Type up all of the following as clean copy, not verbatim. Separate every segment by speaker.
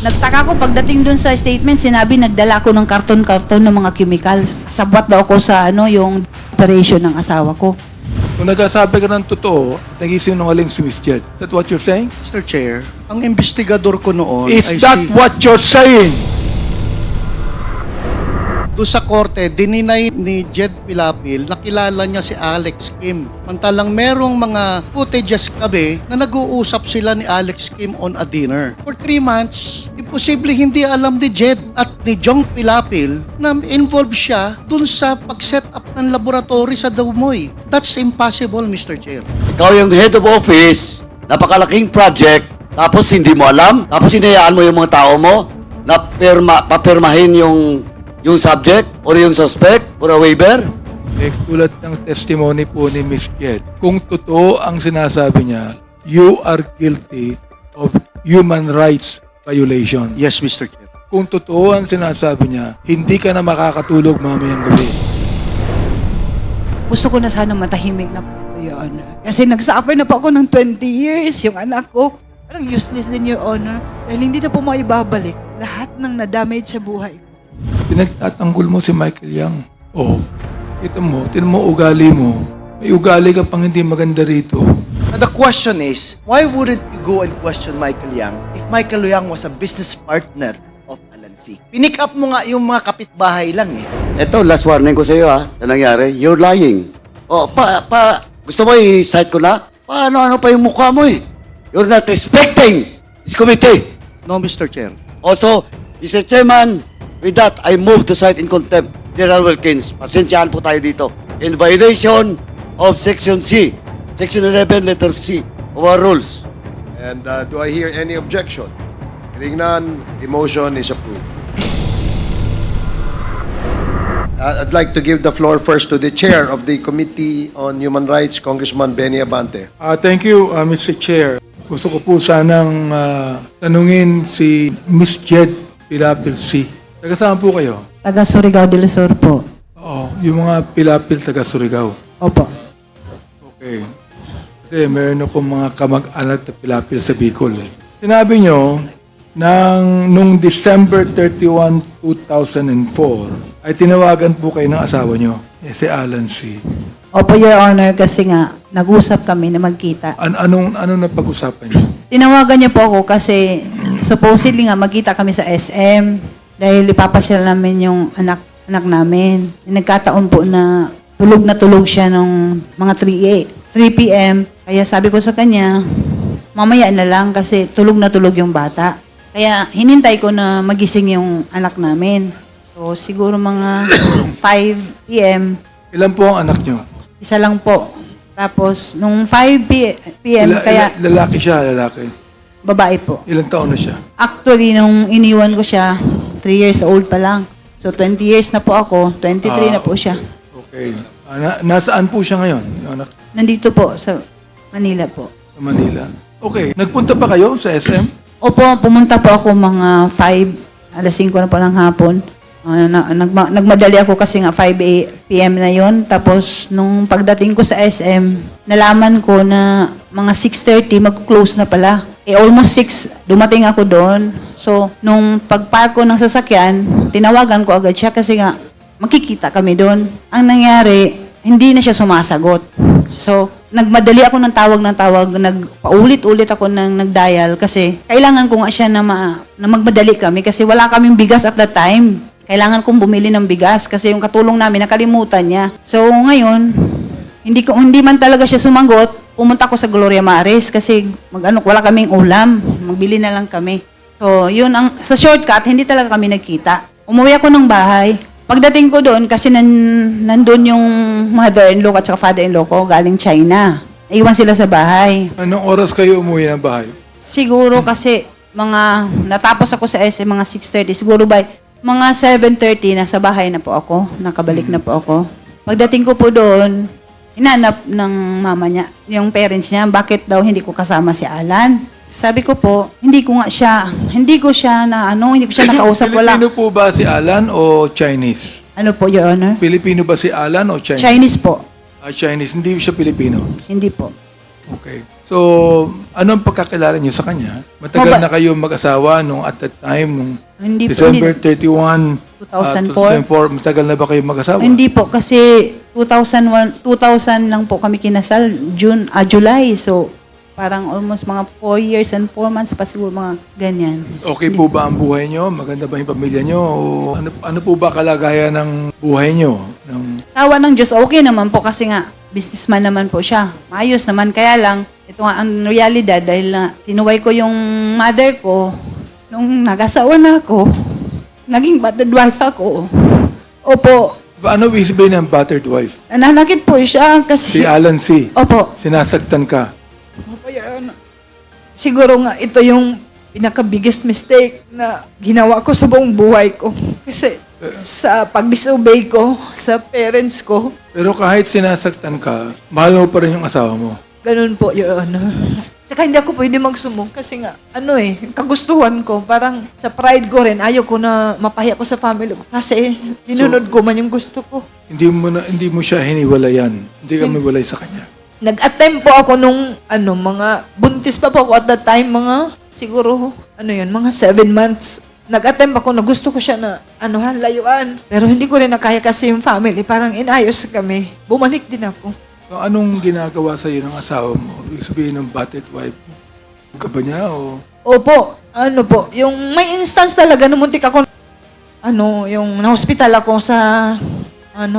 Speaker 1: Nagtaka ko pagdating dun sa statement, sinabi nagdala ko ng karton-karton ng mga chemicals. Sabwat daw ako sa yung operation ng asawa ko.
Speaker 2: Kung nagsasabi ka ng totoo, nag-isinungaling si Miss Jed. Is that what you're saying?
Speaker 3: Mr. Chair, ang investigador ko noon
Speaker 2: Is
Speaker 3: ay
Speaker 2: that what you're saying?
Speaker 3: doon sa korte, dininay ni Jed Pilapil na kilala niya si Alex Kim. Mantalang merong mga footages kami na nag-uusap sila ni Alex Kim on a dinner. For 3 months, imposible hindi alam ni Jed at ni Jong Pilapil na involved siya doon sa pag-set up ng laboratory sa Damoy. That's impossible, Mr. Chair.
Speaker 4: Ikaw yung head of office, napakalaking project, tapos hindi mo alam, tapos hinayaan mo yung mga tao mo na papirmahin yung subject or yung suspect or a waiver?
Speaker 2: Eh, tulad ng testimony po ni Miss Jed, kung totoo ang sinasabi niya, you are guilty of human rights violation.
Speaker 3: Yes, Mr. Chair.
Speaker 2: Kung totoo ang sinasabi niya, hindi ka na makakatulog mamayang gabi.
Speaker 1: Gusto ko na sana matahimik na po, Your Honor. Kasi nag-suffer na po ako ng 20 years. Yung anak ko, parang useless din, Your Honor. Dahil hindi na po maibabalik lahat ng na-damage sa buhay ko.
Speaker 2: Pinagtatanggol mo si Michael Yang. Oh, tinan mo ugali mo. May ugali ka pang hindi maganda rito.
Speaker 5: Now the question is, why wouldn't you go and question Michael Yang if Michael Yang was a business partner of Alan C? Pinick up mo nga yung mga kapitbahay lang eh.
Speaker 4: Ito, last warning ko sa iyo ha, na nangyari, you're lying. Oh, gusto mo i-cite ko na? Paano pa yung mukha mo eh? You're not respecting this committee.
Speaker 3: No, Mr. Chair.
Speaker 4: Also, Mr. Chairman, with that, I move to cite in contempt General Wilkins. Pasensyahan po tayo dito. In violation of Section C, Section 11, letter C of our rules.
Speaker 6: And do I hear any objection? Hearing none, the motion is approved. I'd like to give the floor first to the chair of the Committee on Human Rights, Congressman Benny Abante.
Speaker 2: Thank you, Mr. Chair. Gusto ko po sanang tanungin si Miss Jed Pilapil C. Taga saan po kayo?
Speaker 1: Taga Surigao del Sur po.
Speaker 2: Oo, yung mga Pilapil taga Surigao.
Speaker 1: Opo.
Speaker 2: Okay. Kasi meron akong mga kamag-anak na Pilapil sa Bicol. Sinabi nyo, nung December 31, 2004, ay tinawagan po kayo ng asawa nyo, si Alan C.
Speaker 1: Opo, Your Honor, kasi nga, nag-usap kami na magkita.
Speaker 2: Anong napag-usapan nyo?
Speaker 1: Tinawagan niya po ako kasi supposedly nga magkita kami sa SM dahil ipapasyal namin yung anak namin. Nagkataon po na tulog siya nung mga 3 p.m. Kaya sabi ko sa kanya, mamaya na lang kasi tulog yung bata. Kaya hinintay ko na magising yung anak namin. So siguro mga 5 p.m.
Speaker 2: Ilan po ang anak nyo?
Speaker 1: Isa lang po. Tapos nung 5 p.m. kaya
Speaker 2: Lalaki siya, lalaki.
Speaker 1: babae po.
Speaker 2: Ilang taon na siya?
Speaker 1: Actually, nung iniwan ko siya, 3 years old pa lang. So, 20 years na po ako, 23 na po siya.
Speaker 2: Okay. Nasaan po siya ngayon, yung anak
Speaker 1: Nandito po sa Manila po.
Speaker 2: sa Manila? Okay. Nagpunta pa kayo sa SM?
Speaker 1: Opo, pumunta po ako mga 5, alas 5 na po ng hapon. Nagmadali ako kasi nga 5 p.m. na yon. Tapos, nung pagdating ko sa SM, nalaman ko na mga 6:30, mag-close na pala. Almost 6, dumating ako doon. So, nung pagpark ko ng sasakyan, tinawagan ko agad siya kasi nga, makikita kami doon. Ang nangyari, hindi na siya sumasagot. So, nagmadali ako ng tawag, nagpaulit-ulit ako ng nagdial kasi kailangan ko nga siya na magmadali kami kasi wala kaming bigas at that time. Kailangan kong bumili ng bigas kasi yung katulong namin nakalimutan niya. So, ngayon, hindi man talaga siya sumagot. Pumunta ko sa Gloria Maris kasi wala kaming ulam. Magbili na lang kami. So, yun sa shortcut, hindi talaga kami nagkita. Umuwi ako ng bahay. Pagdating ko doon, kasi nandun yung mother-in-law at saka father-in-law ko galing China. Naiwan sila sa bahay.
Speaker 2: Anong oras kayo umuwi ng bahay?
Speaker 1: Siguro kasi natapos ako sa SM mga 6:30. Siguro by mga 7:30 nasa bahay na po ako. Nakabalik na po ako. Pagdating ko po doon, hinanap ng mama niya, yung parents niya, bakit daw hindi ko kasama si Alan. Sabi ko po, hindi ko siya nakausap.
Speaker 2: Pilipino po ba si Alan o Chinese?
Speaker 1: Ano po, Your Honor?
Speaker 2: Pilipino ba si Alan o Chinese?
Speaker 1: Chinese po.
Speaker 2: Chinese, hindi siya Pilipino.
Speaker 1: Hindi po.
Speaker 2: Okay. So, anong pagkakilala niyo sa kanya? Matagal na kayo mag-asawa nung at that time, nung
Speaker 1: Hindi po,
Speaker 2: December 31,
Speaker 1: 2004.
Speaker 2: 2004, matagal na ba kayo mag-asawa?
Speaker 1: Hindi po, kasi 2000 lang po kami kinasal, July. So, parang almost mga 4 years and 4 months pa siguro, mga ganyan.
Speaker 2: Okay po ba ang buhay niyo? Maganda ba yung pamilya niyo? O ano po ba kalagayan ng buhay niyo?
Speaker 1: Sawa ng Diyos, okay naman po kasi nga, businessman naman po siya. Maayos naman, kaya lang, ito nga ang realidad dahil na tinuway ko yung mother ko, nung nag-asawa na ako, naging battered wife ako. Opo,
Speaker 2: Ano ibig sabihin ng battered wife?
Speaker 1: nananakit po siya
Speaker 2: Si
Speaker 1: kasi...
Speaker 2: Alan C.
Speaker 1: Opo,
Speaker 2: Sinasaktan ka.
Speaker 1: Opo, Your Honor. Siguro nga ito yung pinaka-biggest mistake na ginawa ko sa buong buhay ko. Kasi sa pag-disobey ko sa parents ko,
Speaker 2: Pero kahit sinasaktan ka, mahal mo pa rin yung asawa mo.
Speaker 1: ganun po, Your Honor. Tsaka hindi ako pwede magsumbong kasi nga, kagustuhan ko, parang sa pride ko rin, ayaw ko na mapahiya ko sa family ko kasi dinunod ko man yung gusto ko.
Speaker 2: Hindi mo siya hiniwalayan. Hindi ka miwalay sa kanya.
Speaker 1: Nag-attempt po ako nung, mga buntis pa po ako at that time, siguro, mga 7 months. Nag-attempt ako na gusto ko siya na, layuan. Pero hindi ko rin nakaya kasi yung family, parang inayos kami. Bumalik din ako.
Speaker 2: So, anong ginagawa sa iyo ng asawa mo? Ibig sabihin ng battered wife mo? Ka ba niya o...
Speaker 1: Opo, yung may instance talaga na muntik ako, yung na-hospital ako sa,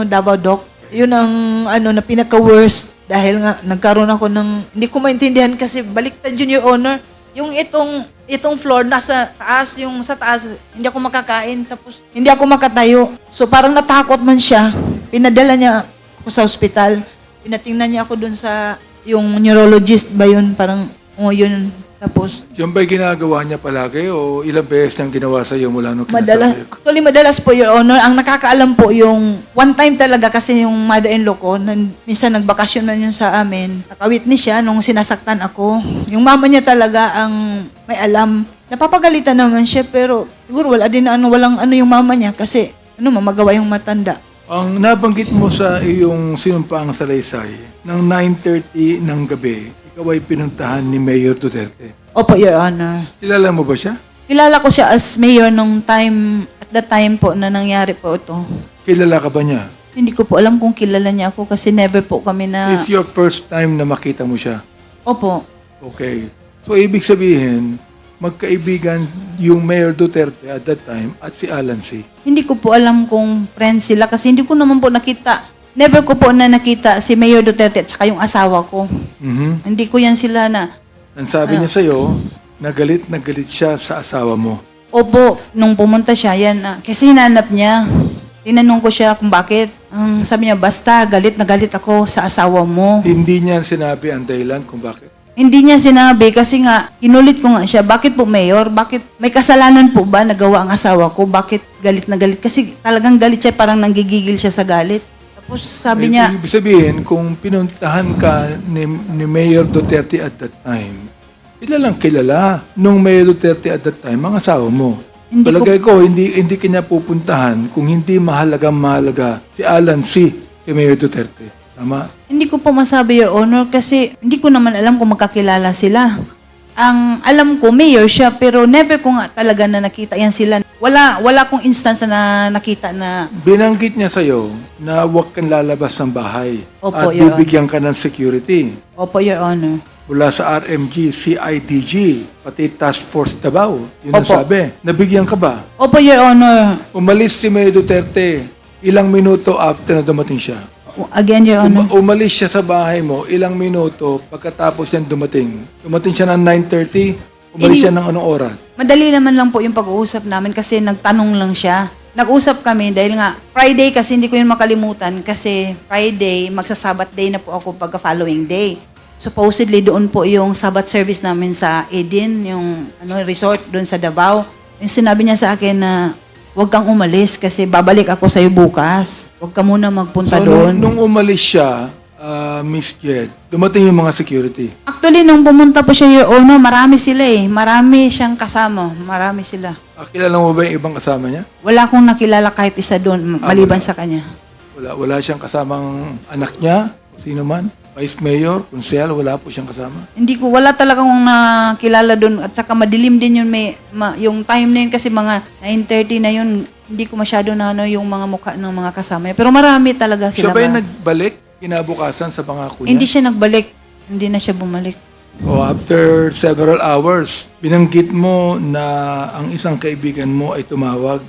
Speaker 1: Davao Doc. Yun ang, na pinaka-worst. Dahil nga, nagkaroon ako ng, hindi ko maintindihan kasi baliktad yun, Your Honor. Yung itong floor, nasa taas, yung sa taas, hindi ako makakain, tapos hindi ako makatayo. So parang natakot man siya. Pinadala niya ako sa hospital. Pinatingnan niya ako dun sa, yung neurologist ba yun, parang, yun. Tapos,
Speaker 2: Yung ba'y ginagawa niya palagi o ilang beses niyang ginawa sa iyo mula nung kinasal?
Speaker 1: madalas po, Your Honor, ang nakakaalam po yung one time talaga kasi yung mother-in-law ko, minsan nagbakasyon na yun sa amin. Nakawitness siya nung sinasaktan ako. Yung mama niya talaga ang may alam. Napapagalitan naman siya pero siguro wala din walang yung mama niya kasi mamagawa yung matanda.
Speaker 2: Ang nabanggit mo sa iyong sinumpaang salaysay, ng 9:30 ng gabi, ikaw ay pinuntahan ni Mayor Duterte.
Speaker 1: Opo, Your Honor.
Speaker 2: Kilala mo ba siya?
Speaker 1: Kilala ko siya as mayor nung time, at that time po na nangyari po ito.
Speaker 2: Kilala ka ba niya?
Speaker 1: Hindi ko po alam kung kilala niya ako kasi never po kami na...
Speaker 2: It's your first time na makita mo siya.
Speaker 1: Opo.
Speaker 2: Okay. So, ibig sabihin, magkaibigan yung Mayor Duterte at that time at si Alan C.
Speaker 1: Hindi ko po alam kung friends sila kasi hindi ko naman po nakita. Never ko po na nakita si Mayor Duterte at saka yung asawa ko.
Speaker 2: Mhm.
Speaker 1: Hindi ko yan sila na...
Speaker 2: Ang sabi niya sa'yo, na galit siya sa asawa mo.
Speaker 1: Opo, nung pumunta siya, kasi hinanap niya. Tinanong ko siya kung bakit. Ang sabi niya, basta galit na galit ako sa asawa mo.
Speaker 2: Hindi niya sinabi ang dahilan kung bakit.
Speaker 1: Hindi niya sinabi kasi nga, kinulit ko nga siya, bakit po Mayor? Bakit may kasalanan po ba nagawa ang asawa ko? Bakit galit na galit? Kasi talagang galit siya, parang nanggigigil siya sa galit. Tapos sabi niya,
Speaker 2: Ibig sabihin, kung pinuntahan ka ni Mayor Duterte at that time, kilalang kilala nung Mayor Duterte at that time, ang asawa mo.
Speaker 1: Hindi
Speaker 2: Palagay ko, hindi kanya pupuntahan kung hindi mahalaga si Alan C. kay Mayor Duterte. Tama?
Speaker 1: hindi ko po masabi, Your Honor, kasi hindi ko naman alam kung magkakilala sila. Ang alam ko, mayor siya, pero never ko nga talaga na nakita yan sila. Wala kong instance na nakita na,
Speaker 2: Binanggit niya sa'yo na huwag kang lalabas ng bahay
Speaker 1: Opo,
Speaker 2: at
Speaker 1: Your
Speaker 2: bibigyan ka ng security
Speaker 1: opo, Your Honor.
Speaker 2: mula sa RMG, CIDG, pati Task Force Davao. Yun ang
Speaker 1: Opo.
Speaker 2: sabi. Nabigyan ka ba?
Speaker 1: Opo, Your Honor.
Speaker 2: Umalis si Mayor Duterte ilang minuto after na dumating siya.
Speaker 1: Again, Your Honor.
Speaker 2: Umalis siya sa bahay mo ilang minuto pagkatapos niyan dumating. Dumating siya ng 9:30, umalis siya ng anong oras?
Speaker 1: Madali naman lang po yung pag-uusap namin kasi nagtanong lang siya. Nag-usap kami dahil nga Friday kasi hindi ko yun makalimutan kasi Friday, magsa-Sabbath day na po ako pagka following day. Supposedly doon po yung Sabbath service namin sa Eden, yung resort doon sa Davao. Yung sinabi niya sa akin na huwag kang umalis kasi babalik ako sa'yo bukas. Huwag ka muna magpunta
Speaker 2: So,
Speaker 1: doon.
Speaker 2: nung umalis siya, Miss Jed, dumating yung mga security.
Speaker 1: Actually, nung pumunta po siya, Your Honor, marami sila eh. Marami siyang kasama. Marami sila.
Speaker 2: Kilala mo ba yung ibang kasama niya?
Speaker 1: Wala akong nakilala kahit isa doon, maliban
Speaker 2: wala.
Speaker 1: sa kanya.
Speaker 2: Wala siyang kasamang anak niya, o sino man. Vice Mayor, Konsehal, wala po siyang kasama?
Speaker 1: Hindi ko, wala talagang nakilala doon. At saka madilim din yun. Yung time na yun kasi mga 9:30 na yun, hindi ko masyado na yung mga mukha ng mga kasama. Pero marami talaga
Speaker 2: Siya
Speaker 1: sila.
Speaker 2: ba yung nagbalik kinabukasan sa pangako niya?
Speaker 1: Hindi siya nagbalik. Hindi na siya bumalik.
Speaker 2: O after several hours, binanggit mo na ang isang kaibigan mo ay tumawag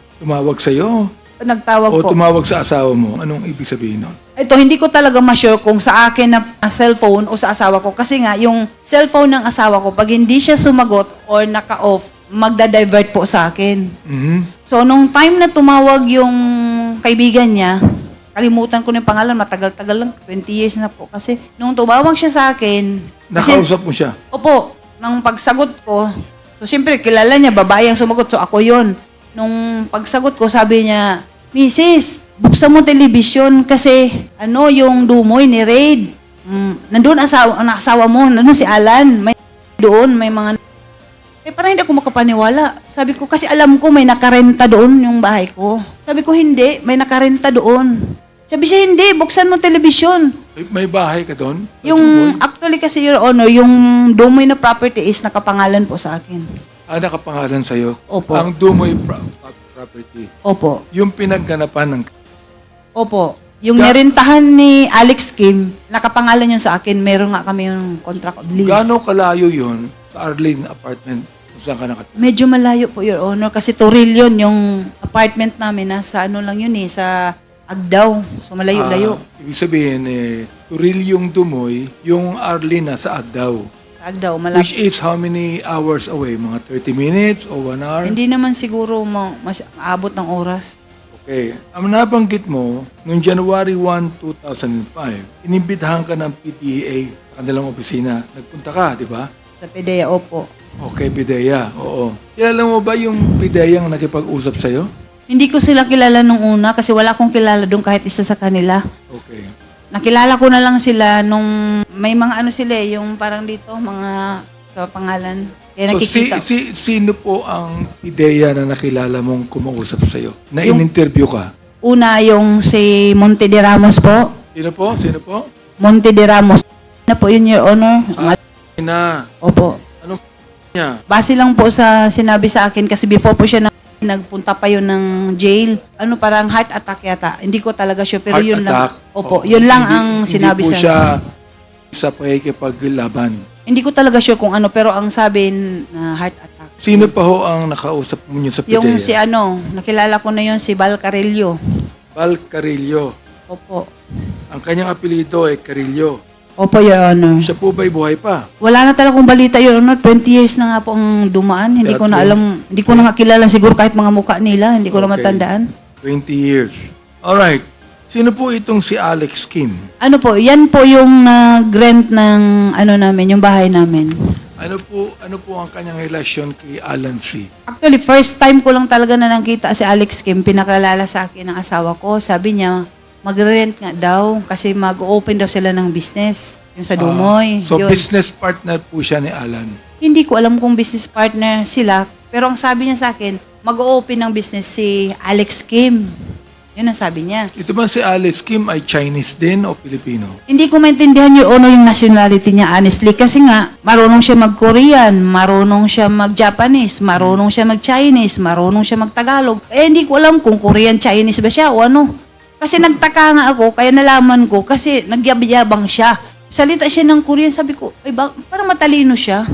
Speaker 2: sa'yo
Speaker 1: Nagtawag
Speaker 2: o
Speaker 1: po.
Speaker 2: tumawag sa asawa mo. Anong ibig sabihin nun?
Speaker 1: Ito, hindi ko talaga ma-sure kung sa akin na cellphone o sa asawa ko. Kasi nga, yung cellphone ng asawa ko, pag hindi siya sumagot or naka-off, magda-divert po sa akin.
Speaker 2: Mhm.
Speaker 1: So, nung time na tumawag yung kaibigan niya, kalimutan ko na yung pangalan, matagal-tagal lang, 20 years na po. Kasi nung tumawag siya sa akin,
Speaker 2: Nakausap mo siya?
Speaker 1: opo, nang pagsagot ko, so siyempre, kilala niya, babae ang sumagot, so ako yon. Nung pagsagot ko, sabi niya, Mrs., buksan mo television kasi yung dumoy ni Raid. Nandun ang asawa mo, nandun si Alan, may doon, may mga parang hindi ako makapaniwala. Sabi ko, kasi alam ko may nakarenta doon yung bahay ko. Sabi ko, hindi, may nakarenta doon. Sabi siya, hindi, buksan mo television.
Speaker 2: May bahay ka doon?
Speaker 1: Actually kasi, Your Honor, yung Dumoy na property is nakapangalan po sa akin.
Speaker 2: Nakapangalan sa'yo?
Speaker 1: Opo.
Speaker 2: Ang Dumoy property.
Speaker 1: Opo.
Speaker 2: Yung pinagganapan ng...
Speaker 1: Opo. Yung nirentahan ni Alex Kim, nakapangalan yun sa akin. Meron nga kami yung contract of lease.
Speaker 2: Gaano kalayo yun sa Arlene apartment kung saan ka nakatira?
Speaker 1: Medyo malayo po, Your Honor, kasi Toril yun, yung apartment namin, nasa lang yun sa Agdao. So, malayo-layo.
Speaker 2: Ibig sabihin, Turil yung Dumoy, yung Arlene sa Agdao.
Speaker 1: Sa Agdao, malayo.
Speaker 2: Which is how many hours away? Mga 30 minutes o 1 hour?
Speaker 1: Hindi naman siguro maabot ng oras.
Speaker 2: Okay. Ang nabanggit mo, noong January 1, 2005, inimbitahan ka ng PDEA sa kanilang opisina. Nagpunta ka, di ba?
Speaker 1: Sa PDEA, opo.
Speaker 2: Okay, PDEA. Oo. Kilala mo ba yung PDEA ang nakipag-usap sa'yo?
Speaker 1: Hindi ko sila kilala nung una kasi wala akong kilala doon kahit isa sa kanila.
Speaker 2: Okay.
Speaker 1: Nakilala ko na lang sila nung may mga sila yung parang dito, mga sa pangalan. Kaya
Speaker 2: So,
Speaker 1: nakikita.
Speaker 2: sino po ang PDEA na nakilala mong kumausap sa'yo? Na
Speaker 1: Yung-
Speaker 2: in-interview ka?
Speaker 1: Una, yung si Monte de Ramos po.
Speaker 2: Sino po? Sino po?
Speaker 1: Monte de Ramos. Na po yun, Your Honor.
Speaker 2: Na.
Speaker 1: Opo.
Speaker 2: Anong niya?
Speaker 1: Base lang po sa sinabi sa akin kasi before po siya nagpunta pa yun ng jail. Parang heart attack yata. Hindi ko talaga sure pero
Speaker 2: Heart
Speaker 1: yun
Speaker 2: attack?
Speaker 1: lang. Opo,
Speaker 2: Oo.
Speaker 1: yun lang
Speaker 2: Hindi-
Speaker 1: ang sinabi
Speaker 2: Hindi po
Speaker 1: sa
Speaker 2: siya sa pakikipaglaban.
Speaker 1: Hindi ko talaga sure kung pero ang sabi na heart attack.
Speaker 2: Sino pa ho ang nakausap mo niyo sa PDEA?
Speaker 1: Yung si nakilala ko na yun si Val Carillo.
Speaker 2: Val Carillo.
Speaker 1: Opo.
Speaker 2: Ang kanyang apelido ay Carillo.
Speaker 1: Opo, Your Honor.
Speaker 2: Siya po ba'y buhay pa?
Speaker 1: Wala na talagang balita, Your Honor. 20 years na nga po ang dumaan. Hindi ko na alam, hindi ko na nga kilala siguro kahit mga mukha nila. Hindi ko na
Speaker 2: Okay.
Speaker 1: matandaan.
Speaker 2: 20 years. Alright. Sino po itong si Alex Kim?
Speaker 1: Yan po yung nag-rent ng namin, yung bahay namin.
Speaker 2: Ano po ang kanyang relasyon kay Alan C?
Speaker 1: Actually, first time ko lang talaga na nakita si Alex Kim. Pinakalala sa akin ng asawa ko. Sabi niya, mag-rent nga daw kasi mag-open daw sila ng business. Yung sa Dumoy.
Speaker 2: So
Speaker 1: Yun.
Speaker 2: business partner po siya ni Alan.
Speaker 1: Hindi ko alam kung business partner sila. Pero ang sabi niya sa akin, mag-open ng business si Alex Kim. Yun ang sabi niya.
Speaker 2: Ito ba si Alex Kim ay Chinese din o Filipino?
Speaker 1: Hindi ko maintindihan yung nationality niya, honestly. Kasi nga, marunong siya mag-Korean, marunong siya mag-Japanese, marunong siya mag-Chinese, marunong siya mag-Tagalog. Hindi ko alam kung Korean, Chinese ba siya o ano. Kasi nagtaka nga ako, kaya nalaman ko, kasi nagyabang siya. Salita siya ng Korean, sabi ko, parang matalino siya.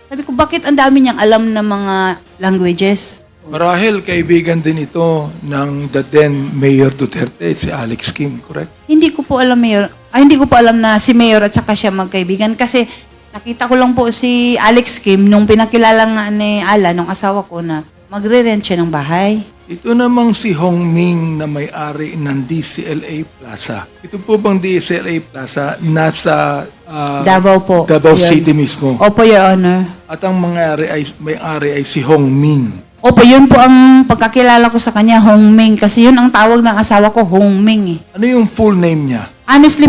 Speaker 1: Sabi ko, bakit ang dami niyang alam na mga languages?
Speaker 2: Marahil kaibigan din ito ng the then Mayor Duterte, si Alex Kim, correct?
Speaker 1: Hindi ko po alam, Mayor. Hindi ko po alam na si Mayor at saka siya magkaibigan kasi nakita ko lang po si Alex Kim nung pinakilala nga ni Alan, nung asawa ko na magre-rent siya ng bahay.
Speaker 2: Ito namang si Hong Ming na may-ari ng DCLA Plaza. Ito po bang DCLA Plaza nasa
Speaker 1: Davao po.
Speaker 2: Davao
Speaker 1: Yun.
Speaker 2: City mismo?
Speaker 1: Opo, Your Honor.
Speaker 2: At ang may-ari ay si Hong Ming.
Speaker 1: Opo, yun po ang pagkakilala ko sa kanya, Hong Ming. Kasi yun ang tawag ng asawa ko, Hong Ming.
Speaker 2: Ano yung full name niya?
Speaker 1: Honestly,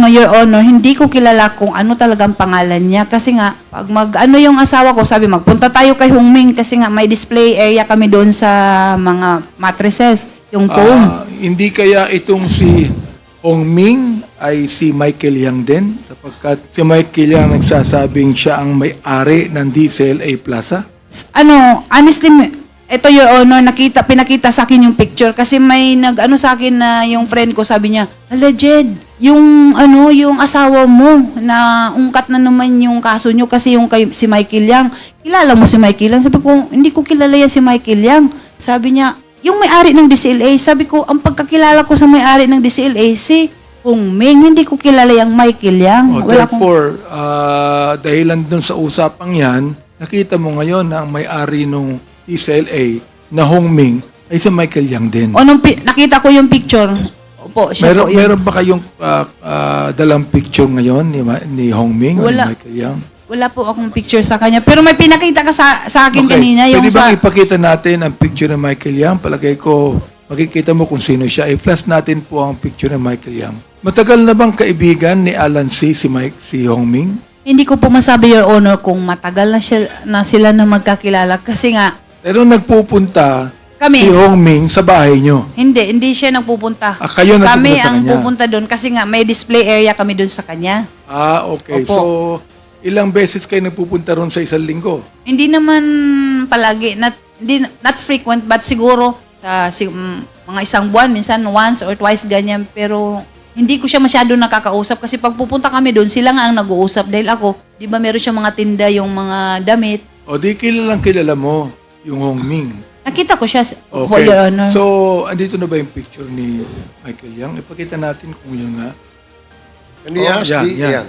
Speaker 1: Your Honor, hindi ko kilala kung ano talagang pangalan niya. Kasi nga, pag yung asawa ko, sabi, magpunta tayo kay Hong Ming. Kasi nga, may display area kami doon sa mga mattresses, yung foam.
Speaker 2: Hindi kaya itong si Hong Ming ay si Michael Yang din? Sapagkat si Michael Yang nagsasabing siya ang may-ari ng DCLA Plaza?
Speaker 1: Honestly, ito, Your Honor, pinakita sa akin yung picture kasi may sa akin na yung friend ko, sabi niya, alleged, yung asawa mo na ungkat na naman yung kaso nyo kasi si Michael Yang. Kilala mo si Michael Yang? Sabi ko, hindi ko kilala yan si Michael Yang. Sabi niya, yung may-ari ng DCLA. Sabi ko, ang pagkakilala ko sa may-ari ng DCLA, si Hong Ming, hindi ko kilala yung Michael Yang.
Speaker 2: Therefore, dahilan dun sa usapang yan, nakita mo ngayon na ang may-ari ng DCLA na Hong Ming ay si Michael Yang din.
Speaker 1: Nakita ko yung picture. Opo, siya po yun.
Speaker 2: Meron ba kayong dalang picture ngayon ni Hong Ming o ni
Speaker 1: Wala.
Speaker 2: Michael Yang?
Speaker 1: Wala po akong picture sa kanya. Pero may pinakita ka sa akin kanina. Yung
Speaker 2: Pwede bang ipakita natin ang picture ng Michael Yang? Palagay ko, makikita mo kung sino siya. I-flash natin po ang picture ng Michael Yang. Matagal na bang kaibigan ni Alan C. si Hong Ming?
Speaker 1: Hindi ko po masabi, Your Honor, kung matagal na sila na magkakilala. Kasi nga,
Speaker 2: Pero nagpupunta
Speaker 1: Kami.
Speaker 2: si Hong Ming sa bahay nyo.
Speaker 1: hindi siya nagpupunta.
Speaker 2: Kayo nagpupunta
Speaker 1: Kami
Speaker 2: sa
Speaker 1: ang
Speaker 2: kanya?
Speaker 1: pupunta doon kasi nga may display area kami doon sa kanya.
Speaker 2: Okay.
Speaker 1: Opo.
Speaker 2: So, ilang beses kayo nagpupunta ron sa isang linggo?
Speaker 1: Hindi naman palagi, not frequent, but siguro sa mga isang buwan, minsan once or twice ganyan. Pero hindi ko siya masyado nakakausap kasi pag pupunta kami doon, sila nga ang nag-uusap. Dahil ako, di ba meron siya mga tinda, yung mga damit.
Speaker 2: O di kilalang kilala mo yung Hong Ming.
Speaker 1: Nakita ko siya, po,
Speaker 2: Okay.
Speaker 1: Your Honor.
Speaker 2: So, andito na ba yung picture ni Michael Yang? Ipakita natin kung yun nga.
Speaker 6: Yes, yan.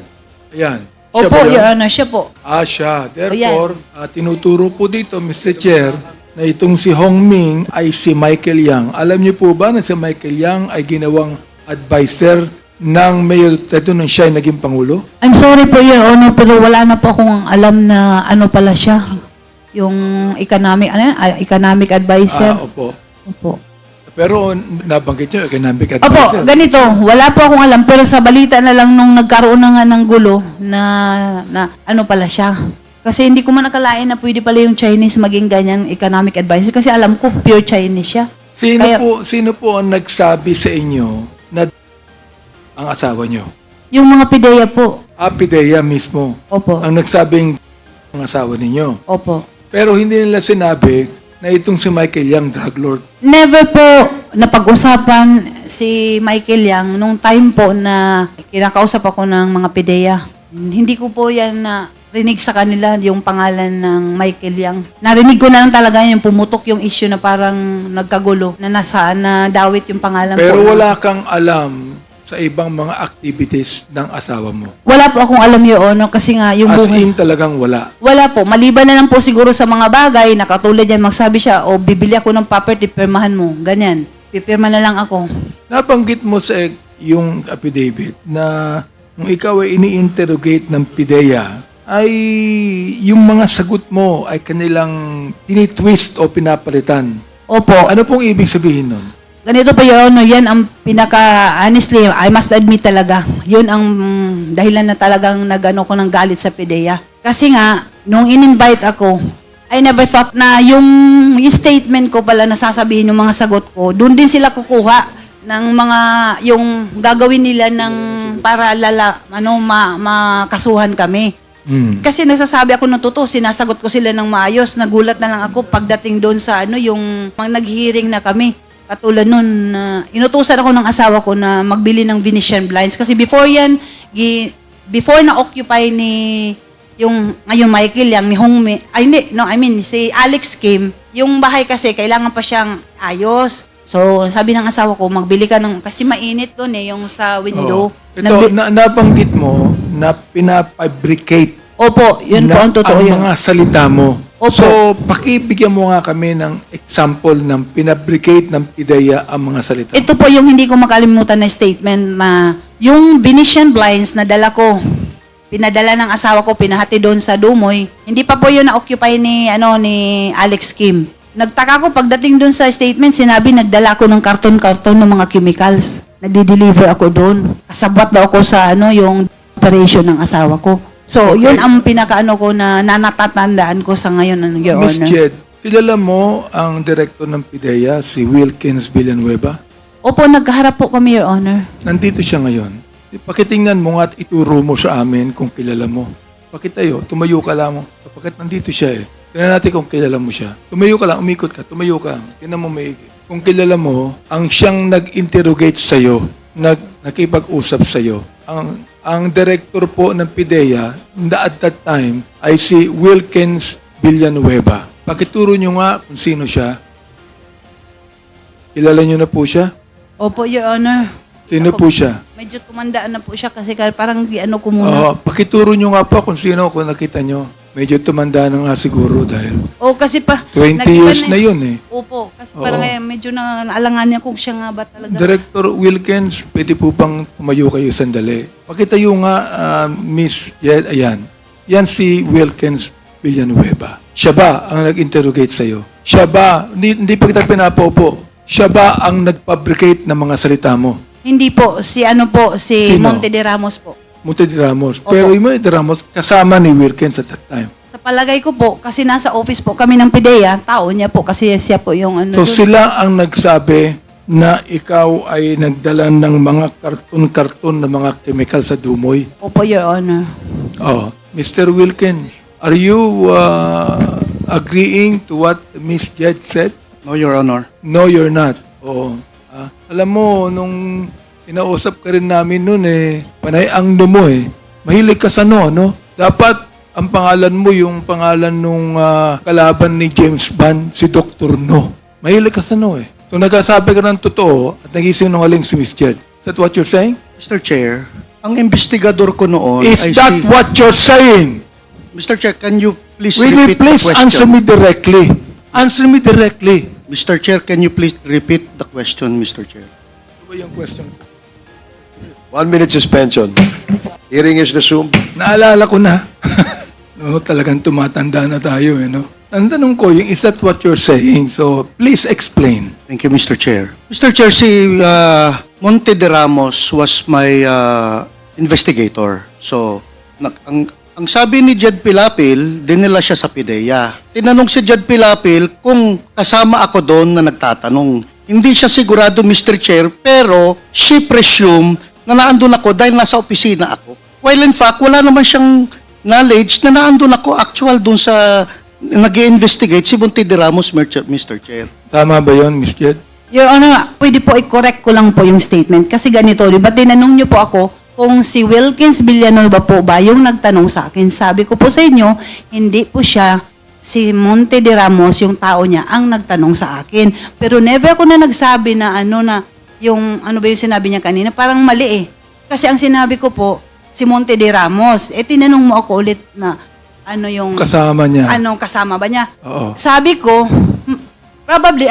Speaker 2: Ayan. Siya
Speaker 1: Opo,
Speaker 2: ba yun?
Speaker 1: Your Honor, siya po.
Speaker 2: Siya. Therefore, tinuturo po dito, Mr. Chair, na itong si Hong Ming ay si Michael Yang. Alam niyo po ba na si Michael Yang ay ginawang advisor ng Mayor Teto nung siya ay naging Pangulo?
Speaker 1: I'm sorry po, Your Honor, pero wala na po akong alam na ano pala siya. Yung economic advisor.
Speaker 2: Opo.
Speaker 1: Opo.
Speaker 2: Pero nabanggit niyo, economic
Speaker 1: Opo,
Speaker 2: advisor.
Speaker 1: ganito. Wala po akong alam, pero sa balita na lang nung nagkaroon na nga ng gulo na ano pala siya. Kasi hindi ko man nakalain na pwede pala yung Chinese maging ganyan economic advisor. Kasi alam ko, pure Chinese siya.
Speaker 2: Sino po ang nagsabi sa inyo na ang asawa niyo?
Speaker 1: Yung mga pideya po.
Speaker 2: Pidea mismo.
Speaker 1: Opo.
Speaker 2: Ang nagsabing ang asawa ninyo.
Speaker 1: Opo.
Speaker 2: Pero hindi nila sinabi na itong si Michael Yang, drug lord.
Speaker 1: Never po napag-usapan si Michael Yang nung time po na kinakausap ako ng mga pideya. Hindi ko po yan na rinig sa kanila yung pangalan ng Michael Yang. Narinig ko na lang talaga yung pumutok yung issue na parang nagkagulo na dawit yung pangalan
Speaker 2: Pero
Speaker 1: po.
Speaker 2: wala kang alam sa ibang mga activities ng asawa mo.
Speaker 1: Wala po akong alam, Your Honor, kasi nga yung
Speaker 2: As
Speaker 1: buhay.
Speaker 2: in talagang wala.
Speaker 1: Wala po. Maliban na lang po siguro sa mga bagay na katulad yan, magsabi siya, o bibili ako ng property, pirmahan mo. Ganyan. Pipirma na lang ako.
Speaker 2: Nabanggit mo sa yung affidavit na nung ikaw ay ini-interrogate ng PIDEA, ay yung mga sagot mo ay kanilang tinitwist o pinapalitan.
Speaker 1: Opo.
Speaker 2: Ano pong ibig sabihin nun?
Speaker 1: Ganito pa, Your Honor, yan ang honestly, I must admit talaga, yun ang dahilan na talagang nagano ko ng galit sa PIDEA. Kasi nga, nung in-invite ako, I never thought na yung statement ko pala na sasabihin yung mga sagot ko, doon din sila kukuha ng mga, yung gagawin nila ng para makasuhan kami. Kasi nagsasabi ako ng totoo, sinasagot ko sila ng maayos, nagulat na lang ako pagdating doon sa yung nag-hearing na kami. Katulad nun, inutusan ako ng asawa ko na magbili ng Venetian blinds. Kasi before yan, before na-occupy ni yung ngayon Michael Yang, ni Hong Ming, si Alex Kim, yung bahay kasi kailangan pa siyang ayos. So, sabi ng asawa ko, magbili ka ng, kasi mainit doon yung sa window.
Speaker 2: Ito, nabanggit mo na pinafabricate
Speaker 1: Opo, yun po ang totoo yun.
Speaker 2: mga salita mo.
Speaker 1: Opo.
Speaker 2: So, pakibigyan mo nga kami ng example ng pinabricate ng PIDEA ang mga salita.
Speaker 1: Ito po yung hindi ko makalimutan na statement na yung Venetian blinds na dala ko, pinadala ng asawa ko, pinahati doon sa Dumoy, hindi pa po yun na-occupy ni Alex Kim. Nagtaka ko pagdating doon sa statement, sinabi nagdala ko ng karton-karton ng mga chemicals. Nagdi-deliver ako doon. Kasabot daw ako sa yung operation ng asawa ko. So,
Speaker 2: Okay.
Speaker 1: yun ang pinakaano ko na natatandaan ko sa ngayon, Your
Speaker 2: Miss
Speaker 1: Honor.
Speaker 2: Jed, kilala mo ang director ng PIDEA, si Wilkins Villanueva?
Speaker 1: Opo, nagkaharap po kami, Your Honor.
Speaker 2: Nandito siya ngayon. Pakitingnan mo nga at ituro mo sa amin kung kilala mo. Pakitayo, tumayo ka lang. Kapagkat nandito siya eh. Tingnan natin kung kilala mo siya. Tumayo ka lang, umikot ka, tumayo ka. Tingnan mo maigi. Kung kilala mo, ang siyang nag-interrogate sa'yo, nakipag-usap sa'yo, ang director po ng PIDEA at that time ay si Wilkins Villanueva. Pakituro nyo nga kung sino siya. Kilala nyo na po siya?
Speaker 1: Opo, Your Honor.
Speaker 2: Sino
Speaker 1: Ako,
Speaker 2: po siya?
Speaker 1: Medyo tumandaan na po siya kasi parang ano ko muna.
Speaker 2: Pakituro nyo nga po kung sino kung nakita nyo. Medyo tumanda na nga siguro dahil
Speaker 1: Kasi pa
Speaker 2: 20
Speaker 1: nag-iba
Speaker 2: years na yun eh.
Speaker 1: Opo, kasi parang medyo naalangan niya kung siya nga ba talaga.
Speaker 2: Director Wilkins, pwede po bang tumayo kayo sandali? Pakitayo nga, Miss Jed, ayan. Yan si Wilkins Villanueva. Siya ba ang nag-interrogate sa'yo? Siya ba, hindi pa kita pinapopo, siya ba ang nag-fabricate ng mga salita mo?
Speaker 1: Hindi po, si
Speaker 2: Sino?
Speaker 1: Monte de Ramos po.
Speaker 2: Monte de Ramos.
Speaker 1: Opo.
Speaker 2: Pero yung Monte de Ramos, kasama ni Wilkins at that time.
Speaker 1: Sa palagay ko po, kasi nasa office po kami ng PIDEA, tao niya po kasi siya po yung ano.
Speaker 2: So
Speaker 1: dun.
Speaker 2: sila ang nagsabi na ikaw ay nagdala ng mga karton-karton na mga chemical sa Dumoy.
Speaker 1: Opo, Your Honor.
Speaker 2: Mr. Wilkins, are you agreeing to what Miss Jed said?
Speaker 3: No, Your Honor.
Speaker 2: No, you're not. Alam mo, nung inausap ka rin namin noon panay ang mo mahilig ka sa no? Dapat ang pangalan mo yung pangalan nung kalaban ni James Bond, si Dr. No. Mahilig ka sa no So nagsasabi ka ng totoo at nagisinungaling si Miss Jed. Is that what you're saying?
Speaker 3: Mr. Chair, ang investigador ko noon
Speaker 2: Is
Speaker 3: ay
Speaker 2: that
Speaker 3: si...
Speaker 2: what you're saying?
Speaker 3: Mr. Chair, can you please
Speaker 2: Will you
Speaker 3: repeat
Speaker 2: please
Speaker 3: the question?
Speaker 2: answer me directly? Answer me directly.
Speaker 3: Mr. Chair, can you please repeat the question, Mr. Chair?
Speaker 2: Ano ba yung question?
Speaker 6: 1 minute suspension. Hearing is resumed.
Speaker 2: Naalala ko na. No, talagang tumatanda na tayo no? Ang tanong ko, is that what you're saying? So, please explain.
Speaker 3: Thank you, Mr. Chair. Mr. Chair, si Monte de Ramos was my investigator. So, ang sabi ni Jed Pilapil, dinila siya sa PIDEA. Tinanong si Jed Pilapil kung kasama ako doon na nagtatanong. Hindi siya sigurado, Mr. Chair, pero she presumed na naandun ako dahil nasa opisina ako. While in fact, wala naman siyang knowledge na naandun ako actual doon sa nag-i-investigate si Monte de Ramos, Mr. Chair.
Speaker 2: Tama ba yon, Miss Jed?
Speaker 1: Your Honor, pwede po i-correct ko lang po yung statement. Kasi ganito, di ba tinanong niyo po ako kung si Wilkins Villanueva po ba yung nagtanong sa akin. Sabi ko po sa inyo, hindi po siya si Monte de Ramos, yung tao niya, ang nagtanong sa akin. Pero never ko na nagsabi na yung ano ba yung sinabi niya kanina, parang mali Kasi ang sinabi ko po, si Monte de Ramos. Tinanong mo ako ulit na ano yung...
Speaker 2: Kasama niya.
Speaker 1: Anong kasama ba niya?
Speaker 2: Oo.
Speaker 1: Sabi ko, probably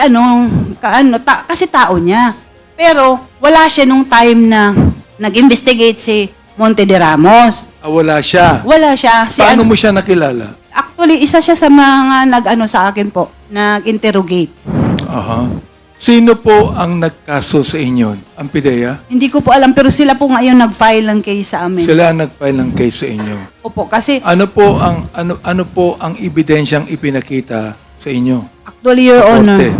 Speaker 1: kasi tao niya. Pero wala siya nung time na nag-investigate si Monte de Ramos.
Speaker 2: Wala siya.
Speaker 1: Wala siya.
Speaker 2: Paano mo siya nakilala?
Speaker 1: Actually, isa siya sa mga sa akin po, nag-interrogate.
Speaker 2: Aha. Sino po ang nagkaso sa inyo? Ang PIDEA?
Speaker 1: Hindi ko po alam, pero sila po ngayon nag-file ng case sa amin.
Speaker 2: Sila ang nag-file ng case sa inyo.
Speaker 1: Opo, kasi
Speaker 2: Ano po ang ebidensyang ipinakita sa inyo?
Speaker 1: actually, Your
Speaker 2: Sa
Speaker 1: Honor,
Speaker 2: korte?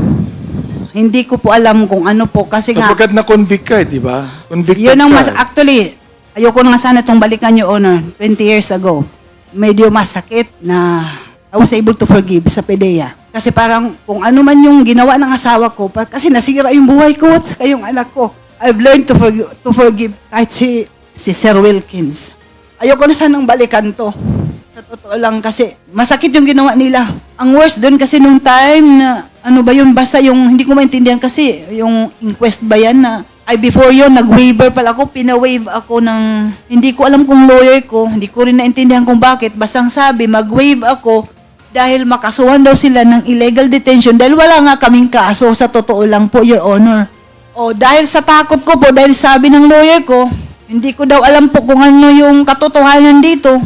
Speaker 1: hindi ko po alam kung ano po. Kasi nga,
Speaker 2: Kapagkat na-convict ka, di ba? Convicted
Speaker 1: yun ang
Speaker 2: ka.
Speaker 1: actually, ayoko na nga sana itong balikan, Your Honor, 20 years ago. Medyo masakit na I was able to forgive sa PIDEA. Kasi parang kung ano man yung ginawa ng asawa ko, kasi nasira yung buhay ko at saka yung anak ko. I've learned to forgive kahit si Sir Wilkins. Ayoko na sanang balikan to. Sa totoo lang kasi masakit yung ginawa nila. Ang worst doon kasi nung time na ano ba yun, basta yung hindi ko maintindihan kasi yung inquest ba yan na before yun, nag-waiver pala ako, pina-waive ako ng, hindi ko alam kung lawyer ko, hindi ko rin naintindihan kung bakit, basta ang sabi, mag-waive ako dahil makasuhan daw sila ng illegal detention dahil wala nga kaming kaso, sa totoo lang po, Your Honor. Dahil sa takot ko po, dahil sabi ng lawyer ko, hindi ko daw alam po kung ano yung katotohanan dito.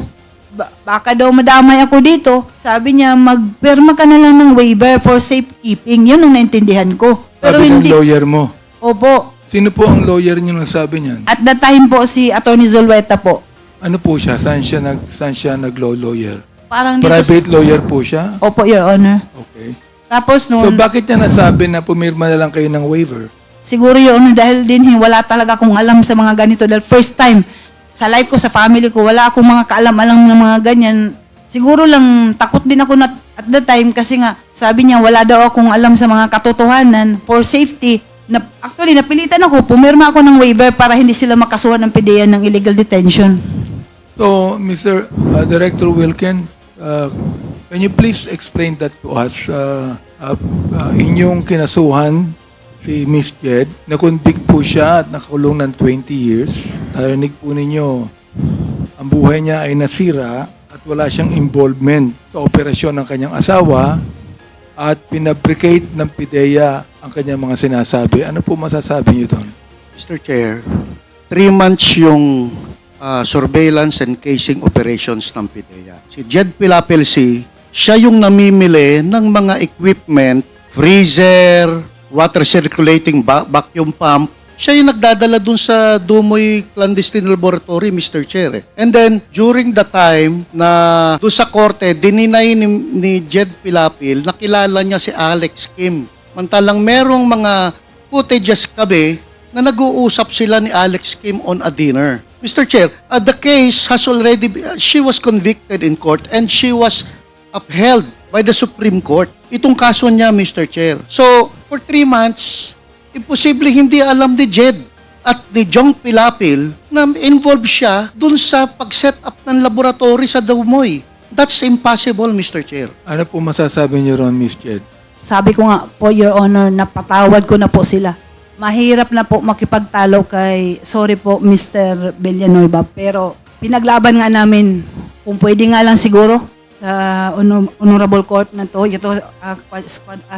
Speaker 1: Baka daw madamay ako dito. Sabi niya, magpirma ka na lang ng waiver for safekeeping. Yun ang naintindihan ko. Pero
Speaker 2: Sabi ng
Speaker 1: hindi.
Speaker 2: lawyer mo.
Speaker 1: Opo.
Speaker 2: Sino po ang lawyer niyo nang sabi niyan?
Speaker 1: At that time po, si Atty. Zulueta po.
Speaker 2: Ano po siya? Saan siya nag-law lawyer?
Speaker 1: Parang dito.
Speaker 2: Private lawyer po siya?
Speaker 1: Opo, Your Honor.
Speaker 2: Okay.
Speaker 1: Tapos
Speaker 2: So
Speaker 1: noon,
Speaker 2: bakit niya nasabi na pumirma na lang kayo ng waiver?
Speaker 1: Siguro yun, dahil din wala talaga akong alam sa mga ganito. Dahil first time, sa life ko, sa family ko, wala akong mga kaalam-alam ng mga ganyan. Siguro lang, takot din ako at the time kasi nga, sabi niya, wala daw akong alam sa mga katotohanan for safety. Actually, napilitan ako, pumirma ako ng waiver para hindi sila makasuhan ng PDEA ng illegal detention.
Speaker 2: So, Mr. Director Wilkins, can you please explain that to us? Inyong kinasuhan si Miss Jed, na-convict po siya at nakakulong ng 20 years. Narinig po ninyo, ang buhay niya ay nasira at wala siyang involvement sa operasyon ng kanyang asawa at pinabricate ng PIDEA ang kanyang mga sinasabi. Ano po masasabi niyo doon?
Speaker 3: Mr. Chair, 3 months yung surveillance and casing operations ng PIDEA. Si Jed Pilapilsi, siya yung namimili ng mga equipment, freezer, water circulating vacuum pump. Siya yung nagdadala dun sa Dumoy Clandestine Laboratory, Mr. Chair. And then, during the time na dun sa korte, dininay ni Jed Pilapil, nakilala niya si Alex Kim. Mantalang merong mga footages kami na nag-uusap sila ni Alex Kim on a dinner. Mr. Chair, the case has already, she was convicted in court and she was upheld by the Supreme Court. Itong kaso niya, Mr. Chair. So, for 3 months, imposible hindi alam ni Jed at ni Jong Pilapil na involved siya dun sa pag-set up ng laboratory sa Dumoy. That's impossible, Mr. Chair.
Speaker 2: Ano po masasabi niyo ron, Miss Jed?
Speaker 1: Sabi ko nga po, Your Honor, napatawad ko na po sila. Mahirap na po makipagtalo kay, sorry po, Mr. Villanueva, pero pinaglaban nga namin, kung pwede nga lang siguro, sa Honorable Court na to, ito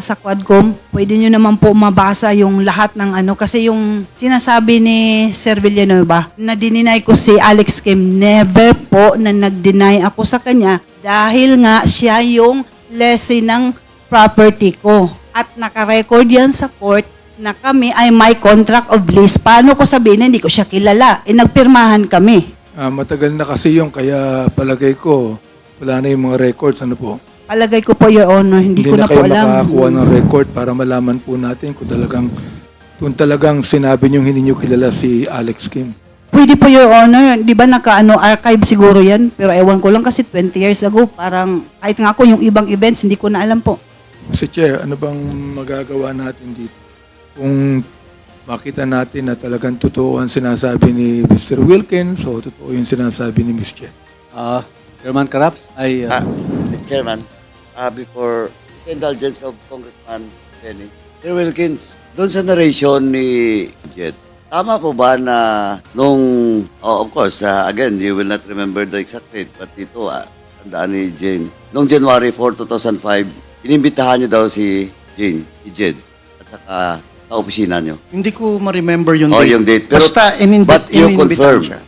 Speaker 1: sa Quadcom, pwede nyo naman po mabasa yung lahat ng kasi yung sinasabi ni Sir Villanueva, na dininay ko si Alex Kim, never po na nag-deny ako sa kanya dahil nga siya yung lessee ng property ko. At nakarecord yan sa court na kami ay may contract of lease. Paano ko sabihin na hindi ko siya kilala? Nagpirmahan kami.
Speaker 2: Matagal na kasi yung kaya palagay ko, wala na yung mga records, ano po?
Speaker 1: Palagay ko po, Your Honor, hindi ko na po
Speaker 2: kayo
Speaker 1: alam.
Speaker 2: makakuha ng record para malaman po natin kung talagang sinabi niyo hindi niyo kilala si Alex Kim.
Speaker 1: Pwede po, Your Honor. Di ba archive siguro yan? Pero ewan ko lang kasi 20 years ago, parang kahit nga ako yung ibang events, hindi ko na alam po.
Speaker 2: Mr. Chair, ano bang magagawa natin dito? Kung makita natin na talagang totoo ang sinasabi ni Mr. Wilkins o totoo yung sinasabi ni Ms. Jen.
Speaker 7: Chairman Karaps,
Speaker 4: Chairman, before the indulgence of Congressman Benny, Sir Wilkins, doon sa narration ni Jed, tama po ba na nung, of course, again, you will not remember the exact date, but dito, tandaan ni Jane, nung January 4, 2005, inimbitahan niyo daw si Jane, si Jed, at saka sa opisina niyo.
Speaker 3: Hindi ko ma-remember yung
Speaker 4: Oh,
Speaker 3: date.
Speaker 4: yung date. Pero,
Speaker 3: Basta
Speaker 4: but you
Speaker 3: inimbitahan
Speaker 4: confirm.
Speaker 3: siya.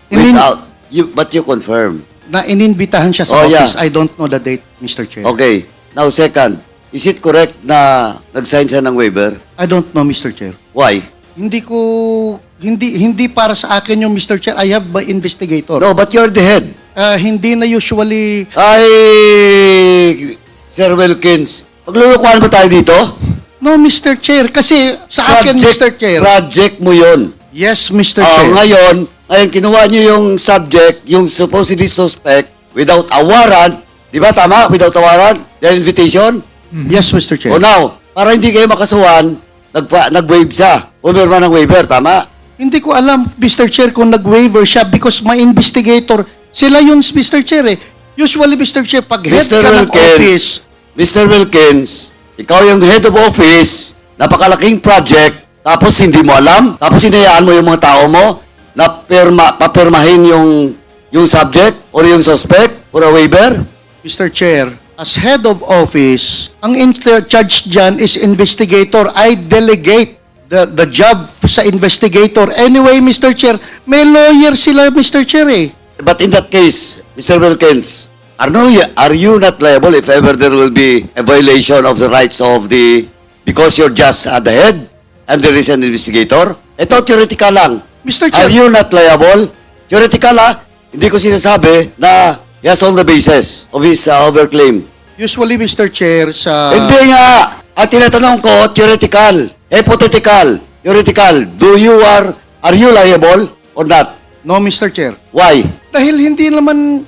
Speaker 4: But you confirm.
Speaker 3: Na ininbitahan siya sa
Speaker 4: Oh, yeah.
Speaker 3: office. I don't know the date, Mr. Chair.
Speaker 4: Okay. Now, second, is it correct na nag-sign siya ng waiver?
Speaker 3: I don't know, Mr. Chair.
Speaker 4: Why?
Speaker 3: Hindi para sa akin yung Mr. Chair. I have my investigator.
Speaker 4: No, but you're the head.
Speaker 3: Hindi na usually
Speaker 4: Ay, Sir Wilkins, paglulukuhan ba tayo dito?
Speaker 3: no, Mr. Chair. Kasi sa akin, Mr. Chair.
Speaker 4: Project mo yun.
Speaker 3: Yes, Mr.
Speaker 4: Oh,
Speaker 3: Chair.
Speaker 4: ngayon, kinuha niyo yung subject, yung supposedly suspect, without a warrant. Di ba, tama? Without a warrant? The invitation?
Speaker 3: Yes, Mr. Chair.
Speaker 4: O now, para hindi kayo makasuhan, nag-waive siya. Pumirma ng waiver, tama?
Speaker 3: Hindi ko alam, Mr. Chair, kung nag-waiver siya because my investigator, sila yun, Mr. Chair eh. Usually, Mr. Chair, pag head ka ng office,
Speaker 4: Mr. Wilkins, ikaw yung head of office, napakalaking project, tapos hindi mo alam, tapos hinayaan mo yung mga tao mo na papirmahin yung subject or yung suspect for a waiver?
Speaker 3: Mr. Chair, as head of office, ang in-charge dyan is investigator. I delegate the job sa investigator. Anyway, Mr. Chair, may lawyer sila, Mr. Chair eh.
Speaker 4: But in that case, Mr. Wilkins, are you not liable if ever there will be a violation of the rights of because you're just at the head and there is an investigator? Ito, theoretical lang.
Speaker 3: Mr.
Speaker 4: Are
Speaker 3: Chair,
Speaker 4: you not liable? Theoretical hindi ko sinasabi na he has all the basis of his overclaim.
Speaker 3: usually, Mr. Chair, sa...
Speaker 4: Hindi nga. At tinatanong ko, theoretical, hypothetical. theoretical, are you liable or not?
Speaker 3: No, Mr. Chair.
Speaker 4: Why?
Speaker 3: Dahil hindi naman...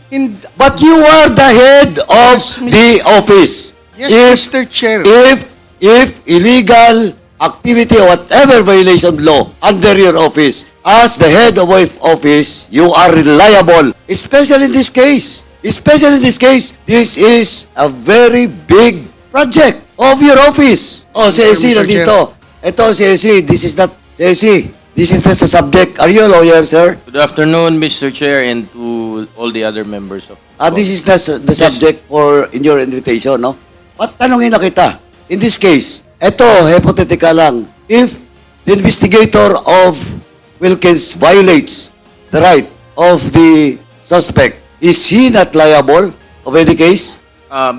Speaker 4: But you are the head of
Speaker 3: Yes, Mr.
Speaker 4: the office.
Speaker 3: Yes, Mr. Chair.
Speaker 4: If illegal activity or whatever violation of law under your office, as the head of office, you are liable. Especially in this case. This is a very big project of your office. Oh, si AC
Speaker 3: Mr.
Speaker 4: nandito. Ito si AC. This is not AC. This is the subject. Are you a lawyer, sir?
Speaker 8: Good afternoon, Mr. Chair, and to all the other members of
Speaker 4: This is the subject for in your invitation, no? But tanongin na kita. In this case, ito, hypothetical lang. If the investigator of Wilkins violates the right of the suspect, is he not liable of any case?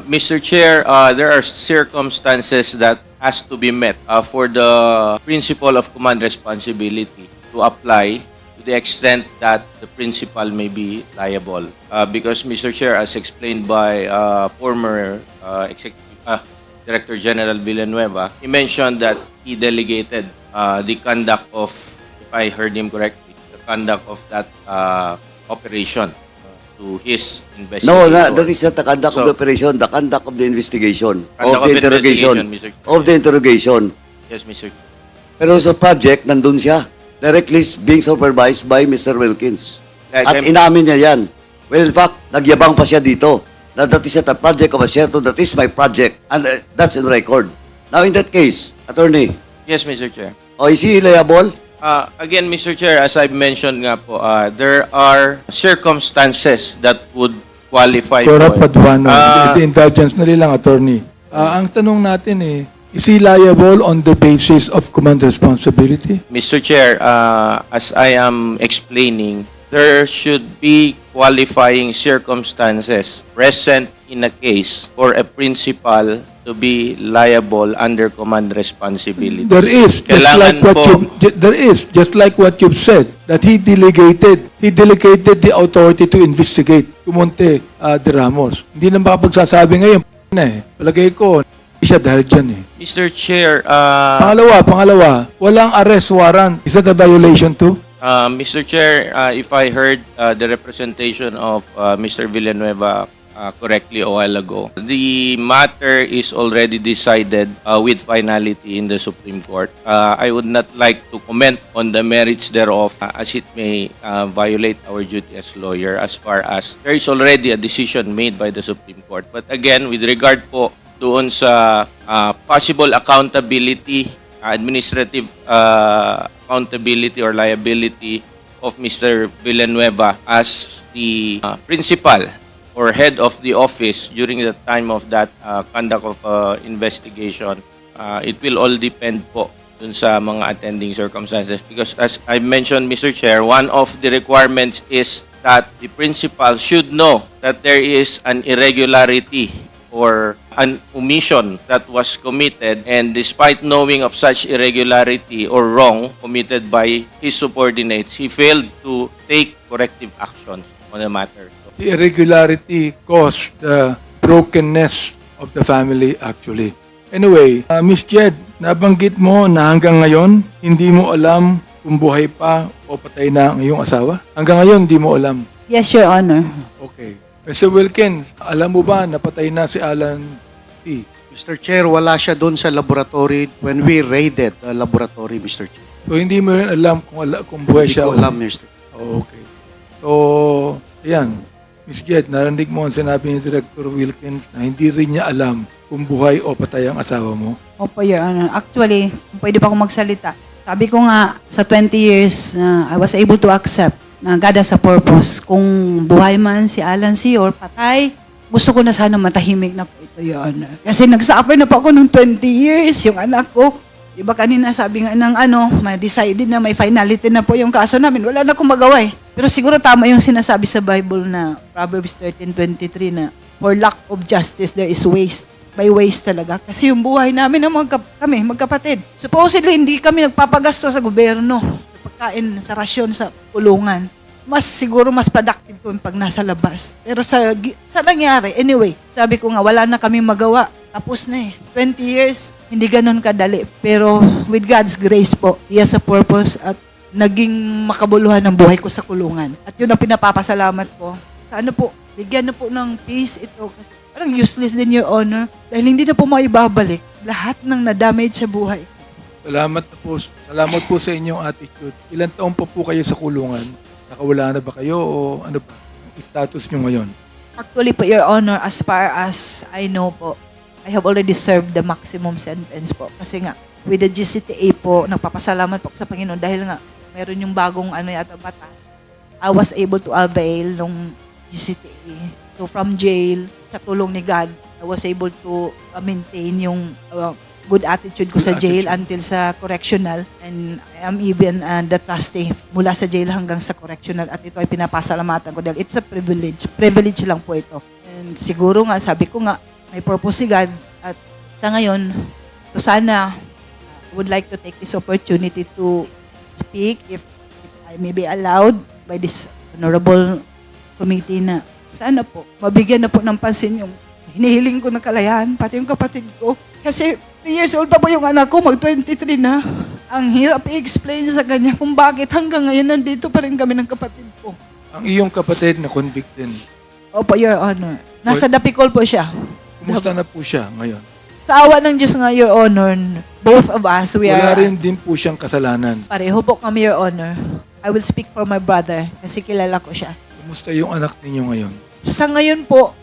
Speaker 8: Mr. Chair, there are circumstances that has to be met for the principle of command responsibility to apply to the extent that the principal may be liable. Because, Mr. Chair, as explained by former Director General Villanueva, he mentioned that he delegated the conduct of, if I heard him correctly, the conduct of that operation to his investigator.
Speaker 4: No, that is not the conduct of
Speaker 8: So-
Speaker 4: the operation, the conduct of the investigation,
Speaker 8: Conduct
Speaker 4: of
Speaker 8: of
Speaker 4: the interrogation,
Speaker 8: investigation, Mr.
Speaker 4: of the interrogation.
Speaker 8: Yes, Mr. Chair.
Speaker 4: Pero sa project, nandun siya. Directly being supervised by Mr. Wilkins.
Speaker 8: Like,
Speaker 4: At inamin niya yan. Well, in fact, nagyabang pa siya dito. That is not a project of a Seattle, that is my project. And that's in record. Now, in that case, attorney,
Speaker 8: Yes, Mr. Chair.
Speaker 4: is he liable?
Speaker 8: Again, Mr. Chair, as I've mentioned nga po, there are circumstances that would qualify
Speaker 2: Cora
Speaker 8: po.
Speaker 2: Paduano,
Speaker 8: Ah,
Speaker 2: the indulgence na nilang attorney. Ang tanong natin is he liable on the basis of command responsibility?
Speaker 8: Mr. Chair, as I am explaining, there should be qualifying circumstances present in a case for a principal to be liable under command responsibility.
Speaker 2: There is, just like what you've said, that he delegated the authority to investigate. Kumonte de Ramos. Hindi na makapagsasabi ngayon, palagay ko, hindi siya dahil dyan
Speaker 8: Mr. Chair,
Speaker 2: Pangalawa, walang arrest warrant. Is that a violation too?
Speaker 8: Mr. Chair, if I heard the representation of Mr. Villanueva correctly a while ago, the matter is already decided with finality in the Supreme Court. I would not like to comment on the merits thereof as it may violate our duty as lawyer as far as there is already a decision made by the Supreme Court. But again, with regard po doon sa possible accountability, administrative accountability or liability of Mr. Villanueva as the principal or head of the office during the time of that conduct of investigation, it will all depend po dun sa mga attending circumstances. Because as I mentioned, Mr. Chair, one of the requirements is that the principal should know that there is an irregularity or an omission that was committed, and despite knowing of such irregularity or wrong committed by his subordinates, he failed to take corrective actions on the matter.
Speaker 2: The irregularity caused the brokenness of the family actually. Anyway, Miss Jed, nabanggit mo na hanggang ngayon, hindi mo alam kung buhay pa o patay na ang iyong asawa? Hanggang ngayon, hindi mo alam.
Speaker 1: Yes, Your Honor.
Speaker 2: Okay. Mr. Wilkins, alam mo ba napatay na si Alan T?
Speaker 3: Mr. Chair, wala siya doon sa laboratory when we raided the laboratory, Mr. Chair.
Speaker 2: So, hindi mo rin alam kung buhay
Speaker 3: Hindi
Speaker 2: siya.
Speaker 3: ko
Speaker 2: o-
Speaker 3: alam, Mr.
Speaker 2: Okay. So, ayan. Miss Jed, narinig mo ang sinabi ni Director Wilkins na hindi rin niya alam kung buhay o patay ang asawa mo.
Speaker 1: Opo, Your Honor. Actually, kung pwede pa akong magsalita. Sabi ko nga, sa 20 years na I was able to accept na God has a purpose. Kung buhay man si Alan C. or patay, gusto ko na sana matahimik na po ito, Your Honor. Kasi nag-suffer na po ako ng 20 years, yung anak ko. Diba kanina sabi nga ng may decided na may finality na po yung kaso namin. Wala na akong magawa eh. Pero siguro tama yung sinasabi sa Bible na Proverbs 13:23 na for lack of justice there is waste. By waste talaga. Kasi yung buhay namin ng kami, magkapatid. Supposedly, hindi kami nagpapagasto sa gobyerno. Sa pagkain, sa rasyon, sa kulungan. siguro mas productive ko pag nasa labas. Pero sa nangyari, anyway, sabi ko nga, wala na kami magawa. Tapos na eh. 20 years, hindi ganun kadali. Pero with God's grace po, He has a purpose at naging makabuluhan ng buhay ko sa kulungan. At yun ang pinapapasalamat ko. Sana po, bigyan na po ng peace ito. Kasi parang useless din, Your Honor. Dahil hindi na po maibabalik lahat ng na-damage sa buhay.
Speaker 2: Salamat po sa inyong attitude. Ilan taon pa po kayo sa kulungan? Nakawala na ba kayo o ano ba? Ang status nyo ngayon?
Speaker 1: Actually po, Your Honor, as far as I know po, I have already served the maximum sentence po. Kasi nga, with the GCTA po, nagpapasalamat po sa Panginoon dahil nga, meron yung bagong yata batas. I was able to avail nung GCTA. So from jail, sa tulong ni God, I was able to maintain yung good attitude ko
Speaker 2: Good
Speaker 1: sa jail
Speaker 2: attitude.
Speaker 1: until sa correctional. And I am even the trustee mula sa jail hanggang sa correctional. At ito ay pinapasalamatan ko dahil it's a privilege. Privilege lang po ito. And siguro nga, sabi ko nga, may purpose si God. At sa ngayon, so sana, I would like to take this opportunity to speak if I may be allowed by this honorable committee na sana po, mabigyan na po ng pansin yung hinihiling ko ng kalayaan, pati yung kapatid ko. Kasi 3 years old pa po yung anak ko, mag-23 na. Ang hirap i-explain sa kanya kung bakit hanggang ngayon nandito pa rin kami ng kapatid ko.
Speaker 2: Ang iyong kapatid na convict din.
Speaker 1: Opo, Your Honor. Nasa Dapicol po siya.
Speaker 2: Kumusta na po siya ngayon?
Speaker 1: Sa awa ng Diyos nga, Your Honor, both of us, we
Speaker 2: Wala
Speaker 1: are...
Speaker 2: rin din po siyang kasalanan.
Speaker 1: Pareho po kami, Your Honor. I will speak for my brother kasi kilala ko siya.
Speaker 2: Kumusta yung anak ninyo ngayon?
Speaker 1: Sa ngayon po,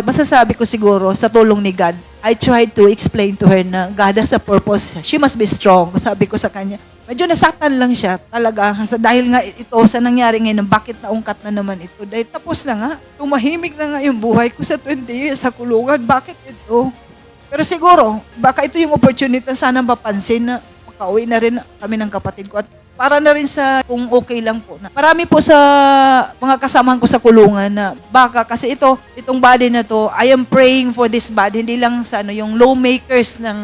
Speaker 1: masasabi ko siguro sa tulong ni God, I tried to explain to her na God has a purpose. She must be strong. Sabi ko sa kanya, medyo nasaktan lang siya talaga. Dahil nga ito sa nangyari ngayon, bakit naungkat na naman ito? Dahil tapos na nga, tumahimik na nga yung buhay ko sa 20 years sa kulungan. Bakit ito? Pero siguro, baka ito yung opportunity sana mapansin na makauwi na rin kami ng kapatid ko. At para na rin sa kung okay lang po. Marami po sa mga kasamahan ko sa kulungan na baka kasi itong body na to, I am praying for this body. Hindi lang sa yung lawmakers ng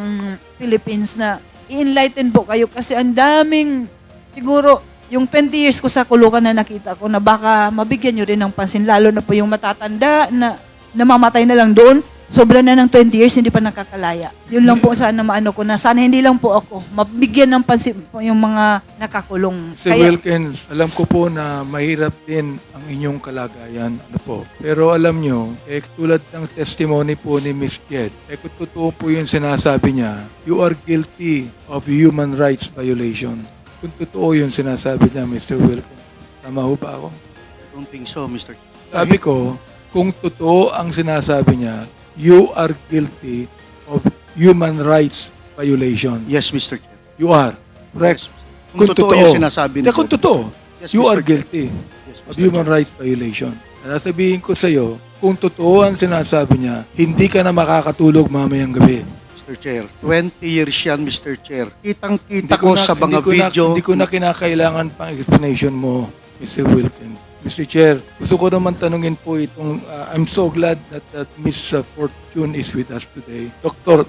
Speaker 1: Philippines na i-enlighten po kayo kasi ang daming siguro yung 20 years ko sa kulungan na nakita ko na baka mabigyan nyo rin ng pansin lalo na po yung matatanda na namamatay na lang doon. Sobra na ng 20 years, hindi pa nakakalaya. Yun lang po sana maano ko na sana hindi lang po ako mabigyan ng pansin po yung mga nakakulong.
Speaker 2: Si Wilkins, alam ko po na mahirap din ang inyong kalagayan. Ano po. Pero alam nyo, tulad ng testimony po ni Ms. Jed, kung totoo po yung sinasabi niya, you are guilty of human rights violation. Kung totoo yung sinasabi niya, Mr. Wilkins. Tama ho ba ako?
Speaker 3: I don't think so, Mr.
Speaker 2: Sabi ko, kung totoo ang sinasabi niya, you are guilty of human rights violation.
Speaker 3: Yes, Mr. Chair.
Speaker 2: You are. Correct.
Speaker 3: Yes. Kung totoo yung sinasabi
Speaker 2: Hindi,
Speaker 3: nito.
Speaker 2: kung totoo,
Speaker 3: Yes,
Speaker 2: you
Speaker 3: Mr.
Speaker 2: are
Speaker 3: Chair.
Speaker 2: guilty
Speaker 3: Yes,
Speaker 2: of
Speaker 3: Mr.
Speaker 2: human
Speaker 3: Chair.
Speaker 2: rights violation. Sasabihin ko sa iyo, kung totoo ang sinasabi niya, hindi ka na makakatulog mamayang gabi.
Speaker 3: Mr. Chair, 20 years yan, Mr. Chair. Kitang-kita ko sa mga video.
Speaker 2: Hindi ko na kinakailangan pang explanation mo, Mr. Wilkins. Mr. Chair, gusto ko naman tanungin po itong, I'm so glad that Ms. Fortune is with us today. Dr.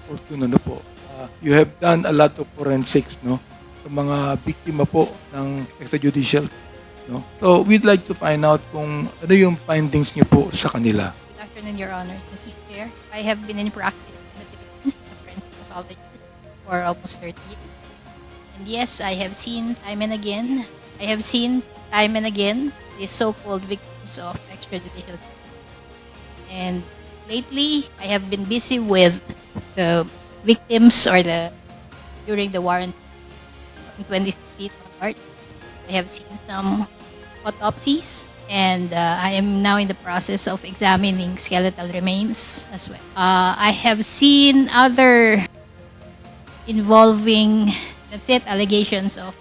Speaker 2: Fortune, ano po, you have done a lot of forensics, no? Sa mga biktima po ng extrajudicial, no? So, we'd like to find out kung ano yung findings niyo po sa kanila.
Speaker 9: Good afternoon, Your Honors, Mr. Chair. I have been in practice in the Philippines as a forensic pathologist for almost 30 years. And yes, I have seen time and again these so-called victims of extrajudicial killings. And lately, I have been busy with the victims during the warrant in 2016 onwards. I have seen some autopsies and I am now in the process of examining skeletal remains as well. I have seen other involving, allegations of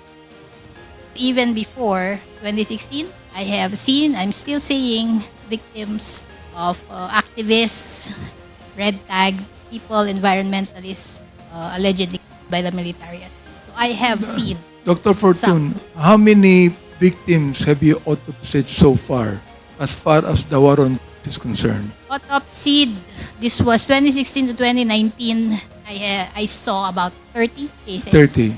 Speaker 9: even before 2016. I'm still seeing victims of activists, red tag, people, environmentalists, allegedly by the military. So I have seen.
Speaker 2: Dr. Fortune, how many victims have you autopsied so far as the warrant is concerned?
Speaker 9: Autopsied, this was 2016 to 2019. I saw about 30 cases.
Speaker 2: 30.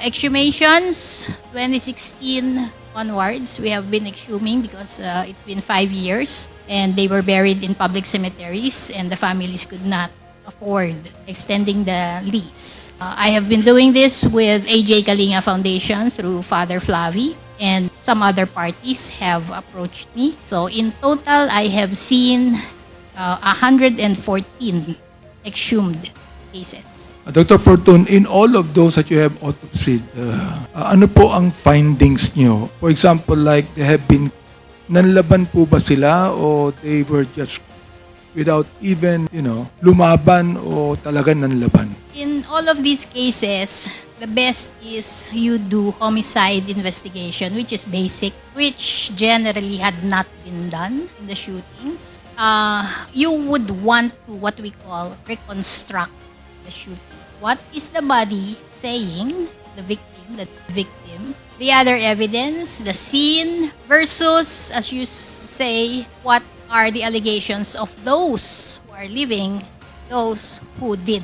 Speaker 9: Exhumations, 2016 onwards, we have been exhuming because it's been 5 years and they were buried in public cemeteries and the families could not afford extending the lease. I have been doing this with AJ Kalinga Foundation through Father Flavi, and some other parties have approached me. So in total, I have seen 114 exhumed cases.
Speaker 2: Dr. Fortun, in all of those that you have autopsied, ano po ang findings nyo? For example, like they have been, nanlaban po ba sila o they were just without even, lumaban o talagang nanlaban?
Speaker 9: In all of these cases, the best is you do homicide investigation, which is basic, which generally had not been done in the shootings. You would want to, what we call, reconstruct the shooting. What is the body saying, the victim, the other evidence, the scene, versus, as you say, what are the allegations of those who are living, those who did.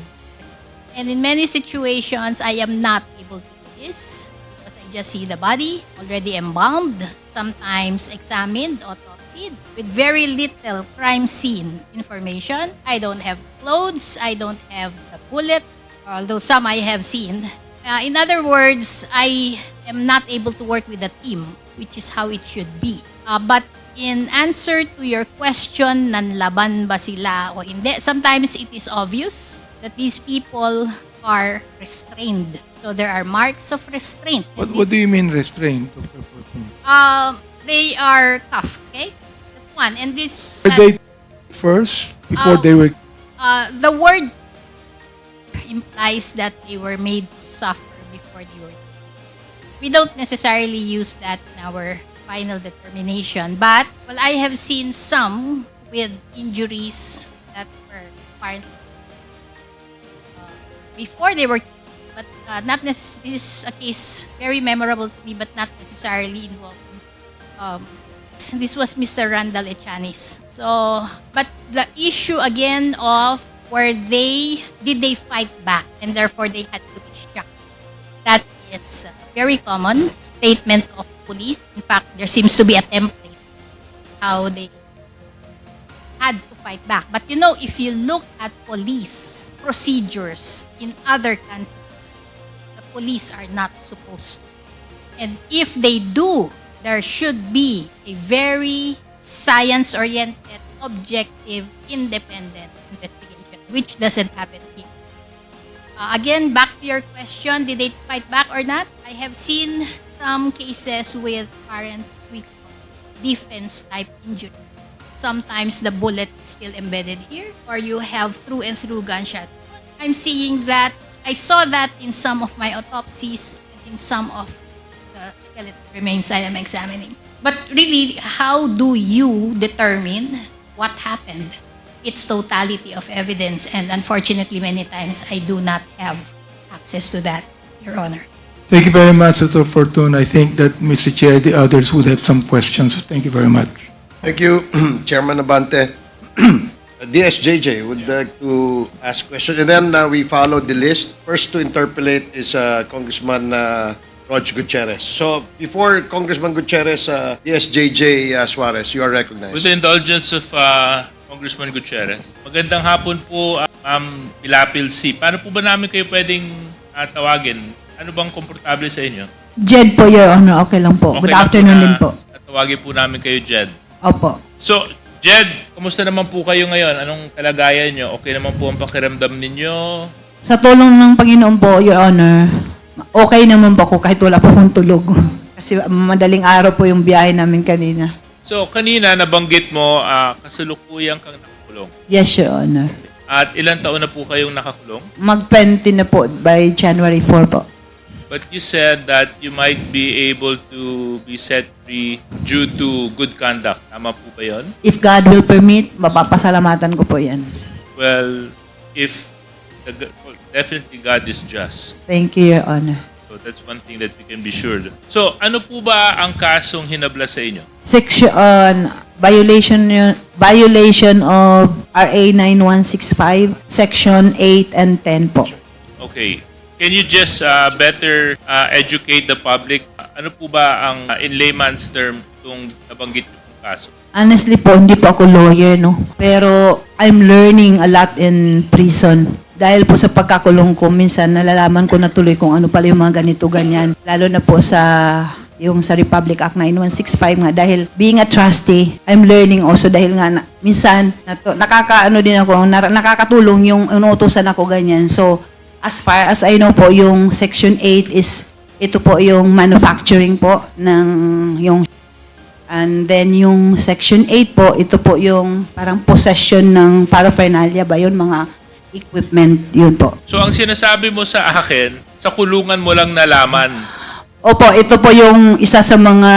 Speaker 9: And in many situations, I am not able to do this because I just see the body already embalmed, sometimes examined, autopsied, with very little crime scene information. I don't have clothes, I don't have the bullets, although some I have seen. In other words, I am not able to work with a team, which is how it should be. But in answer to your question, nanlaban ba sila o hindi, sometimes it is obvious that these people are restrained. So there are marks of restraint.
Speaker 2: What do you mean restraint, Dr. Fortun?
Speaker 9: They are cuffed, okay? That's one. And this...
Speaker 2: Were they first before they were...
Speaker 9: the word implies that they were made to suffer before they were. We don't necessarily use that in our final determination, but I have seen some with injuries that were apparently before they were, but not this is a case very memorable to me, but not necessarily involving. This was Mr. Randall Echanis. So, but the issue again of did they fight back and therefore they had to be shot. That is a very common statement of police. In fact, there seems to be a template how they had to fight back. But if you look at police procedures in other countries, the police are not supposed to. And if they do, there should be a very science-oriented, objective, independent investigation, which doesn't happen here. Again, back to your question, did they fight back or not? I have seen some cases with apparent defense-type injuries. Sometimes the bullet is still embedded here, or you have through and through gunshot. I'm seeing that. I saw that in some of my autopsies and in some of the skeletal remains I am examining. But really, how do you determine what happened? It's totality of evidence, and unfortunately, many times I do not have access to that, Your Honor.
Speaker 2: Thank you very much, Dr. Fortun. I think that, Mr. Chair, the others would have some questions. Thank you very much.
Speaker 6: Thank you, Chairman Abante. DSJJ would like to ask questions, and then we follow the list. First to interpolate is Congressman Rog Gutierrez. So before Congressman Gutierrez, DSJJ Suarez, you are recognized.
Speaker 10: With the indulgence of Congressman Gutierrez, magandang hapon po, Ma'am Pilapil C. Paano po ba namin kayo pwedeng tawagin? Ano bang komportable sa inyo?
Speaker 1: Jed po, Your Honor. Okay lang po.
Speaker 10: Okay
Speaker 1: Good
Speaker 10: lang
Speaker 1: afternoon din po.
Speaker 10: Tawagin po namin kayo, Jed.
Speaker 1: Opo.
Speaker 10: So, Jed, kumusta naman po kayo ngayon? Anong kalagayan nyo? Okay naman po ang pakiramdam ninyo?
Speaker 1: Sa tulong ng Panginoon po, Your Honor, okay naman po ako kahit wala po akong tulog. Kasi madaling araw po yung biyahe namin kanina.
Speaker 10: So, kanina nabanggit mo, kasalukuyang kang nakakulong.
Speaker 1: Yes, Your Honor.
Speaker 10: At ilang taon na po kayong nakakulong?
Speaker 1: Mag-20 na po by January 4 po.
Speaker 10: But you said that you might be able to be set free due to good conduct. Tama po ba yun?
Speaker 1: If God will permit, mapapasalamatan ko po yan.
Speaker 10: Well, definitely God is just.
Speaker 1: Thank you, Your Honor.
Speaker 10: So that's one thing that we can be sure. So ano po ba ang kasong hinabla sa inyo?
Speaker 1: Section violation of RA 9165, Section 8 and 10 po.
Speaker 10: Okay. Can you just better educate the public? Ano po ba ang in layman's term itong nabanggit niyo pong kaso?
Speaker 1: Honestly po, hindi po ako lawyer, no? Pero I'm learning a lot in prison. Dahil po sa pagkakulong ko, minsan nalalaman ko na tuloy kung ano pala yung mga ganito, ganyan. Lalo na po sa Republic Act 9165 nga. Dahil being a trustee, I'm learning also dahil nga minsan nakakatulong yung inuutosan ako ganyan. So, as far as I know po, yung Section 8 is, ito po yung manufacturing po ng yung. And then yung Section 8 po, ito po yung parang possession ng paraphernalia ba yun, mga equipment, yun po.
Speaker 10: So ang sinasabi mo sa akin, sa kulungan mo lang nalaman.
Speaker 1: Opo, ito po yung isa sa mga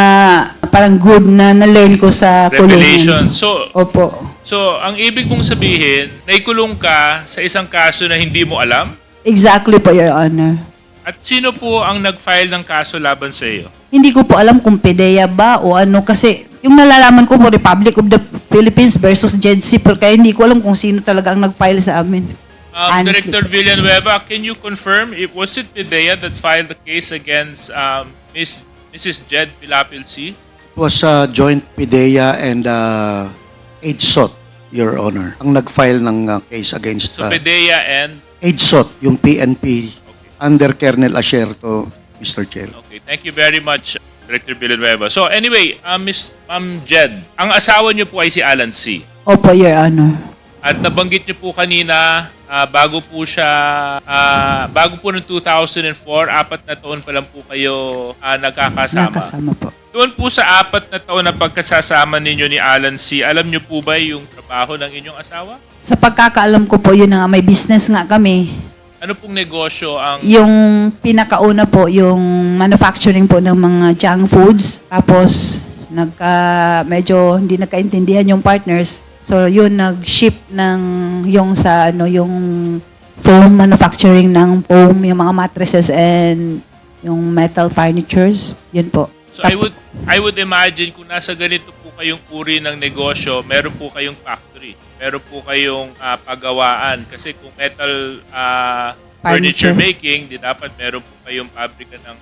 Speaker 1: parang good na na-learn ko sa
Speaker 10: Revelation.
Speaker 1: kulungan.
Speaker 10: So,
Speaker 1: Opo.
Speaker 10: so ang ibig mong sabihin, naikulong ka sa isang kaso na hindi mo alam?
Speaker 1: Exactly po, Your Honor.
Speaker 10: At sino po ang nag-file ng kaso laban sa iyo?
Speaker 1: Hindi ko po alam kung PDEA ba o ano kasi yung nalalaman ko po Republic of the Philippines versus JEDC pero kaya hindi ko alam kung sino talaga ang nag-file sa amin. Honestly.
Speaker 10: Director Villanueva, can you confirm if was it PDEA that filed the case against Mrs. Jed Pilapil C?
Speaker 3: It was joint PIDEA and AIDSOT, Your Honor. Ang nag-file ng case against
Speaker 10: So PDEA and
Speaker 3: AIDSOT, yung PNP, under Colonel Asierto, Mr. Chair.
Speaker 10: okay, thank you very much, Director Villanueva. So anyway, Ma'am Jed, ang asawa niyo po ay si Alan C.
Speaker 1: Opo, Your Honor.
Speaker 10: At nabanggit niyo po kanina, bago po ng 2004, 4 na taon pa lang po kayo nagkakasama.
Speaker 1: Nakasama po.
Speaker 10: Doon po sa 4 na taon na pagkasasama ninyo ni Alan C., alam niyo po ba yung trabaho ng inyong asawa?
Speaker 1: Sa pagkakaalam ko po yun na may business nga kami.
Speaker 10: Ano pong negosyo ang...
Speaker 1: Yung pinakauna po, yung manufacturing po ng mga junk foods. Tapos, medyo hindi nagkaintindihan yung partners. So, yun, nag-ship ng yung foam manufacturing ng foam, yung mga mattresses and yung metal furnitures. Yun po.
Speaker 10: So I would imagine kung nasa ganito po kayong uri ng negosyo, meron po kayong factory, meron po kayong pagawaan. Kasi kung metal furniture making, di dapat meron po kayong pabrika ng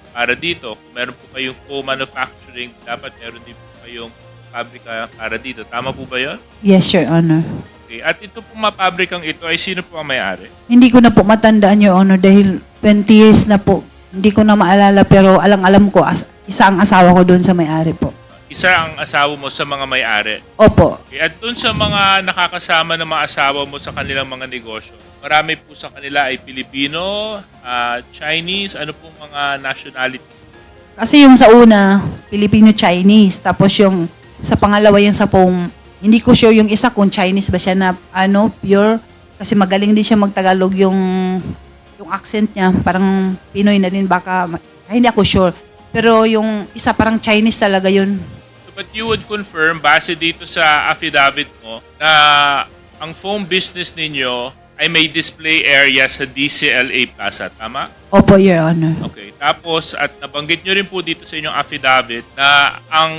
Speaker 10: para dito. Kung meron po kayong foam manufacturing, dapat meron din po kayong pabrika para dito. Tama po ba yun?
Speaker 1: Yes, Your Honor.
Speaker 10: Okay. At ito pong mapabrikang ito ay sino po ang may-ari?
Speaker 1: Hindi ko na po matandaan, Your Honor, dahil 20 years na po. Hindi ko na maalala, pero alam ko, isa ang asawa ko doon sa may-ari po.
Speaker 10: Isa ang asawa mo sa mga may-ari.
Speaker 1: Opo.
Speaker 10: Okay. At doon sa mga nakakasama ng mga asawa mo sa kanilang mga negosyo, marami po sa kanila ay Pilipino, Chinese, ano pong mga nationalities?
Speaker 1: Kasi yung sa una, Filipino-Chinese. Tapos yung sa pangalawa yung sa foam, hindi ko sure yung isa kung Chinese ba siya na pure. Kasi magaling din siya magtagalog yung accent niya. Parang Pinoy na din baka. Hindi ako sure. Pero yung isa parang Chinese talaga yun.
Speaker 10: So, but you would confirm, base dito sa affidavit mo, na ang foam business ninyo ay may display area sa DCLA Plaza. Tama?
Speaker 1: Opo, Your Honor.
Speaker 10: Okay. Tapos, at nabanggit nyo rin po dito sa inyong affidavit na ang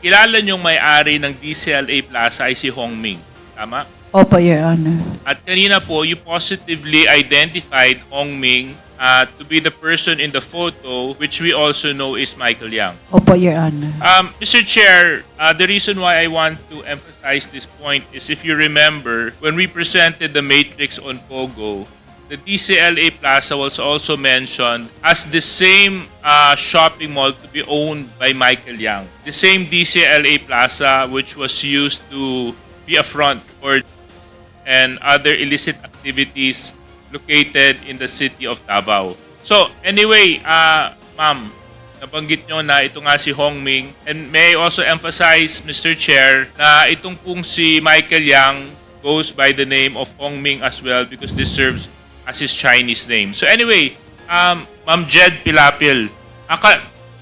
Speaker 10: kilala nyong may-ari ng DCLA Plaza ay si Hong Ming. Tama?
Speaker 1: Opo, Your Honor.
Speaker 10: At kanina po, you positively identified Hong Ming to be the person in the photo, which we also know is Michael Yang.
Speaker 1: Opo, Your Honor.
Speaker 10: Mr. Chair, the reason why I want to emphasize this point is if you remember, when we presented the matrix on Pogo, the DCLA Plaza was also mentioned as the same shopping mall to be owned by Michael Yang. The same DCLA Plaza which was used to be a front for and other illicit activities located in the city of Davao. So, anyway, ma'am, nabanggit nyo na ito nga si Hong Ming. And may I also emphasize, Mr. Chair, na itong pong si Michael Yang goes by the name of Hong Ming as well because this serves as his Chinese name. So anyway, Ma'am Jed Pilapil,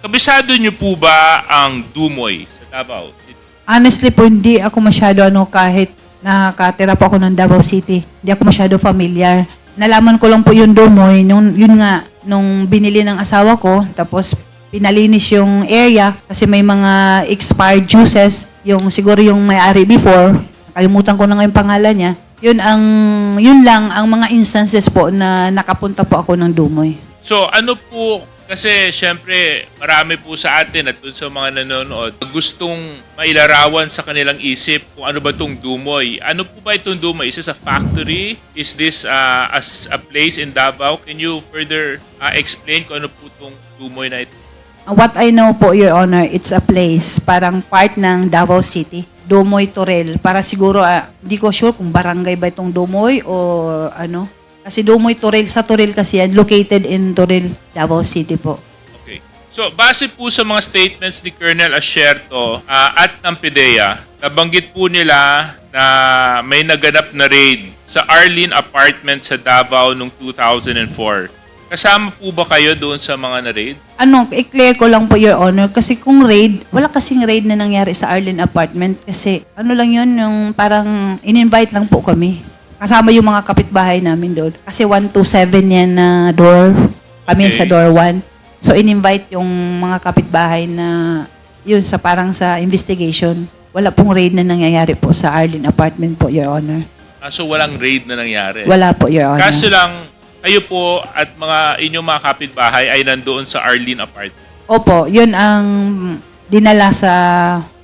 Speaker 10: kabisado nyo po ba ang Dumoy sa Davao?
Speaker 1: Honestly po, hindi ako masyado kahit nakatira po ako ng Davao City. Hindi ako masyado familiar. Nalaman ko lang po yung Dumoy, nung binili ng asawa ko, tapos pinalinis yung area kasi may mga expired juices, siguro yung may-ari before, nakalimutan ko na nga yung pangalan niya. Yun lang ang mga instances po na nakapunta po ako ng Dumoy.
Speaker 10: So ano po Kasi syempre, marami po sa atin at dun sa mga nanonood, gustong mailarawan sa kanilang isip kung ano ba itong Dumoy. Ano po ba itong Dumoy? Is this a factory? Is this a place in Davao? Can you further explain kung ano po itong Dumoy na ito?
Speaker 1: What I know po, Your Honor, it's a place, parang part ng Davao City. Dumoy Torel. Para siguro, di ko sure kung barangay ba itong Dumoy o ano. Kasi Dumoy Torel, sa Torel kasi yan, located in Torel, Davao City po.
Speaker 10: Okay. So, base po sa mga statements ni Colonel Asierto at ng PIDEA, nabanggit po nila na may naganap na raid sa Arlene Apartment sa Davao noong 2004. Kasama po ba kayo doon sa mga na-raid?
Speaker 1: I-clear ko lang po, Your Honor, kasi kung raid, wala kasing raid na nangyari sa Arlene Apartment kasi ano lang yun, yung parang in-invite lang po kami. Kasama yung mga kapitbahay namin doon. Kasi 127 yan na door, kami
Speaker 10: Okay.
Speaker 1: sa door 1. So in-invite yung mga kapitbahay na yun sa parang sa investigation. Wala pong raid na nangyayari po sa Arlene Apartment po, Your Honor.
Speaker 10: So, walang raid na nangyari?
Speaker 1: Wala po, Your Honor.
Speaker 10: Kaso lang, kayo po at inyong mga kapitbahay ay nandoon sa Arlene Apartment.
Speaker 1: Opo, yun ang dinala sa...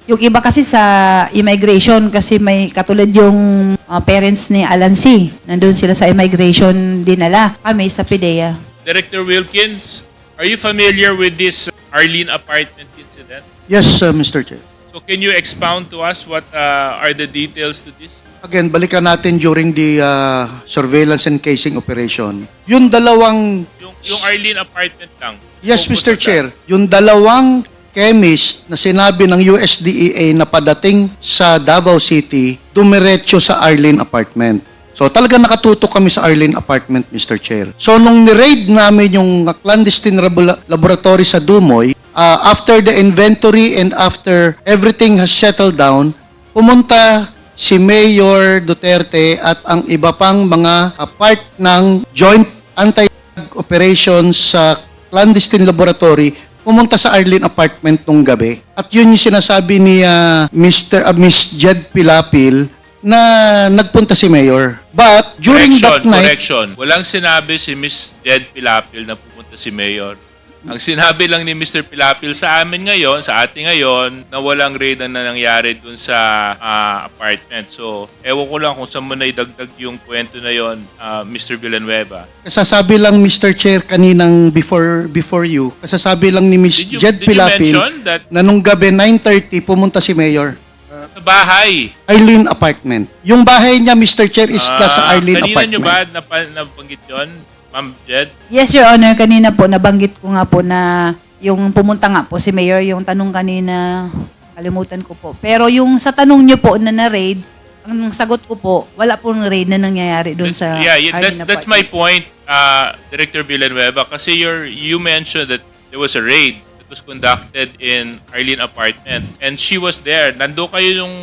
Speaker 1: Yung iba kasi sa immigration kasi may katulad yung parents ni Alan C. Nandun sila sa immigration dinala. Kami sa PIDEA.
Speaker 10: Director Wilkins, are you familiar with this Arlene Apartment incident?
Speaker 3: Yes, Mr. Chair.
Speaker 10: So can you expound to us what are the details to this?
Speaker 3: Again, balikan natin during the surveillance and casing operation. Yung dalawang...
Speaker 10: Yung Arlene Apartment lang.
Speaker 3: Yes,
Speaker 10: Focus
Speaker 3: Mr.
Speaker 10: on
Speaker 3: Chair.
Speaker 10: that.
Speaker 3: Yung dalawang chemist na sinabi ng USDEA na padating sa Davao City, dumiretso sa Arlene Apartment. So talaga nakatutok kami sa Arlene Apartment, Mr. Chair. So nung ni-raid namin yung clandestine laboratory sa Dumoy, after the inventory and after everything has settled down, pumunta si Mayor Duterte at ang iba pang mga part ng joint anti-drug operations sa clandestine laboratory pumunta sa Arlene Apartment nung gabi. At yun yung sinasabi ni Miss Jed Pilapil na nagpunta si Mayor. But during that night...
Speaker 10: Correction. Walang sinabi si Miss Jed Pilapil na pupunta si Mayor. Ang sinabi lang ni Mr. Pilapil sa amin ngayon, sa atin ngayon, na walang raid na nangyari dun sa apartment. So, ewan ko lang kung saan mo na idagdag yung kwento na yon, Mr. Villanueva.
Speaker 3: Kasasabi lang, Mr. Chair, kaninang before you, kasasabi lang ni Miss Jed
Speaker 10: did you
Speaker 3: Pilapil
Speaker 10: mention that
Speaker 3: na nung gabi 9:30 pumunta si Mayor.
Speaker 10: sa bahay?
Speaker 3: Arlene Apartment. Yung bahay niya, Mr. Chair, is sa Arlene
Speaker 10: kanina
Speaker 3: Apartment.
Speaker 10: nyo ba nabanggit yun, Ma'am Jed?
Speaker 1: Yes, Your Honor. Kanina po, nabanggit ko nga po na yung pumunta nga po si Mayor, yung tanong kanina, kalimutan ko po. Pero yung sa tanong nyo po na na-raid, ang sagot ko po, wala pong raid na nangyayari doon sa Arlene
Speaker 10: That's my point, Director Villanueva. Kasi you mentioned that there was a raid that was conducted in Arlene Apartment. And she was there. Nando kayo yung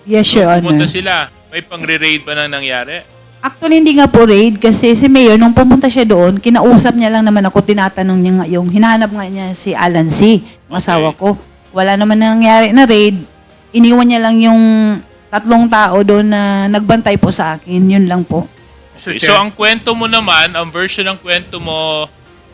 Speaker 1: Yes, Your Honor.
Speaker 10: pumunta sila. May pang-raid ba na nangyari?
Speaker 1: Actually, hindi nga po raid kasi si Mayor, nung pumunta siya doon, kinausap niya lang naman ako, tinatanong niya nga yung hinahanap nga niya si Alan C., ang asawa ko. Wala naman na nangyari na raid. Iniwan niya lang yung 3 tao doon na nagbantay po sa akin. Yun lang po.
Speaker 10: Okay, so ang kwento mo naman, ang version ng kwento mo,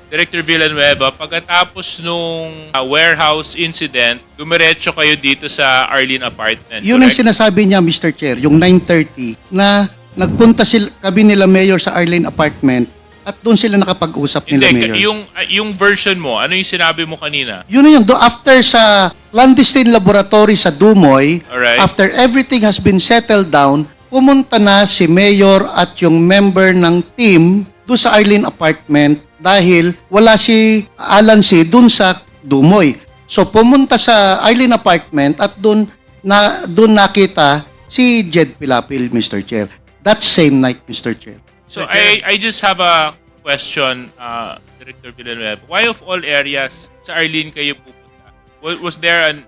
Speaker 10: Director Villanueva, pagkatapos nung warehouse incident, dumiretso kayo dito sa Arlene Apartment.
Speaker 3: Yun ang
Speaker 10: correct?
Speaker 3: sinasabi niya, Mr. Chair, yung 9:30 na nagpunta kami nila Mayor sa Arlene Apartment at doon sila nakapag-usap nila
Speaker 10: Hindi,
Speaker 3: Mayor.
Speaker 10: yung version mo, ano yung sinabi mo kanina?
Speaker 3: Yun na yun. After sa clandestine laboratory sa Dumoy,
Speaker 10: Alright.
Speaker 3: after everything has been settled down, pumunta na si Mayor at yung member ng team doon sa Arlene Apartment dahil wala si Alan C. doon sa Dumoy. So pumunta sa Arlene Apartment at doon nakita si Jed Pilapil, Mr. Chair. That same night, Mr. Chair.
Speaker 10: So I just have a question, Director Villanueva. Why of all areas sa Arlene kayo pupunta? Was there an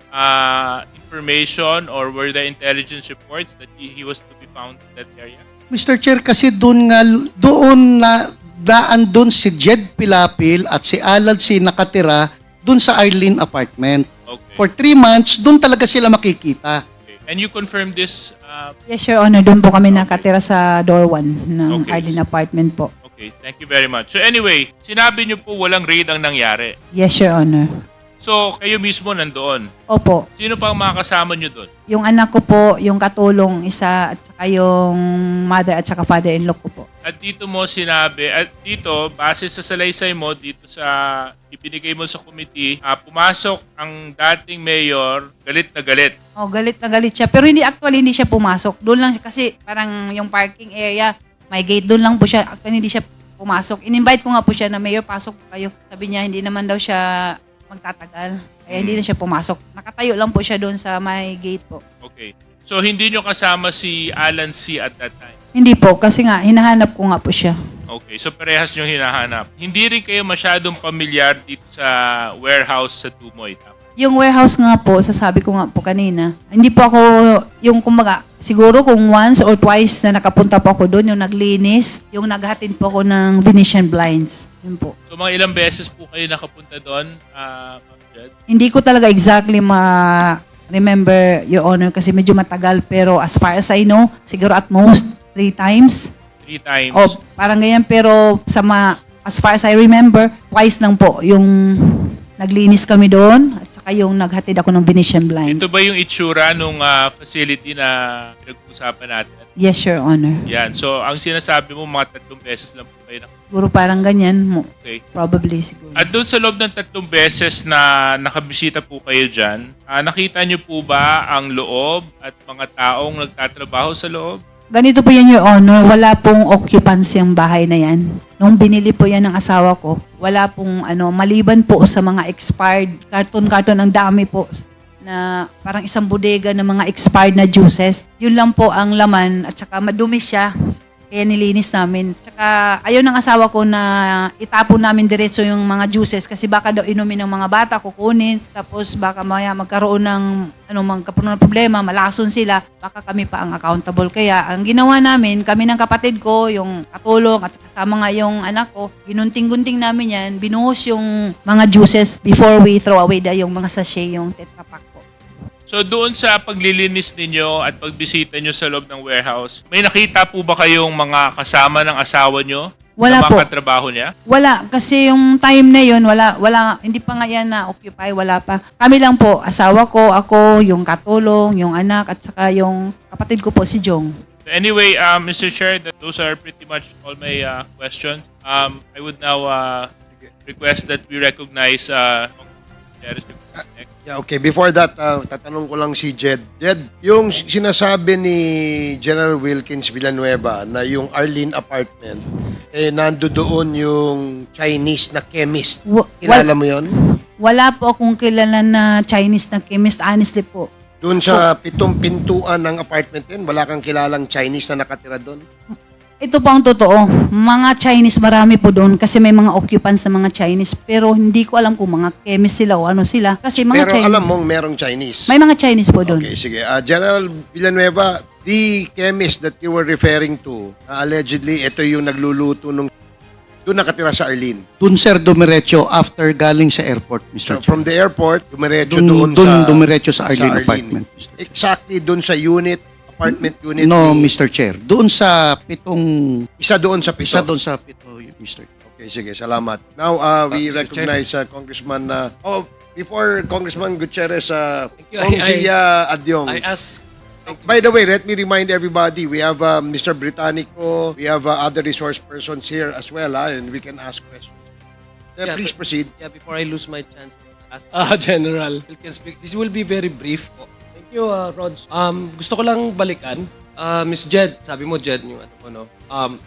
Speaker 10: information or were there intelligence reports that he was to be found in that area?
Speaker 3: Mr. Chair, kasi doon si Jed Pilapil at si Alan C. nakatira doon sa Arlene Apartment.
Speaker 10: Okay.
Speaker 3: For 3 months, doon talaga sila makikita.
Speaker 10: Okay. And you confirm this?
Speaker 1: Yes, Your Honor. Doon po kami nakatira sa door 1 ng
Speaker 10: Okay.
Speaker 1: Arlene Apartment po.
Speaker 10: Okay. Okay, thank you very much. So anyway, sinabi niyo po walang raid ang nangyari.
Speaker 1: Yes, Your Honor.
Speaker 10: So, kayo mismo nandoon.
Speaker 1: Opo.
Speaker 10: Sino pa ang mga kasama niyo doon?
Speaker 1: Yung anak ko po, yung katulong isa, at saka yung mother at saka father-in-law ko po.
Speaker 10: At dito mo sinabi, at dito, base sa salaysay mo, dito sa ibinigay mo sa committee, pumasok ang dating mayor, galit na galit.
Speaker 1: Oh, galit na galit siya. Pero hindi siya pumasok. Doon lang siya, kasi parang yung parking area, may gate, doon lang po siya. Actually, hindi siya pumasok. In-invite ko nga po siya na, Mayor, pasok po kayo. Sabi niya, hindi naman daw siya magtatagal. Kaya hindi na siya pumasok. Nakatayo lang po siya doon sa may gate po.
Speaker 10: Okay. So, hindi nyo kasama si Alan C. at that time?
Speaker 1: Hindi po, kasi nga, hinahanap ko nga po siya.
Speaker 10: Okay. So, parehas nyo hinahanap. Hindi rin kayo masyadong pamilyar dito sa warehouse sa Tumoy.
Speaker 1: Yung warehouse nga po, sasabi ko nga po kanina, hindi po ako, yung kumbaga, siguro kung once or twice na nakapunta po ako doon, yung naglinis, yung naghatid po ako ng Venetian blinds. Yun po.
Speaker 10: So, mga ilang beses po kayo nakapunta doon, Ma'am Jed?
Speaker 1: Hindi ko talaga exactly remember, Your Honor, kasi medyo matagal. Pero as far as I know, siguro at most 3 times.
Speaker 10: 3 times.
Speaker 1: O parang ganyan. Pero as far as I remember, twice lang po yung naglinis kami doon at saka yung naghatid ako ng Venetian blinds.
Speaker 10: Ito ba yung itsura nung facility na pinag-usapan natin?
Speaker 1: Yes, Your Honor.
Speaker 10: Yan. So, ang sinasabi mo, mga 3 beses lang po kayo
Speaker 1: Siguro parang ganyan.
Speaker 10: Okay.
Speaker 1: Probably siguro.
Speaker 10: At doon sa loob ng 3 beses na nakabisita po kayo dyan, nakita niyo po ba ang loob at mga taong nagtatrabaho sa loob?
Speaker 1: Ganito po yan, Your Honor. Wala pong occupancy ang bahay na yan. Nung binili po yan ng asawa ko, wala pong maliban po sa mga expired, karton-karton, ang dami po na parang isang bodega ng mga expired na juices. Yun lang po ang laman at saka madumi siya. Kaya nilinis namin. Tsaka ayaw ng asawa ko na itapon namin diretso yung mga juices kasi baka daw inumin ng mga bata, kukunin. Tapos baka maya magkaroon ng magkaroon ng problema, malason sila. Baka kami pa ang accountable. Kaya ang ginawa namin, kami ng kapatid ko, yung katulong at kasama nga yung anak ko, ginunting-gunting namin yan, binuhos yung mga juices before we throw away yung mga sachet, yung Tetra Pak po.
Speaker 10: So doon sa paglilinis ninyo at pagbisita nyo sa loob ng warehouse, may nakita po ba kayong mga kasama ng asawa nyo?
Speaker 1: Wala
Speaker 10: na mga
Speaker 1: po.
Speaker 10: katrabaho niya?
Speaker 1: Wala, kasi yung time na yun, wala, hindi pa nga yan na-occupy, wala pa. Kami lang po, asawa ko, ako, yung katulong, yung anak, at saka yung kapatid ko po, si Jong.
Speaker 10: Anyway, Mr. Chair, those are pretty much all my questions. I would now request that we recognize
Speaker 6: Yeah, okay. Before that, tatanong ko lang si Jed. Jed, yung sinasabi ni General Wilkins Villanueva na yung Arlene apartment, nando doon yung Chinese na chemist. Kilala mo yon?
Speaker 1: Wala po akong kilala na Chinese na chemist, honestly po.
Speaker 6: Doon sa 7 pintuan ng apartment din, wala kang kilalang Chinese na nakatira doon?
Speaker 1: Ito po ang totoo. Mga Chinese, marami po doon kasi may mga occupants na mga Chinese. Pero hindi ko alam kung mga chemist sila o ano sila. Kasi mga
Speaker 6: Pero
Speaker 1: Chinese.
Speaker 6: alam mong merong Chinese.
Speaker 1: May mga Chinese po doon.
Speaker 6: Okay, sige. General Villanueva, the chemist that you were referring to, allegedly, ito yung nagluluto nung doon nakatira sa Arlene.
Speaker 3: Doon, sir, dumiretso after galing sa airport, Mr. Chair.
Speaker 6: From the airport, dumiretso
Speaker 3: Doon
Speaker 6: sa
Speaker 3: dumiretso sa Arlene apartment, Mr. Chair.
Speaker 6: Exactly doon sa apartment unit.
Speaker 3: No,
Speaker 6: ni-
Speaker 3: Mr. Chair. Doon sa
Speaker 6: Isa doon sa 7.
Speaker 3: isa doon sa pito, Mr. Chair.
Speaker 6: Okay, sige, salamat. Now, we
Speaker 11: Mr.
Speaker 6: recognize Congressman before Congressman Gutierrez,
Speaker 11: you.
Speaker 6: Congressman Adyong.
Speaker 11: I ask,
Speaker 6: By the way, let me remind everybody, we have Mr. Britannico, we have other resource persons here as well, and we can ask questions.
Speaker 11: Yeah,
Speaker 6: Please
Speaker 11: but-
Speaker 6: proceed.
Speaker 11: yeah, before I lose my chance to ask, General, you can speak. This will be very brief po. Thank you, Rod. Gusto ko lang balikan. Miss Jed, sabi mo Jed, yung ano mo, no?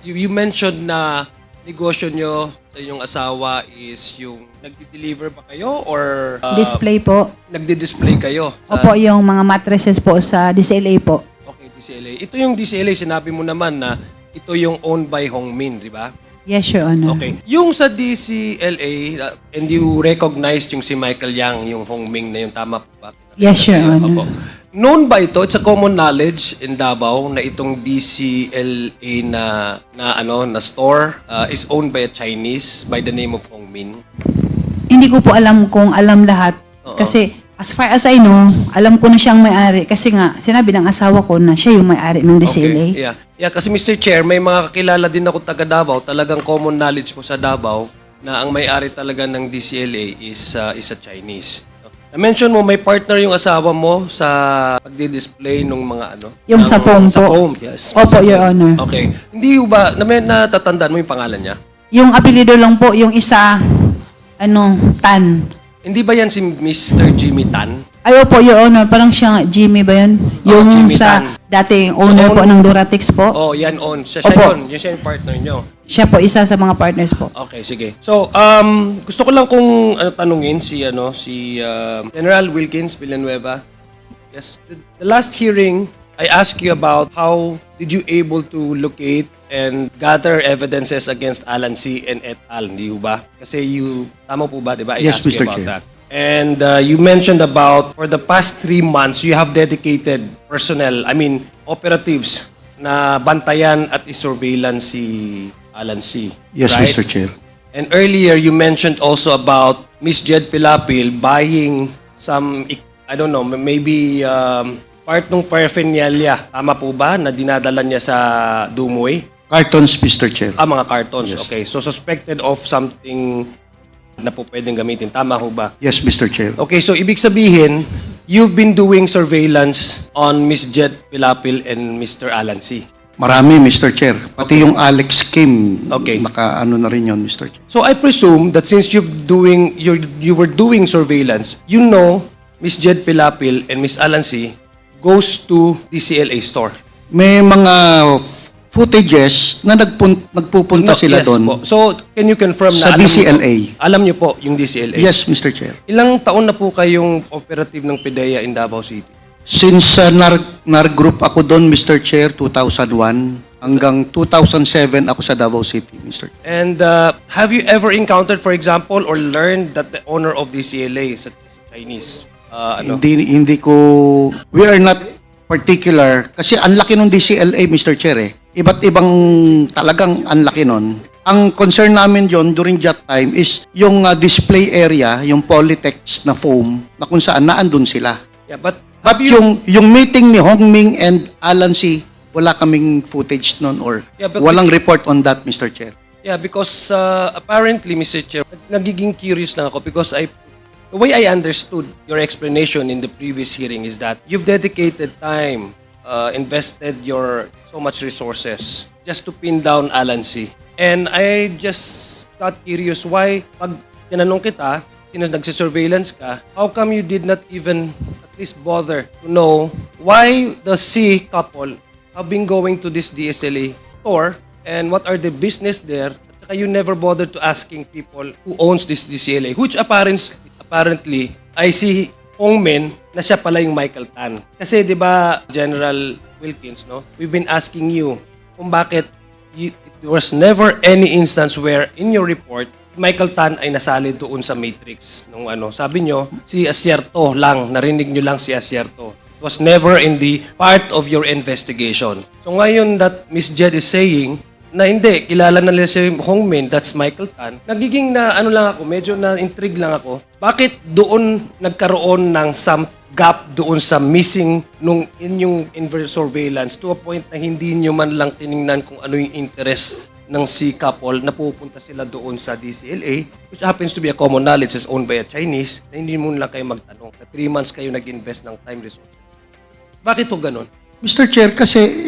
Speaker 11: You mentioned na negosyo nyo sa inyong asawa is yung nagdi-deliver ba kayo or
Speaker 1: Display po.
Speaker 11: nagdi-display kayo?
Speaker 1: Opo, yung mga mattresses po sa DCLA po.
Speaker 11: Okay, DCLA. Ito yung DCLA, sinabi mo naman na ito yung owned by Hongmin, di ba?
Speaker 1: Yes, Your Honor.
Speaker 11: Okay. Yung sa DCLA, and you recognize yung si Michael Yang, yung Hongming na yung tama po ba?
Speaker 1: Yes, Your Honor.
Speaker 11: Opo. Known ba ito, it's a common knowledge in Davao na itong DCLA na store is owned by a Chinese by the name of Hongmin?
Speaker 1: Hindi ko po alam kung alam lahat.
Speaker 11: Oo.
Speaker 1: Kasi as far as I know, alam ko na siyang may-ari. Kasi nga, sinabi ng asawa ko na siya yung may-ari ng DCLA.
Speaker 11: Okay. Yeah. Yeah, kasi Mr. Chair, may mga kakilala din ako taga Davao, talagang common knowledge po sa Davao na ang may-ari talaga ng DCLA is a Chinese. Na-mention mo, may partner yung asawa mo sa pagdi-display ng mga ano?
Speaker 1: Yung sa foam
Speaker 11: Sa
Speaker 1: po.
Speaker 11: foam, yes.
Speaker 1: Opo, Your Honor.
Speaker 11: Okay. Hindi ba, natatandaan mo yung pangalan niya?
Speaker 1: Yung apelido lang po, yung isa, Tan.
Speaker 11: Hindi ba yan si Mr. Jimmy Tan?
Speaker 1: Ay, opo, Your Honor. Parang siya, Jimmy ba yun? Yung
Speaker 11: Jimmy
Speaker 1: sa
Speaker 11: Tan.
Speaker 1: dating owner
Speaker 11: So,
Speaker 1: po ng Duratex po.
Speaker 11: Oh, yan on. Siya
Speaker 1: Opo.
Speaker 11: yun. Yan siya yung partner nyo.
Speaker 1: Siya po, isa sa mga partners po.
Speaker 11: Okay, sige. So, gusto ko lang kung tanungin si General Wilkins Villanueva. Yes. The last hearing, I asked you about how did you able to locate and gather evidences against Alan C. and et al. Hindi ba? Kasi tama po ba, di ba? I
Speaker 3: Yes,
Speaker 11: asked you
Speaker 3: Mr.
Speaker 11: about
Speaker 3: Chair.
Speaker 11: that. And you mentioned about for the past 3 months, you have dedicated personnel, operatives na bantayan at isurveillance si Alan C.
Speaker 3: Yes,
Speaker 11: right?
Speaker 3: Mr. Chair.
Speaker 11: And earlier, you mentioned also about Miss Jed Pilapil buying some, I don't know, maybe part ng paraphernalia. Tama po ba na dinadala niya sa Dumoy?
Speaker 3: Cartons, Mr. Chair.
Speaker 11: Mga cartons.
Speaker 3: Yes.
Speaker 11: Okay. So, suspected of something na po pwedeng gamitin. Tama ho ba?
Speaker 3: Yes, Mr. Chair.
Speaker 11: Okay. So, ibig sabihin, you've been doing surveillance on Miss Jed Pilapil and Mr. Alan C.
Speaker 3: Marami, Mr. Chair. Pati yung Alex Kim,
Speaker 11: Okay.
Speaker 3: naka-ano na rin yun, Mr. Chair.
Speaker 11: So I presume that since you were doing surveillance, you know Miss Jed Pilapil and Miss Alan C. goes to DCLA store.
Speaker 3: May mga footages na nagpupunta sila
Speaker 11: yes
Speaker 3: doon.
Speaker 11: po. So can you confirm
Speaker 3: Sa
Speaker 11: na alam
Speaker 3: DCLA.
Speaker 11: Niyo po, alam niyo po yung DCLA?
Speaker 3: Yes, Mr. Chair.
Speaker 11: Ilang taon na po kayong operative ng PIDEA in Davao City?
Speaker 3: Since nar-group ako doon, Mr. Chair, 2001, hanggang 2007 ako sa Davao City, Mr. Chair.
Speaker 11: And have you ever encountered, for example, or learned that the owner of DCLA is a Chinese?
Speaker 3: Hindi ko, we are not particular, kasi ang laki ng DCLA, Mr. Chair, eh. Iba't ibang talagang ang laki nun. Ang concern namin yon during that time is yung display area, yung Polytex na foam, na kung saan naandun sila.
Speaker 11: Yeah, but
Speaker 3: But yung meeting ni Hong Ming and Alan C., wala kaming footage nun or
Speaker 11: Yeah, but
Speaker 3: walang report on that, Mr. Chair.
Speaker 11: Yeah, because apparently, Mr. Chair, nagiging curious lang ako because the way I understood your explanation in the previous hearing is that you've dedicated time, invested your so much resources just to pin down Alan C. And I just got curious why, pag tinanong kita, nagsisurveillance ka, how come you did not even at least bother to know why the C couple have been going to this DSLA store and what are the business there? At saka you never bothered to asking people who owns this DCLA, which apparently I see Hong Min na siya pala yung Michael Tan. Kasi 'di ba General Wilkins, no? We've been asking you kung bakit there was never any instance where in your report Michael Tan ay nasali doon sa matrix nung sabi nyo si Asierto lang, narinig nyo lang si Asierto. It was never in the part of your investigation. So ngayon that Miss Jed is saying na hindi, kilala na nila si Hong Min, that's Michael Tan. Nagiging na lang ako, medyo na intrigue lang ako. Bakit doon nagkaroon ng some gap doon sa missing nung inyong surveillance to a point na hindi nyo man lang tiningnan kung ano yung interest ng C couple na pupunta sila doon sa DCLA, which happens to be a common knowledge is owned by a Chinese, na hindi mo lang kayo magtanong. Na 3 months kayo nag-invest ng time resources. Bakit to ganun?
Speaker 3: Mr. Chair, kasi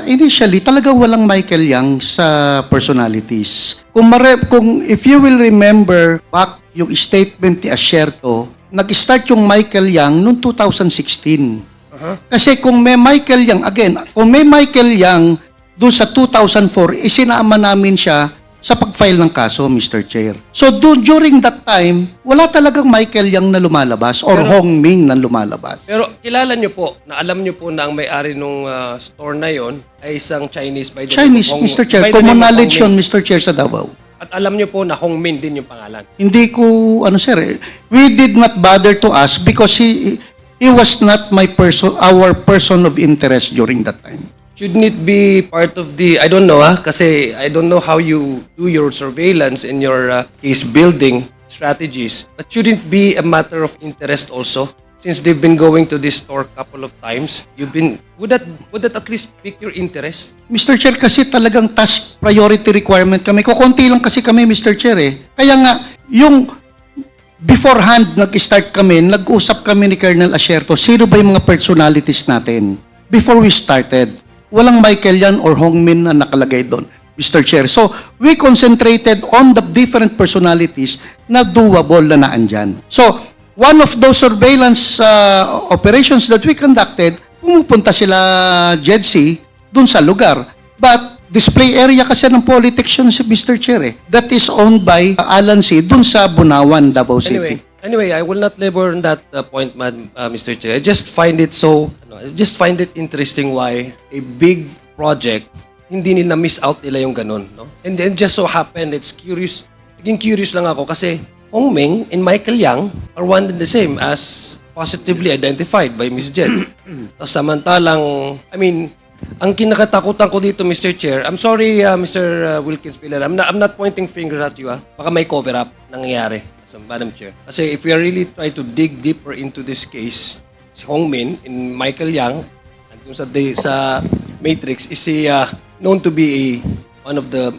Speaker 3: initially talaga walang Michael Yang sa personalities. Kung if you will remember back yung statement ni Asierto, nag-start yung Michael Yang noong 2016. Kasi kung may Michael Yang, again, kung may Michael Yang doon sa 2004, isinama namin siya sa pag-file ng kaso, Mr. Chair. So during that time, wala talagang Michael Yang na lumalabas or Hong Ming na lumalabas.
Speaker 11: Pero kilala nyo po, na alam nyo po na ang may-ari nung store na yon ay isang Chinese by the name
Speaker 3: Chinese,
Speaker 11: of
Speaker 3: Mr. Chair.
Speaker 11: by the name
Speaker 3: Common
Speaker 11: of
Speaker 3: knowledge
Speaker 11: Hong
Speaker 3: yun,
Speaker 11: Min.
Speaker 3: Mr. Chair, sa Davao.
Speaker 11: At alam nyo po na Hong Min din yung pangalan.
Speaker 3: Hindi ko, sir, we did not bother to ask because he was not our person of interest during that time.
Speaker 11: Shouldn't it be part of the, I don't know kasi I don't know how you do your surveillance in your case building strategies, but shouldn't it be a matter of interest also since they've been going to this store couple of times, would that at least pique your interest?
Speaker 3: Mr. Chair, kasi talagang task priority requirement kami. Kukunti lang kasi kami, Mr. Chair eh. Kaya nga, yung beforehand nag-start kami, nag-usap kami ni Colonel Asierto, sino ba yung mga personalities natin? Before we started, walang Michael Yan or Hong Min na nakalagay doon, Mr. Chair. So, we concentrated on the different personalities na doable na naandyan. So, one of those surveillance operations that we conducted, pumupunta sila JEDC dun sa lugar. But display area kasi ng Polytech yun si Mr. Chair eh. That is owned by Alan C. dun sa Bunawan, Davao City.
Speaker 11: Anyway, I will not labor on that point, Mr. Chair. I just find it interesting why a big project, hindi nila miss out nila yung ganun. No? And then just so happened, it's curious. Naging curious lang ako kasi Hong Ming and Michael Yang are one and the same as positively identified by Ms. Jed. Tapos samantalang, ang kinakatakutan ko dito, Mr. Chair, I'm sorry, Mr. Wilkins Villar, I'm not pointing fingers at you. Baka may cover-up nangyayari, Madam Chair. Kasi if we are really trying to dig deeper into this case, si Hong Min and Michael Yang, andun sa Matrix, is known to be one of the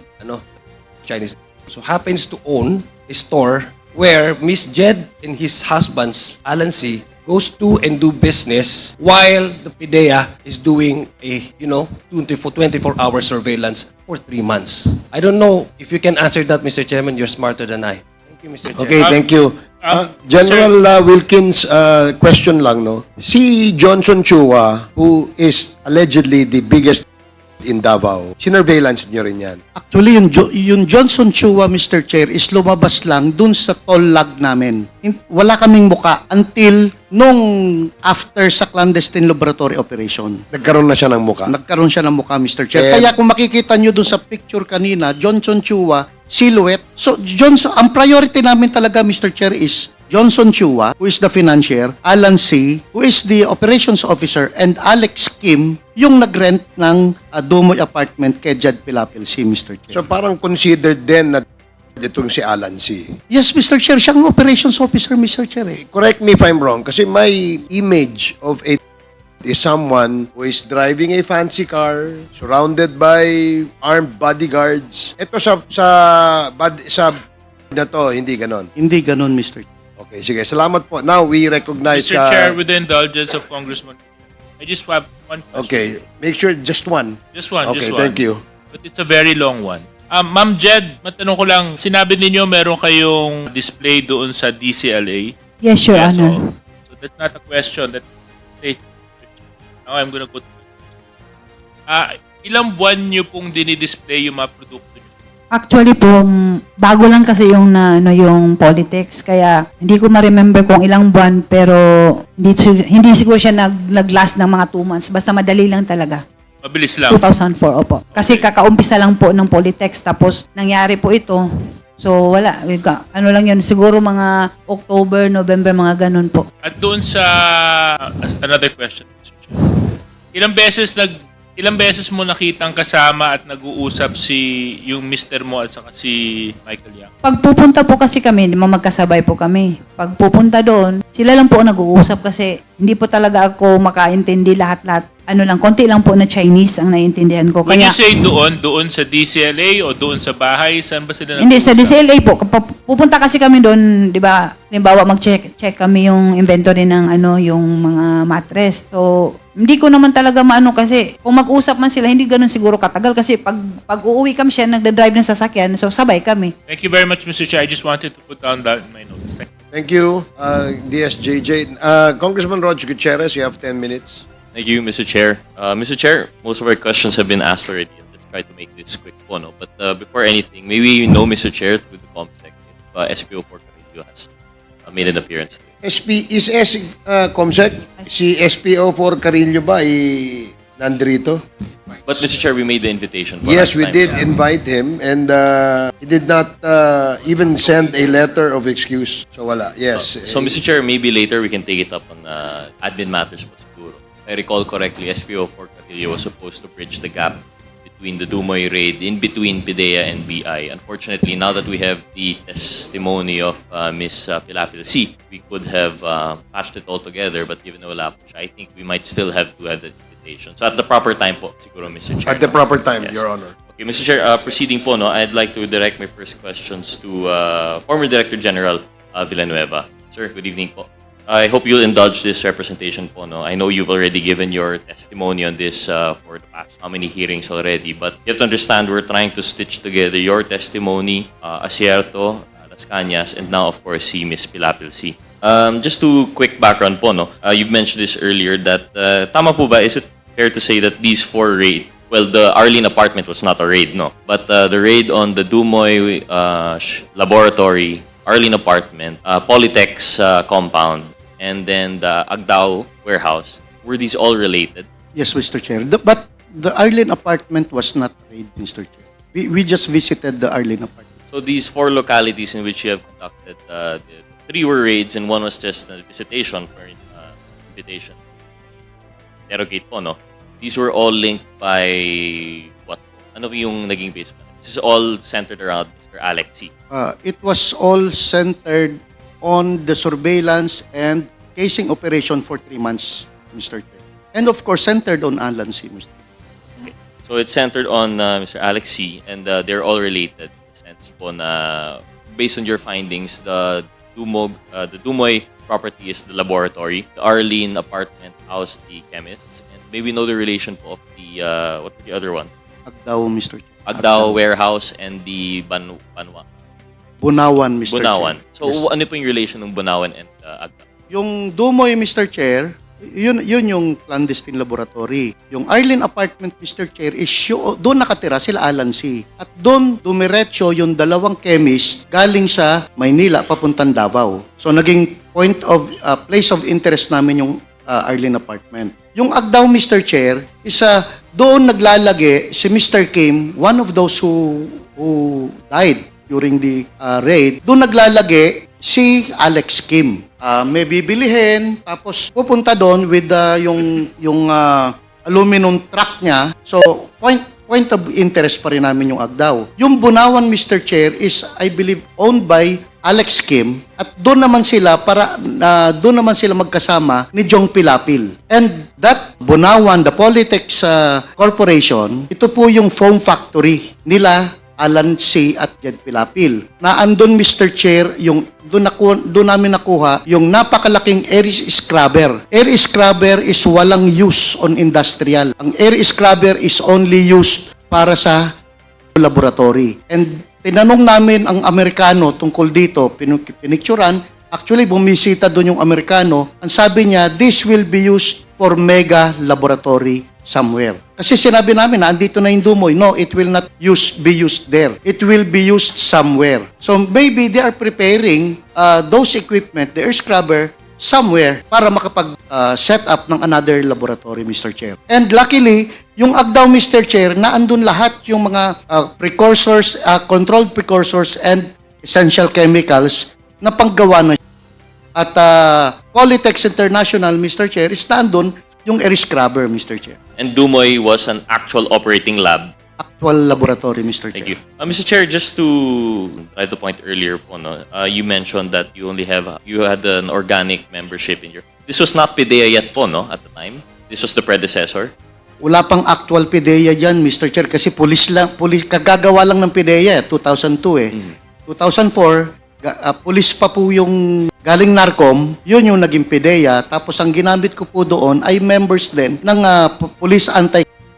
Speaker 11: Chinese. So happens to own a store where Miss Jed and his husband's Alan C. goes to and do business while the PIDEA is doing a 24-hour surveillance for 3 months. I don't know if you can answer that, Mr. Chairman. You're smarter than I. Thank you, Mr. Chairman.
Speaker 6: Okay, thank you. General Wilkins, question lang, no? Si Johnson Chua, who is allegedly the biggest in Davao, sinurveillance nyo rin yan.
Speaker 3: Actually, yung Johnson Chua, Mr. Chair, is lumabas lang dun sa toll lag namin. Wala kaming muka until nung after sa clandestine laboratory operation.
Speaker 6: Nagkaroon na siya ng muka.
Speaker 3: Nagkaroon siya ng muka, Mr. Chair. Kaya kung makikita nyo dun sa picture kanina, Johnson Chua, silhouette. So, ang priority namin talaga, Mr. Chair, is Johnson Chua, who is the financier, Alan C., who is the operations officer, and Alex Kim, yung nag-rent ng Dumoy apartment kay Jed Pilapil C., Mr. Chair.
Speaker 6: So parang considered din na itong si Alan C.
Speaker 3: Yes, Mr. Chair, siyang operations officer, Mr. Chair. Eh.
Speaker 6: Correct me if I'm wrong, kasi my image of a is someone who is driving a fancy car, surrounded by armed bodyguards. Ito sa na to, hindi ganon.
Speaker 3: Hindi ganon, Mr. Chair.
Speaker 6: Okay, sige. Salamat po. Now, we recognize
Speaker 10: Mr. Chair, with the indulgence of Congressman, I just have one question.
Speaker 6: Okay. Make sure just one.
Speaker 10: Just one,
Speaker 6: Okay,
Speaker 10: just one.
Speaker 6: thank you.
Speaker 10: But it's a very long one. Ma'am Jed, matanong ko lang, sinabi ninyo meron kayong display doon sa DCLA?
Speaker 1: Yes, Your
Speaker 10: Yeah,
Speaker 1: Honor.
Speaker 10: so that's not a question. That's now I'm gonna go to ilang buwan nyo pong dinidisplay yung mga produkto nyo?
Speaker 1: Actually po, bago lang kasi yung yung Polytex, kaya hindi ko ma-remember kung ilang buwan, pero hindi siguro siya nag-last ng mga 2 months. Basta madali lang talaga.
Speaker 10: Mabilis lang.
Speaker 1: 2004, opo. Kasi kakaumpisa lang po ng Polytex, tapos nangyari po ito. So wala, lang yun, siguro mga October, November, mga ganun po.
Speaker 10: At doon sa another question, Mr. Chair. Ilang beses mo nakitang kasama at nag-uusap yung mister mo at saka si Michael Yang?
Speaker 1: Pag pupunta po kasi kami, magkasabay po kami. Pag pupunta doon, sila lang po nag-uusap kasi hindi po talaga ako makaintindi lahat-lahat. Konti lang po na Chinese ang naiintindihan ko.
Speaker 10: When you say doon sa DCLA o doon sa bahay, saan ba sila
Speaker 1: Hindi, sa
Speaker 10: nag-uusap?
Speaker 1: DCLA po. Pupunta kasi kami doon, di ba? Halimbawa, mag-check kami yung inventory ng yung mga mattress. So, hindi ko naman talaga kasi kung mag-usap man sila, hindi ganun siguro katagal kasi pag uuwi kami siya, nagda-drive ng sasakyan, so sabay kami.
Speaker 10: Thank you very much, Mr. Chair. I just wanted to put down that in my notes.
Speaker 6: Thank you, DSJJ. Congressman Rog Gutierrez, you have 10 minutes.
Speaker 12: Thank you, Mr. Chair. Mr. Chair, most of our questions have been asked already. Let's try to make this quick. No? But before anything, maybe you know, Mr. Chair, through the COMSEC, if SPO Porcarillo has made an appearance today.
Speaker 6: COMSEC, si SPO4 Carillo ba nandito?
Speaker 12: But Mr. Chair, we made the invitation.
Speaker 6: Yes, we did invite him and he did not even send a letter of excuse. So wala, yes.
Speaker 12: So, Mr. Chair, maybe later we can take it up on admin matters po siguro. If I recall correctly, SPO4 Carillo was supposed to bridge the gap between the Dumoy raid, in between PIDEA and BI. Unfortunately, now that we have the testimony of Ms. Pilapil C, we could have patched it all together, but given na wala po siya, I think we might still have to have the invitation. So at the proper time po, siguro, Mr. Chair.
Speaker 6: At the proper time,
Speaker 12: Yes.
Speaker 6: Your Honor.
Speaker 12: Okay, Mr. Chair, proceeding po, no, I'd like to direct my first questions to former Director General Villanueva. Sir, good evening po. I hope you'll indulge this representation po, no. I know you've already given your testimony on this for the past how many hearings already, but you have to understand we're trying to stitch together your testimony, Asierto, Las Cañas, and now, of course, si Ms. Pilapil C. Just to quick background po, no. You've mentioned this earlier that tama po ba, is it fair to say that these 4 raid, well, the Arlene apartment was not a raid, no, but the raid on the Dumoy laboratory, Arlene apartment, Polytech's compound, and then the Agdao warehouse, were these all related?
Speaker 3: Yes, Mr. Chair. But the Arlene apartment was not raid, Mr. Chair. We just visited the Arlene apartment.
Speaker 12: So these 4 localities in which you have conducted, the 3 were raids and 1 was just a visitation for invitation. Interrogate po, no? These were all linked by what? Ano yung naging base pa? This is all centered around Mr. Alex C.
Speaker 3: It was all centered on the surveillance and casing operation for 3 months, Mr. Chair. And of course, centered on Alan C. Mr.
Speaker 12: Okay. So it's centered on Mr. Alex C. and they're all related. Sense po na based on your findings, the Dumoy property is the laboratory, the Arlene apartment housed the chemists, and maybe know the relation po of the what was the other one?
Speaker 3: Agdao, Mr. Chair.
Speaker 12: Agdao warehouse and the Banwa.
Speaker 3: Bunawan, Mr.
Speaker 12: Bunawan.
Speaker 3: Chair.
Speaker 12: So
Speaker 3: Yes.
Speaker 12: ano po yung relation ng Bunawan and Agdao?
Speaker 3: Yung Dumoy, Mr. Chair, yun yung clandestine laboratory. Yung Arlene apartment, Mr. Chair, is doon nakatira sila Alan C. At doon dumiretso yung 2 chemist galing sa Maynila papuntang Davao. So naging place of interest namin yung Arlene apartment. Yung Agdao, Mr. Chair, is doon naglalagi si Mr. Kim, one of those who died during the raid. Doon naglalagi si Alex Kim. May bibilihin, tapos pupunta doon with yung aluminum truck niya. So, point of interest pa rin namin yung Agdao. Yung Bunawan, Mr. Chair, is, I believe, owned by Alex Kim. At doon naman sila magkasama ni Jong Pilapil. And that Bunawan, the Polytech's Corporation, ito po yung foam factory nila Alan C. at Jed Pilapil. Na andun, Mr. Chair, yung doon namin nakuha yung napakalaking air scrubber. Air scrubber is walang use on industrial. Ang air scrubber is only used para sa laboratory. And tinanong namin ang Amerikano tungkol dito, pinicturan. Actually, bumisita doon yung Amerikano. Ang sabi niya, this will be used for mega laboratory somewhere. Kasi sinabi namin na andito na yung Dumoy. No, it will not be used there. It will be used somewhere. So maybe they are preparing those equipment, the air scrubber, somewhere para makapag-set up ng another laboratory, Mr. Chair. And luckily, yung Agdao, Mr. Chair, na andun lahat yung mga precursors, controlled precursors and essential chemicals na panggawa na. At Polytech's International, Mr. Chair, is na andun yung air scrubber, Mr. Chair.
Speaker 12: And Dumoy was an actual operating lab.
Speaker 3: Actual laboratory, Mr. Chair.
Speaker 12: Thank you. Mr. Chair, just to try the point earlier po, no, you mentioned that you had an organic membership in your... This was not PIDEA yet po, no, at the time? This was the predecessor?
Speaker 3: Wala pang actual PIDEA dyan, Mr. Chair, kasi kagagawa lang ng PIDEA, 2002 eh. 2004, pulis pa po yung galing NARCOM, yun yung naging PIDEA. Tapos ang ginamit ko po doon ay members din ng Police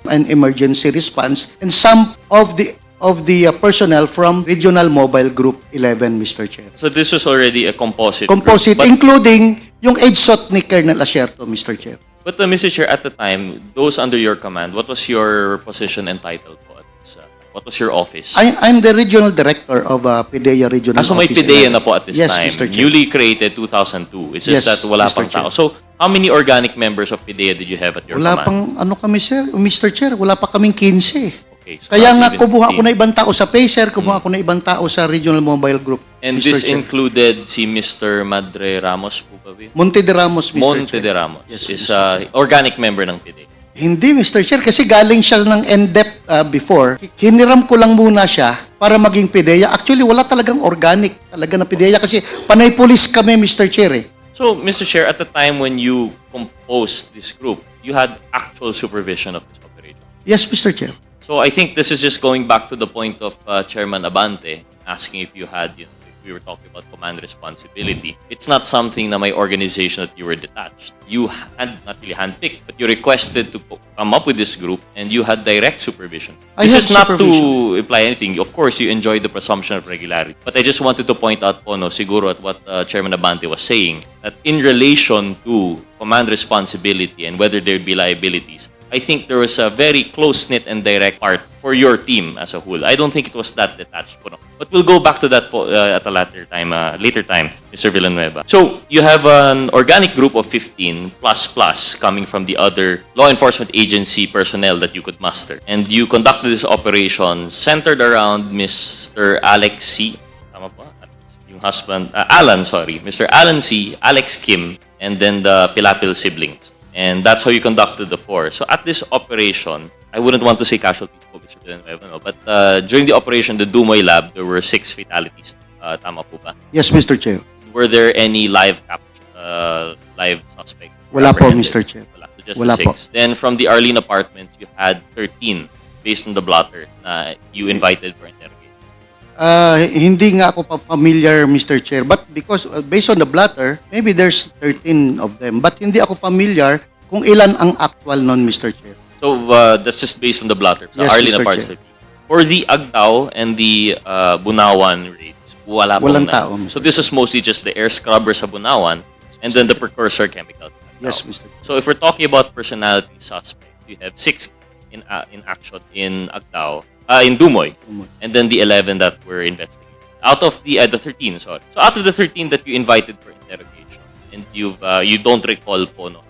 Speaker 3: and Emergency Response and some of the personnel from Regional Mobile Group 11, Mr. Chair.
Speaker 12: So this was already a composite
Speaker 3: Composite,
Speaker 12: group, but-
Speaker 3: including yung EDSOT ni Colonel Asierto, Mr. Chair.
Speaker 12: But Mr. Chair, at the time, those under your command, what was your position and title po at this? What was your office?
Speaker 3: I'm the Regional Director of PIDEA Regional
Speaker 12: So may
Speaker 3: Office
Speaker 12: PIDEA
Speaker 3: 11.
Speaker 12: na po at this
Speaker 3: Yes,
Speaker 12: time.
Speaker 3: Mr. Chair.
Speaker 12: Newly created 2002. It's just
Speaker 3: Yes,
Speaker 12: that wala
Speaker 3: Mr.
Speaker 12: pang
Speaker 3: Chair.
Speaker 12: tao. So how many organic members of PIDEA did you have at your
Speaker 3: Wala
Speaker 12: command?
Speaker 3: pang, kami sir, Mr. Chair, wala pa kaming 15.
Speaker 12: Okay, so
Speaker 3: Kaya
Speaker 12: not
Speaker 3: nga,
Speaker 12: even
Speaker 3: kumuha ako
Speaker 12: 15.
Speaker 3: na ibang tao sa PACER, kumuha ako na ibang tao sa Regional Mobile Group.
Speaker 12: And
Speaker 3: Mr.
Speaker 12: this
Speaker 3: Chair.
Speaker 12: included si Mr. Madre Ramos po ba?
Speaker 3: Monte de Ramos, Mr.
Speaker 12: Monte
Speaker 3: Chair.
Speaker 12: de Ramos
Speaker 3: Yes,
Speaker 12: is
Speaker 3: Mr.
Speaker 12: organic member ng PIDEA.
Speaker 3: Hindi, Mr. Chair, kasi galing siya ng NDEP before. Hiniram ko lang muna siya para maging PIDEA. Actually, wala talagang organic talaga na PIDEA kasi panay police kami, Mr. Chair.
Speaker 12: So, Mr. Chair, at the time when you composed this group, you had actual supervision of this operation.
Speaker 3: Yes, Mr. Chair.
Speaker 12: So I think this is just going back to the point of Chairman Abante asking if you had, if we were talking about command responsibility. It's not something na my organization that you were detached. You had not really handpicked, but you requested to come up with this group and you had direct supervision.
Speaker 3: I
Speaker 12: This
Speaker 3: have
Speaker 12: is not
Speaker 3: supervision.
Speaker 12: to imply anything. Of course, you enjoy the presumption of regularity. But I just wanted to point out po, no, siguro at what Chairman Abante was saying, that in relation to command responsibility and whether there'd be liabilities, I think there was a very close-knit and direct part for your team as a whole. I don't think it was that detached. Po, no. But we'll go back to that po, at a later time, Mr. Villanueva. So you have an organic group of 15 plus coming from the other law enforcement agency personnel that you could muster. And you conducted this operation centered around Mr. Alex C. Tama po? Yung husband, Mr. Alan C., Alex Kim, and then the Pilapil siblings. And that's how you conducted the 4. So at this operation, I wouldn't want to say casualties po, Mr. Villanueva, no? But during the operation, the Dumoy Lab, there were 6 fatalities. Tama po ba?
Speaker 3: Yes, Mr. Chair.
Speaker 12: Were there any live suspects?
Speaker 3: Wala po,
Speaker 12: apprehended?
Speaker 3: Mr. Chair.
Speaker 12: Wala. So just
Speaker 3: Wala
Speaker 12: the
Speaker 3: po.
Speaker 12: 6. Then from the Arlene apartment, you had 13 based on the blotter na you invited for interrogation.
Speaker 3: Hindi nga ako familiar, Mr. Chair. But because based on the blotter, maybe there's 13 of them. But hindi ako familiar kung ilan ang actual nun, Mr. Chair.
Speaker 12: So that's just based on the blotter. So
Speaker 3: Yes,
Speaker 12: Arlene
Speaker 3: Mr.
Speaker 12: apartment.
Speaker 3: Chair.
Speaker 12: For the Agdao and the Bunawan raids,
Speaker 3: Walang tao, Mr.
Speaker 12: So this is mostly just the air scrubber sa Bunawan and then the precursor chemical.
Speaker 3: Yes, Mr. Chair.
Speaker 12: So if we're talking about personality suspects, you have 6 in action in Agdao, in Dumoy, and then the 11 that were investigated. Out of the 13, sorry. So out of the 13 that you invited for interrogation, and you don't recall po, no,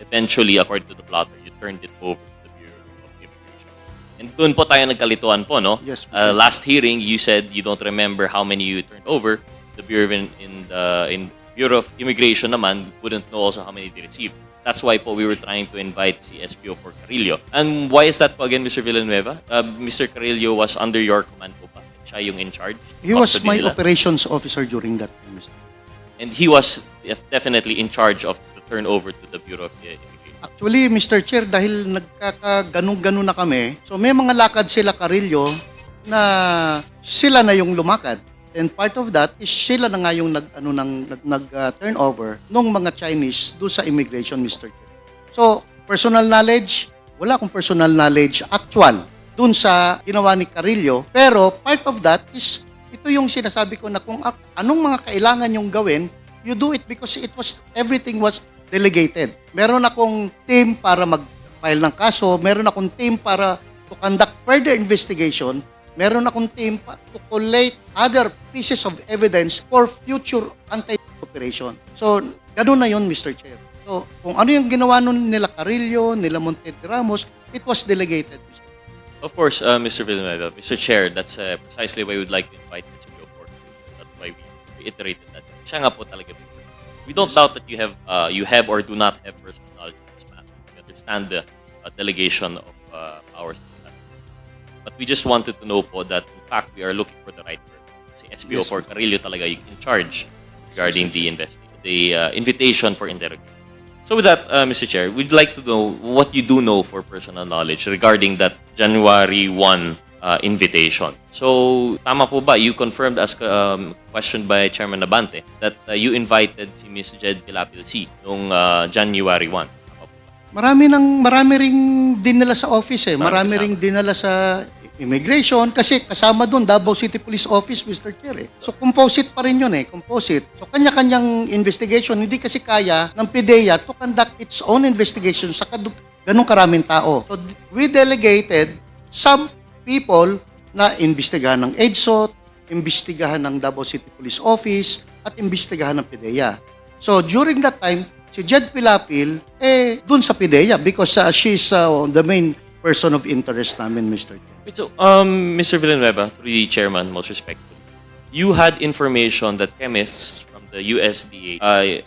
Speaker 12: eventually, according to the plotter, you turned it over to the Bureau of Immigration. And doon po tayo nagkalituan po, no?
Speaker 3: Yes, Mr.
Speaker 12: Last hearing, you said you don't remember how many you turned over. The Bureau in Bureau of Immigration naman wouldn't know also how many they received. That's why po we were trying to invite si SPO for Carrillo. And why is that po again, Mr. Villanueva? Mr. Carrillo was under your command po ba? Siya yung in charge?
Speaker 3: He was
Speaker 12: Custody
Speaker 3: my
Speaker 12: nila?
Speaker 3: operations officer during that time, Mr.
Speaker 12: And he was definitely in charge of the turnover to the Bureau of Immigration.
Speaker 3: Actually, Mr. Chair, dahil nagkakaganong-ganon na kami, so may mga lakad sila Carillo na sila na yung lumakad. And part of that is sila na nga yung nag-turnover nung mga Chinese do sa immigration, Mr. Chair. So, personal knowledge, wala akong personal knowledge actual dun sa ginawa ni Carillo. Pero part of that is, ito yung sinasabi ko na kung anong mga kailangan yung gawin, you do it because everything was delegated. Meron akong team para mag-file ng kaso, meron akong team para to conduct further investigation, meron akong team to collate other pieces of evidence for future anti-operation. So, ganun na yun, Mr. Chair. So, kung ano yung ginawa nun nila Carillo, nila Montero Ramos, it was delegated, Mr. Chair.
Speaker 12: Of course, Mr. Villanueva, Mr. Chair, that's precisely why we would like to invite SPO for. That's why we reiterated that. Siya nga po talaga. We don't doubt that you have or do not have personal knowledge of this matter. We understand the delegation of powers. But we just wanted to know po that in fact we are looking for the right person. Si SPO
Speaker 3: Yes,
Speaker 12: for Carrillo talaga yung in charge regarding the invitation for interrogation. So with that, Mr. Chair, we'd like to know what you do know for personal knowledge regarding that January 1 invitation. So, tama po ba? You confirmed as questioned by Chairman Nabante that you invited si Ms. Jed Pilapil C noong January 1.
Speaker 3: Marami ring dinala sa office eh.
Speaker 12: Marami
Speaker 3: Marami ring dinala sa immigration kasi kasama doon Davao City Police Office, Mr. Chair eh. So composite pa rin yun eh, composite. So kanya-kanyang investigation, hindi kasi kaya ng PIDEA to conduct its own investigation sa ganung karaming tao. So we delegated some people na imbestigahan ng EDSOT, imbestigahan ng Davao City Police Office, at imbestigahan ng PIDEA. So during that time, si Jed Pilapil, dun sa PIDEA because she's the main person of interest namin, Mr. Chair.
Speaker 12: Wait, so, Mr. Villanueva, through the chairman, most respectful, you had information that chemists from the USDA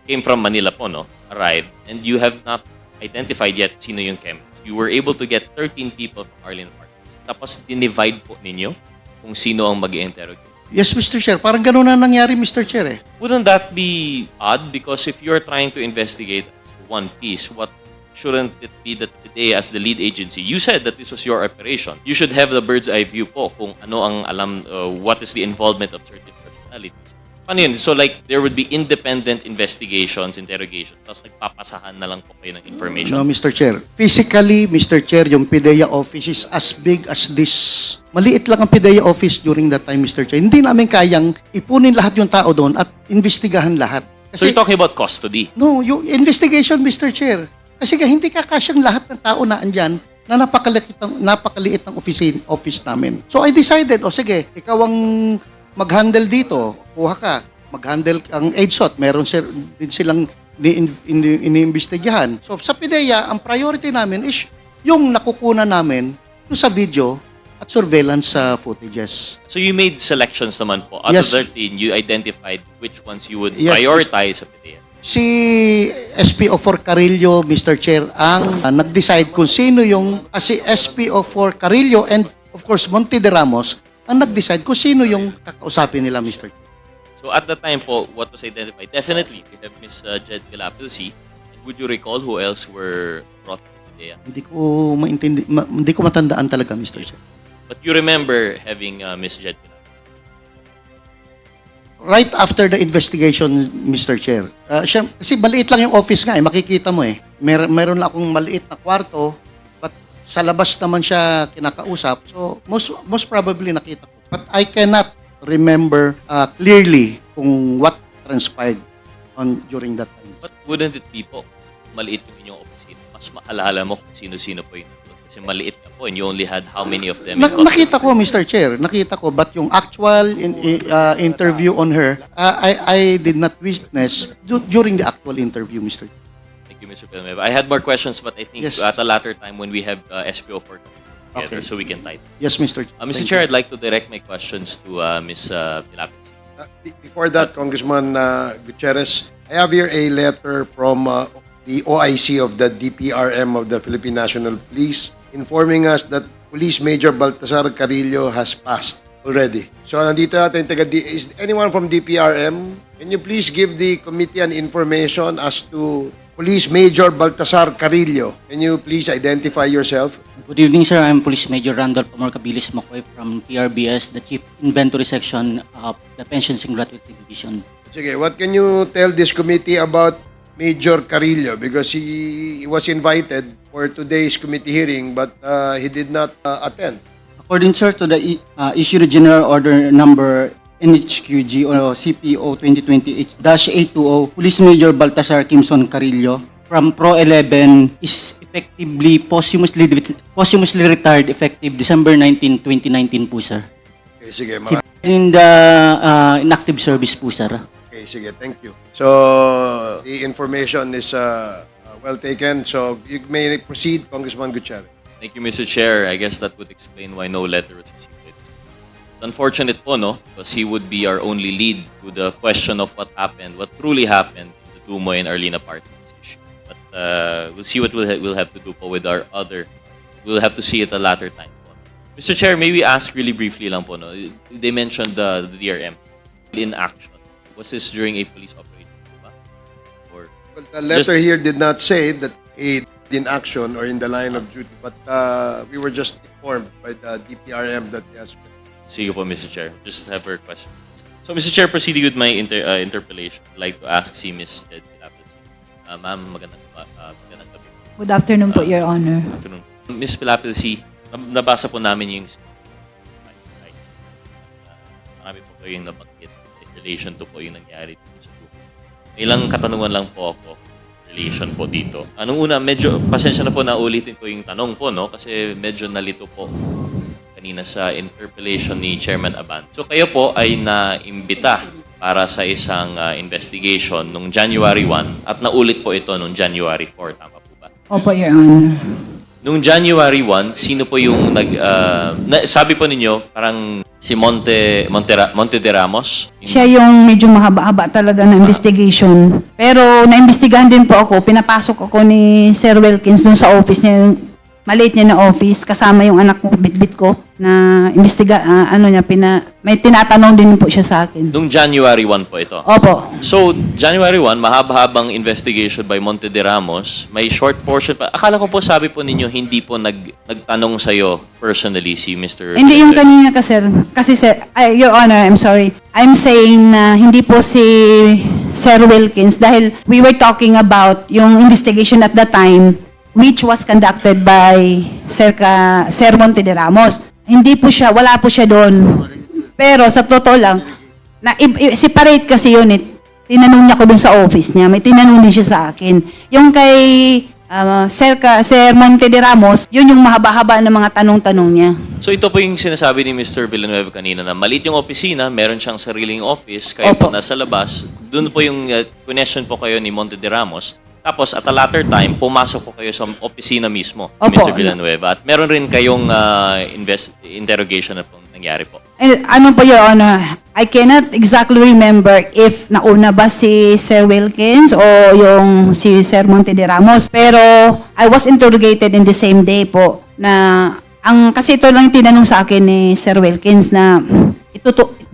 Speaker 12: came from Manila po, no? Arrived, and you have not identified yet sino yung chemist. You were able to get 13 people from Arlene Martinez. Tapos dinivide po ninyo kung sino ang mag-interrogate.
Speaker 3: Yes, Mr. Chair. Parang ganun na nangyari, Mr. Chair eh.
Speaker 12: Wouldn't that be odd? Because if you're trying to investigate one piece, what shouldn't it be that today as the lead agency, you said that this was your operation. You should have the bird's eye view po kung ano ang alam, what is the involvement of certain personalities. Ano yun? So like, there would be independent investigations, interrogations, tapos nagpapasahan na lang po kayo ng information.
Speaker 3: No, Mr. Chair. Physically, Mr. Chair, yung PIDEA office is as big as this. Maliit lang ang PIDEA office during that time, Mr. Chair. Hindi namin kayang ipunin lahat yung tao doon at investigahan lahat.
Speaker 12: So you're talking about custody.
Speaker 3: No, yung investigation, Mr. Chair. Kasi hindi kakasyang lahat ng tao na andyan na napakaliit ng office namin. So I decided, sige, ikaw ang mag-handle dito, kuha ka, mag-handle ang AIDSOT, meron din silang iniimbestigahan. So sa PIDEA, ang priority namin is yung nakukunan namin yung sa video at surveillance footages.
Speaker 12: So you made selections naman po. Out
Speaker 3: Yes.
Speaker 12: of 13, you identified which ones you would
Speaker 3: Yes,
Speaker 12: prioritize sa PDEA.
Speaker 3: Si SPO4 Carillo, Mr. Chair, ang nag-decide kung sino yung, si SPO4 Carillo and of course Monte de Ramos, ang nag-decide kung sino yung kakausapin nila, Mr. Chair.
Speaker 12: So at the time po, what was identified? Definitely, we have Ms. Jed Galapilsi. Would you recall who else were brought to PDEA?
Speaker 3: Hindi ko matandaan talaga, Mr. Chair.
Speaker 12: But you remember having Ms. Jed Galapilsi?
Speaker 3: Right after the investigation, Mr. Chair. Kasi maliit lang yung office nga makikita mo eh. Meron lang akong maliit na kwarto, but sa labas naman siya kinakausap. So most probably nakita ko. But I cannot remember clearly kung what transpired during that time.
Speaker 12: But wouldn't it be po, maliit yung inyong opisina, mas maalala mo kung sino-sino po yung nandun? Kasi maliit ka po and you only had how many of them in custody?
Speaker 3: Nakita ko, Mr. Chair. Nakita ko. But yung actual interview on her, I did not witness during the actual interview, Mr. Chair.
Speaker 12: Thank you, Mr. Villanueva. I had more questions, but I think
Speaker 3: Yes.
Speaker 12: at a later time when we have SPO4 together,
Speaker 3: Okay.
Speaker 12: so we can type.
Speaker 3: Yes, Mr. Chair.
Speaker 12: Mr.
Speaker 3: Thank
Speaker 12: Chair,
Speaker 3: you.
Speaker 12: I'd like to direct my questions to Ms. Pilapitsi.
Speaker 6: Before that, Congressman Gutierrez, I have here a letter from the OIC of the DPRM of the Philippine National Police informing us that Police Major Baltasar Carillo has passed already. So nandito natin is anyone from DPRM? Can you please give the committee an information as to Police Major Baltasar Carillo? Can you please identify yourself?
Speaker 13: Good evening, sir. I'm Police Major Randolph Amorcabilis Macoy from PRBS, the Chief Inventory Section of the Pensions and Gratuity Division.
Speaker 6: Sige, what can you tell this committee about Major Carillo? Because he was invited for today's committee hearing but he did not attend.
Speaker 13: According, sir, to the issued General Order Number NHQG or CPO 2020-820, Police Major Baltasar Kimson Carillo from Pro 11 is effectively posthumously retired effective December 19, 2019 po, sir.
Speaker 6: Okay, sige.
Speaker 13: In the inactive service po, sir.
Speaker 6: Okay, sige. Thank you. So, the information is well taken. So, you may proceed, Congressman Gutierrez.
Speaker 12: Thank you, Mr. Chair. I guess that would explain why no letter was received. It's unfortunate po, no? Because he would be our only lead to the question of what happened, what truly happened in the Dumoy and Arlene apartments issue. But we'll see what we'll have to do po with our other. We'll have to see it a later time po. Mr. Chair, may we ask really briefly lang po, no? They mentioned the DRM in action. Was this during a police operation? Ba? Or
Speaker 6: Well, the letter here did not say that he in action or in the line of duty, but we were just informed by the DPRM that he has.
Speaker 12: Sige po, Mr. Chair. Just have her question. So, Mr. Chair, proceeding with my interpellation, I'd like to ask si Ms. Jed Pilapilsi. Ma'am, magandang gabi.
Speaker 1: Good afternoon po, Your Honor.
Speaker 12: Afternoon. Ms. Pilapilsi, nabasa po namin yung marami po kayong nabanggit in relation to po yung nangyari dito sa grupo. Ilang katanungan lang po ako in relation po dito. Anong una, medyo, pasensya na po na ulitin ko yung tanong po, no? Kasi medyo nalito po kanina sa interpellation ni Chairman Aban. So kayo po ay naimbita para sa isang investigation nung January 1 at naulit po ito nung January 4. Tama po ba?
Speaker 1: Opo, Your Honor.
Speaker 12: Nung January 1, sino po yung sabi po ninyo, parang si Monte de Ramos?
Speaker 1: Siya yung medyo mahaba-haba talaga na investigation. Pero naimbestigahan din po ako. Pinapasok ako ni Sir Wilkins dun sa office niya, yung maliit niya na office, kasama yung anak ko, bitbit ko, na may tinatanong din po siya sa akin.
Speaker 12: Nung January 1 po ito.
Speaker 1: Opo.
Speaker 12: So, January 1, mahaba-habang investigation by Monte de Ramos. May short portion pa. Akala ko po, sabi po ninyo, hindi po nagtanong sa'yo personally si Mr.
Speaker 1: Hindi yung
Speaker 12: Villanueva.
Speaker 1: kanina kasi sir, Your Honor, I'm sorry. I'm saying na hindi po si Sir Wilkins dahil we were talking about yung investigation at the time which was conducted by Sir Monte de Ramos. Hindi po siya, wala po siya doon. Pero sa totoo lang, separate kasi yun eh. Tinanong niya ko doon sa office niya. May tinanong din siya sa akin. Yung kay Sir Monte de Ramos, yun yung mahaba-haba ng mga tanong-tanong niya.
Speaker 12: So ito po yung sinasabi ni Mr. Villanueva kanina na maliit yung opisina, meron siyang sariling office, kayo po
Speaker 1: Opo.
Speaker 12: nasa labas. Doon po yung connection po kayo ni Monte de Ramos. Tapos at a latter time, pumasok po kayo sa opisina mismo ni
Speaker 1: Opo.
Speaker 12: Mr. Villanueva. At meron rin kayong interrogation na po nangyari po.
Speaker 1: Ano po, Your Honor, I cannot exactly remember if nauna ba si Sir Wilkins o yung si Sir Monte de Ramos. Pero I was interrogated in the same day po na kasi ito lang tinanong sa akin ni Sir Wilkins na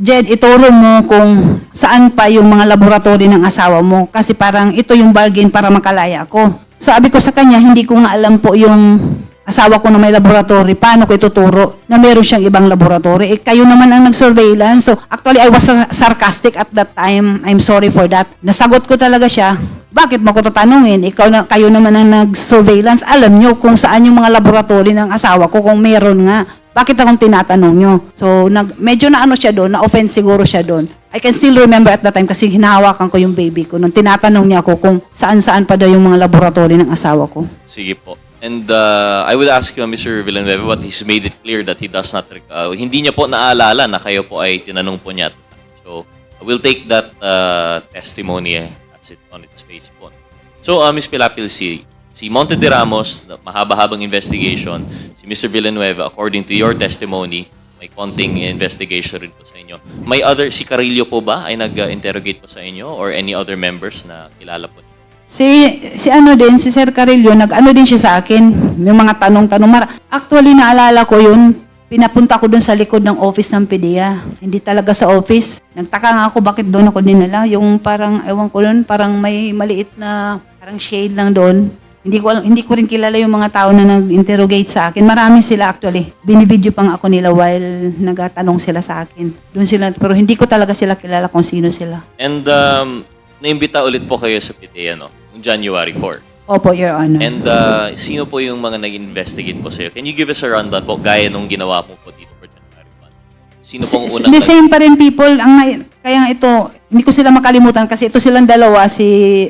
Speaker 1: Jed, ituro mo kung saan pa yung mga laboratory ng asawa mo kasi parang ito yung bargain para makalaya ko. Sabi ko sa kanya, hindi ko nga alam po yung asawa ko na may laboratory. Paano ko ituturo na meron siyang ibang laboratory? Kayo naman ang nag-surveillance. So actually, I was sarcastic at that time. I'm sorry for that. Nasagot ko talaga siya. Bakit mo ko tatanungin? Kayo naman ang nag-surveillance. Alam nyo kung saan yung mga laboratory ng asawa ko kung meron nga. Bakit akong tinatanong nyo? So, medyo na siya doon, na-offend siguro siya doon. I can still remember at that time kasi hinahawakan ko yung baby ko. Nung tinatanong niya ako kung saan-saan pa daw yung mga laboratory ng asawa ko.
Speaker 12: Sige po. And I would ask you, Mr. Villanueva, but he's made it clear that he does not, hindi niya po naalala na kayo po ay tinanong po niya. So, we'll take that testimony as it on its face po. So, Ms. Pilapil, si Monte de Ramos, mahaba-habang investigation, si Mr. Villanueva, according to your testimony, may konting investigation rin po sa inyo. May si Carillo po ba ay nag-interrogate po sa inyo or any other members na kilala po niyo?
Speaker 1: Si Sir Carillo, din siya sa akin. May mga tanong-tanong. Actually, naalala ko yun. Pinapunta ko dun sa likod ng office ng PDEA. Hindi talaga sa office. Nagtaka nga ako bakit doon ako dinala. Yung parang, ewan ko doon, parang may maliit na, parang shade lang doon. Hindi ko rin kilala yung mga tao na nag-interrogate sa akin. Marami sila actually. Binibidyo pang ako nila while nagatanong sila sa akin. Doon sila, pero hindi ko talaga sila kilala kung sino sila.
Speaker 12: And naimbita ulit po kayo sa PDEA, no? Noong January 4.
Speaker 1: Opo, Your Honor.
Speaker 12: And sino po yung mga nag-investigate po sa'yo? Can you give us a rundown po gaya nung ginawa mo po dito for January 1? Sino pong unang...
Speaker 1: The same pa rin people. Kaya nga ito, hindi ko sila makalimutan kasi ito silang dalawa, si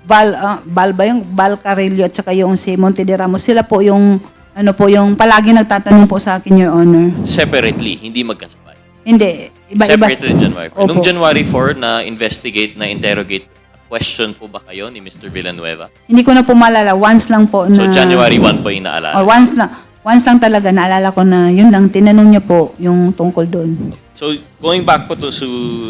Speaker 1: Val Carillo at saka yung si Monte de Ramos. Sila po yung, yung palagi nagtatanong po sa akin, Your Honor.
Speaker 12: Separately, hindi magkasabay.
Speaker 1: Hindi. Iba-iba.
Speaker 12: Separately January 4.
Speaker 1: Opo.
Speaker 12: Nung January 4 na investigate, na interrogate, question po ba kayo ni Mr. Villanueva?
Speaker 1: Hindi ko na po maalala. Once lang po na...
Speaker 12: So January 1 po yung naalala?
Speaker 1: Once lang talaga. Naalala ko na yun lang. Tinanong niya po yung tungkol doon.
Speaker 12: So going back po to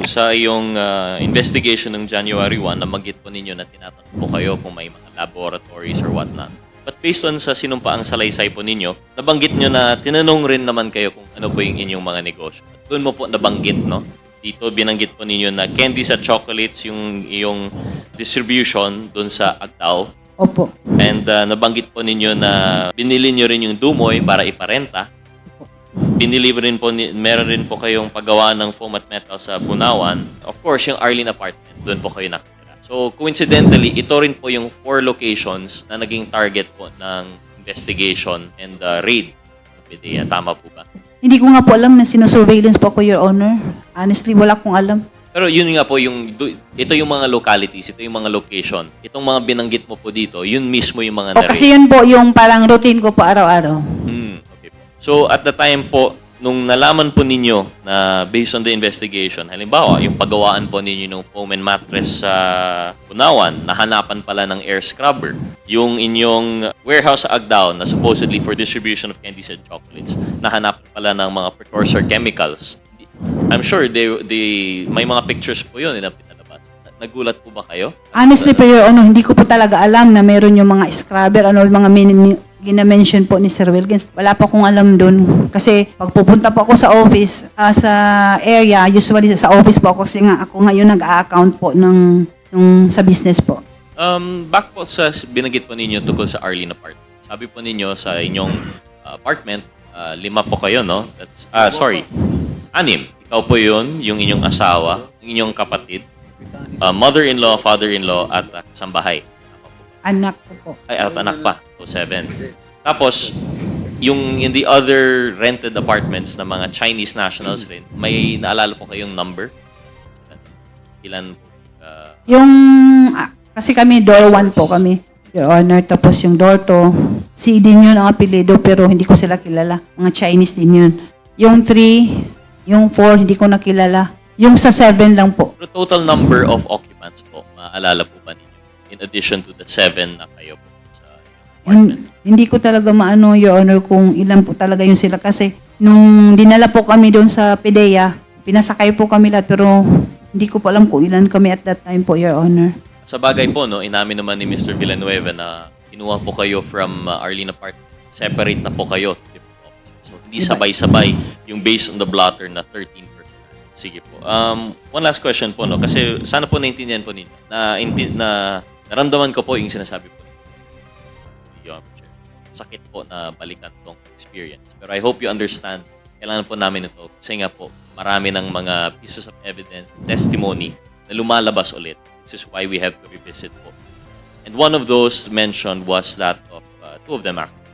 Speaker 12: sa iyong investigation ng January 1, nabanggit po ninyo na tinatanong po kayo kung may mga laboratories or whatnot. But based on sa sinumpaang salaysay po ninyo, nabanggit nyo na tinanong rin naman kayo kung ano po yung inyong mga negosyo. At doon mo po nabanggit, no? Dito binanggit po ninyo na candies at chocolates yung iyong distribution doon sa Agdao.
Speaker 1: Opo.
Speaker 12: And nabanggit po ninyo na binili nyo rin yung Dumoy para iparenta. Binili rin po, meron rin po kayong paggawa ng foam at metal sa Bunawan. Of course, yung Arlene apartment, doon po kayo nakatira. So, coincidentally, ito rin po yung 4 locations na naging target po ng investigation and raid. Tama po ba?
Speaker 1: Hindi ko nga po alam na sinusurveillance po ko, Your Honor. Honestly, wala kong alam.
Speaker 12: Pero yun nga po, ito yung mga localities, ito yung mga location. Itong mga binanggit mo po dito, yun mismo yung mga
Speaker 1: Kasi yun po yung parang routine ko po araw-araw.
Speaker 12: Okay po. So at the time po nung nalaman po ninyo na based on the investigation, halimbawa, yung paggawaan po ninyo ng foam and mattress sa Bunawan, nahanapan pala ng air scrubber. Yung inyong warehouse sa Agdao na supposedly for distribution of candies and chocolates, nahanapan pala ng mga precursor chemicals. I'm sure may mga pictures po yun na pinalabas. Nagulat po ba kayo?
Speaker 1: Honestly po, Your Honor, hindi ko po talaga alam na meron yung mga scrubber, mga gina-mention po ni Sir Wilkins. Wala pa akong alam doon. Kasi pag pupunta po ako sa office, sa area, usually sa office po ako kasi nga ako ngayon nag-a-account po ng sa business po.
Speaker 12: Back po sa binanggit po ninyo tungkol sa Arlene apartment. Sabi po ninyo sa inyong apartment, 5 po kayo, no? That's, sorry, 6. Ikaw po yun, yung inyong asawa, yung inyong kapatid, mother-in-law, father-in-law, at kasambahay.
Speaker 1: Anak ko po.
Speaker 12: Ay, at anak pa. So, 7. Tapos, yung in the other rented apartments na mga Chinese nationals rin, may naalala po kayong number? Ilan po?
Speaker 1: Yung, kasi kami, door 1 po kami, Your Honor. Tapos yung door 2, si din yun ang apelido, pero hindi ko sila kilala. Mga Chinese din yun. Yung 3, yung 4, hindi ko nakilala. Yung sa 7 lang po.
Speaker 12: The total number of occupants po, maalala po ba ninyo? In addition to the 7 na kayo po sa apartment.
Speaker 1: Hindi ko talaga maano, Your Honor, kung ilan po talaga yung sila. Kasi nung dinala po kami doon sa PDEA, pinasakay po kami lahat, pero hindi ko po alam kung ilan kami at that time po, Your Honor.
Speaker 12: Sa bagay po, no, inamin naman ni Mr. Villanueva na kinuha po kayo from Arlene apartment. Separate na po kayo. So, hindi sabay-sabay yung based on the blotter na 13%. Sige po. One last question po, no? Kasi sana po naintindihan po ninyo na naramdaman ko po yung sinasabi po. Sakit po na balikan tong experience. Pero I hope you understand, kailangan po namin ito. Kasi nga po, marami ng mga pieces of evidence, testimony na lumalabas ulit. This is why we have to revisit po. And one of those mentioned was that of, 2 of them actually.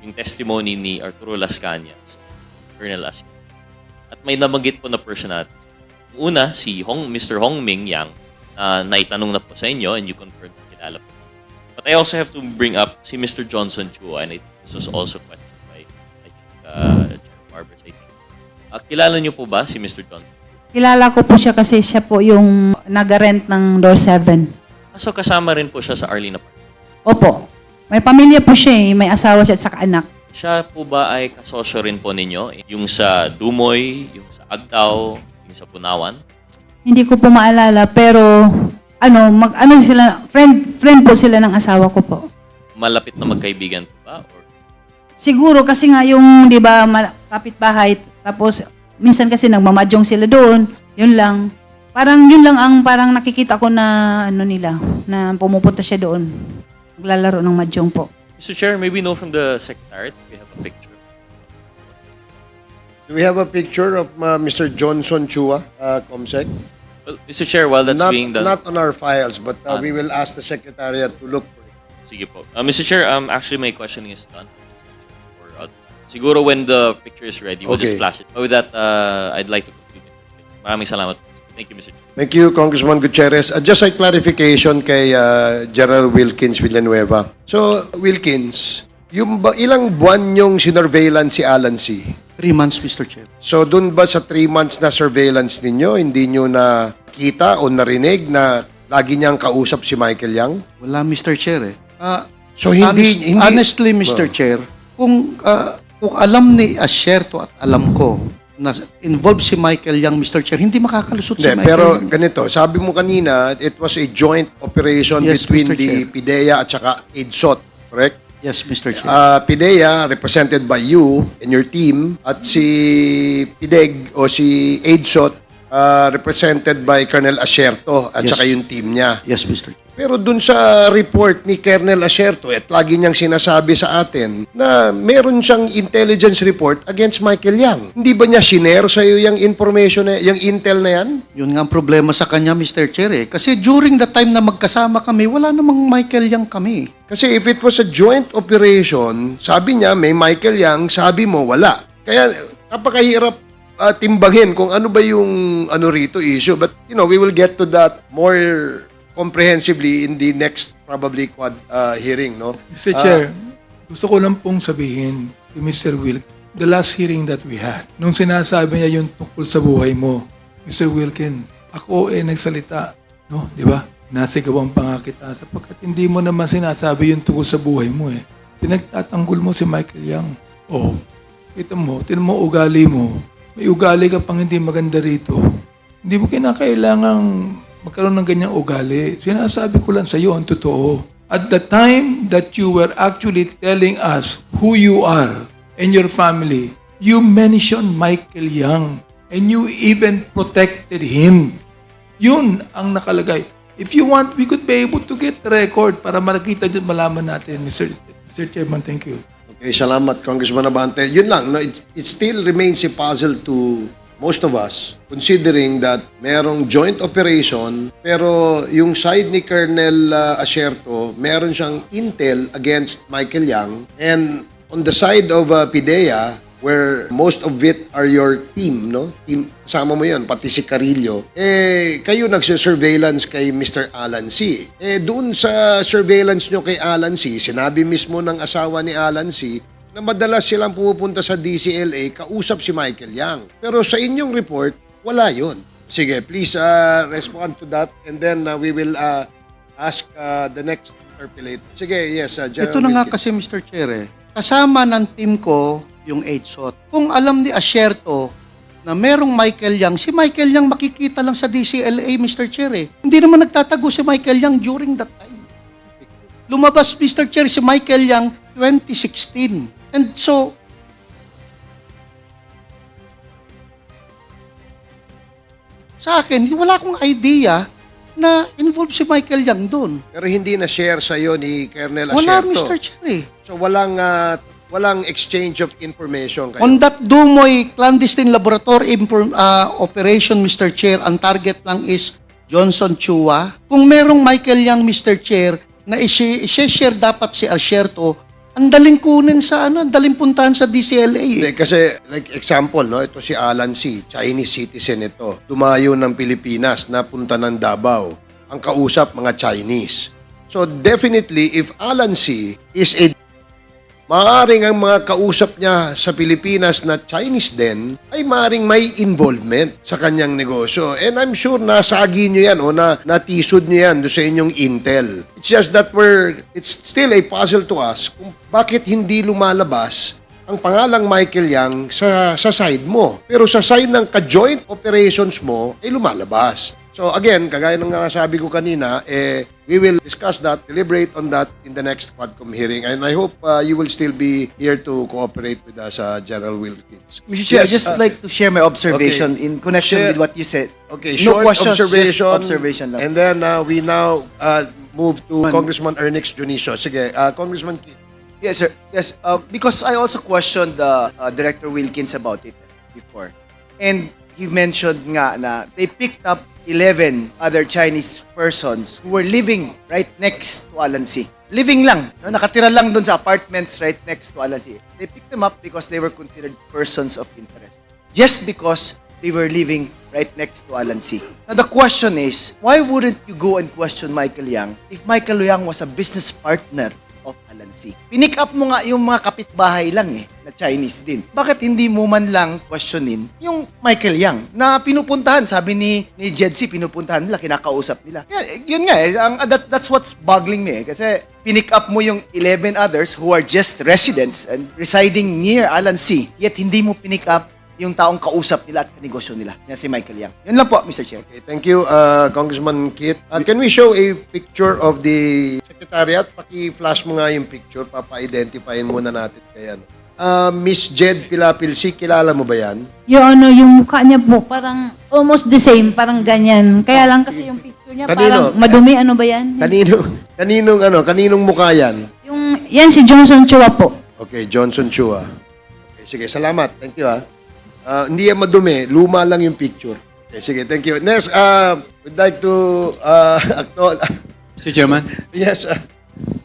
Speaker 12: Yung testimony ni Arturo Las Cañas, Colonel Asio. At may nabanggit po na personalities. Una, si Mr. Hong Ming Yang, na naitanong na po sa inyo and you confirmed na kilala po. But I also have to bring up si Mr. Johnson Chua, and I think this was also questioned by, Chair Barbers, I think. Kilala niyo po ba si Mr. Johnson?
Speaker 1: Kilala ko po siya kasi siya po yung nag-rent ng door 7.
Speaker 12: So kasama rin po siya sa Arlene apartment.
Speaker 1: Opo. May pamilya po siya eh. May asawa siya at saka anak.
Speaker 12: Siya po ba ay kasosyo rin po ninyo? Yung sa Dumoy, yung sa Agdao, yung sa Bunawan?
Speaker 1: Hindi ko po maalala pero sila, friend po sila ng asawa ko po.
Speaker 12: Malapit na magkaibigan po ba? Or
Speaker 1: Siguro kasi nga yung, 'di ba, kapitbahay, tapos minsan kasi nagmamadyong sila doon. Yun lang. Parang yun lang ang parang nakikita ko na nila, na pumupunta siya doon. Naglalaro ng madyong po.
Speaker 12: Mr. Chair, may we know from the Secretariat if we have a picture?
Speaker 6: Do we have a picture of Mr. Johnson Chua, Comsec?
Speaker 12: Well, Mr. Chair, while that's
Speaker 6: Not,
Speaker 12: being done...
Speaker 6: not on our files, but we will ask the Secretariat to look for it.
Speaker 12: Sige po. Mr. Chair, actually my questioning is done. Siguro when the picture is ready, we'll just
Speaker 6: Okay.
Speaker 12: flash it. But with that, I'd like to conclude. Maraming salamat. Thank you, Mr. Chair.
Speaker 6: Thank you, Congressman Gutierrez. Just a clarification kay General Wilkins Villanueva. So, Wilkins, ilang buwan yung sinurveillance si Alan C?
Speaker 3: 3 months, Mr. Chair.
Speaker 6: So, dun ba sa 3 months na surveillance ninyo, hindi nyo na kita o narinig na lagi niyang kausap si Michael Yang?
Speaker 3: Wala, Mr. Chair eh.
Speaker 6: So, hindi...
Speaker 3: Honestly, Mr. Chair, kung alam ni Asierto at alam ko na involved si Michael Yang, Mr. Chair, hindi makakalusot si
Speaker 6: Hindi,
Speaker 3: Michael
Speaker 6: pero
Speaker 3: Yang.
Speaker 6: ganito, sabi mo kanina, it was a joint operation
Speaker 3: Yes,
Speaker 6: between
Speaker 3: Mr.
Speaker 6: the
Speaker 3: Chair.
Speaker 6: PIDEA at saka EDSOT, correct?
Speaker 3: Yes, Mr. Chair.
Speaker 6: PIDEA, represented by you and your team, at si PIDEG o si EDSOT, represented by Colonel Asierto at
Speaker 3: Yes.
Speaker 6: saka yung team niya.
Speaker 3: Yes, Mr. Chair.
Speaker 6: Pero dun sa report ni Colonel Asierto, at lagi niyang sinasabi sa atin na meron siyang intelligence report against Michael Yang. Hindi ba niya shinare sa iyo yung information, yung intel na yan?
Speaker 3: Yun nga ang problema sa kanya, Mr. Chair eh. Kasi during the time na magkasama kami, wala namang Michael Yang kami.
Speaker 6: Kasi if it was a joint operation, sabi niya may Michael Yang, sabi mo wala. Kaya napakahirap timbangin kung ano ba yung rito issue. But we will get to that more comprehensively in the next probably quad hearing, no?
Speaker 2: Mr. Chair, gusto ko lang pong sabihin kay Mr. Wilk, the last hearing that we had. Nung sinasabi niya yung tungkol sa buhay mo, Mr. Wilkins, ako nagsalita, no? Di ba? Nasigawan pa nga kita sapagkat hindi mo naman sinasabi yung tungkol sa buhay mo eh. Pinagtatanggol mo si Michael Yang. Oh, tinan mo ugali mo. May ugali ka pang hindi maganda rito. Hindi mo kinakailangang magkaroon ng ganyang ugali. Sinasabi ko lang sa iyo ang totoo. At the time that you were actually telling us who you are and your family, you mentioned Michael Yang and you even protected him. Yun ang nakalagay. If you want, we could be able to get the record para makita dyan, malaman natin. Mr. Chairman, thank you.
Speaker 6: Okay, salamat, Congressman Abante. Yun lang, no, it still remains a puzzle to most of us, considering that merong joint operation, pero yung side ni Colonel Asierto, meron siyang intel against Michael Yang, and on the side of PIDEA, where most of it are your team, no? Team, kasama mo yan, pati si Carillo. Kayo nagsisurveillance kay Mr. Alan C. Doon sa surveillance nyo kay Alan C, sinabi mismo ng asawa ni Alan C na madalas silang pumupunta sa DCLA kausap si Michael Yang. Pero sa inyong report, wala yon. Sige, please respond to that and then we will ask the next interpolator. Sige, yes, General
Speaker 3: Ito na nga
Speaker 6: Wilkins.
Speaker 3: kasi, Mr. Chair, kasama ng team ko yung HSOT. Kung alam ni Asierto na merong Michael Yang, si Michael Yang makikita lang sa DCLA, Mr. Chair. Hindi naman nagtatago si Michael Yang during that time. Lumabas, Mr. Chair, si Michael Yang 2016. And so, sa akin, wala akong idea na involved si Michael Yang doon.
Speaker 6: Pero hindi na share sa iyo ni Colonel
Speaker 3: Wala,
Speaker 6: Asierto.
Speaker 3: Mr. Chair.
Speaker 6: So walang exchange of information kayo.
Speaker 3: On that Dumoy clandestine laboratory operation, Mr. Chair, ang target lang is Johnson Chua. Kung merong Michael Yang, Mr. Chair, na i-share dapat si Asierto, ang daling kunin sa ang daling puntahan sa DCLA.
Speaker 6: Hindi, kasi like example, no, ito si Alan C, Chinese citizen ito. Dumayo ng Pilipinas, napunta ng Davao. Ang kausap mga Chinese. So definitely if Alan C is maaring ang mga kausap niya sa Pilipinas na Chinese din ay maaring may involvement sa kanyang negosyo. And I'm sure nasagi niyo yan o natisod niyo yan doon sa inyong intel. It's just that it's still a puzzle to us kung bakit hindi lumalabas ang pangalang Michael Yang sa side mo. Pero sa side ng ka-joint operations mo ay lumalabas. So again, kagaya ng nasabi ko kanina, we will discuss that, deliberate on that in the next Quadcom hearing. And I hope you will still be here to cooperate with us, General Wilkins.
Speaker 5: Mr. Chair,
Speaker 6: Yes,
Speaker 5: I'd just like to share my observation
Speaker 6: okay.
Speaker 5: in connection
Speaker 6: Share.
Speaker 5: with what you said.
Speaker 6: Okay,
Speaker 5: No
Speaker 6: short
Speaker 5: questions,
Speaker 6: observation.
Speaker 5: just observation lang.
Speaker 6: And then we now move to Congressman Ernest Junicio. Sige, Congressman Keith.
Speaker 5: Yes, sir. Yes, because I also questioned Director Wilkins about it before. And he mentioned nga na they picked up 11 other Chinese persons who were living right next to Alan C. Living lang. No? Nakatira lang doon sa apartments right next to Alan C. They picked them up because they were considered persons of interest. Just because they were living right next to Alan C. Now the question is, why wouldn't you go and question Michael Yang if Michael Yang was a business partner of Alan C? Pinick up mo nga yung mga kapitbahay lang na Chinese din. Bakit hindi mo man lang questionin yung Michael Yang na pinupuntahan, sabi ni Jed C, pinupuntahan nila, kinakausap nila. Yun nga that's what's boggling me kasi pinick up mo yung 11 others who are just residents and residing near Alan C, yet hindi mo pinick up yung taong kausap nila at kanegosyo nila. Yan si Michael Yang. Yun lang po, Mr. Chair.
Speaker 6: Okay, thank you, Congressman Keith. Can we show a picture of the Secretariat? Paki-flash mo nga yung picture. Papa-identifyin muna natin kaya. Miss Jed Pilapilsi, kilala mo ba yan?
Speaker 1: Yung mukha niya po, parang almost the same, parang ganyan. Kaya lang kasi yung picture niya,
Speaker 6: Kanino?
Speaker 1: parang madumi, ano ba yan?
Speaker 6: Kaninong mukha yan?
Speaker 1: Yan si Johnson Chua po.
Speaker 6: Okay, Johnson Chua. Okay, sige, salamat. Thank you, hindi yan madumi. Luma lang yung picture. Okay, sige, thank you. Next, we'd like to
Speaker 7: Mr. Chairman?
Speaker 6: yes,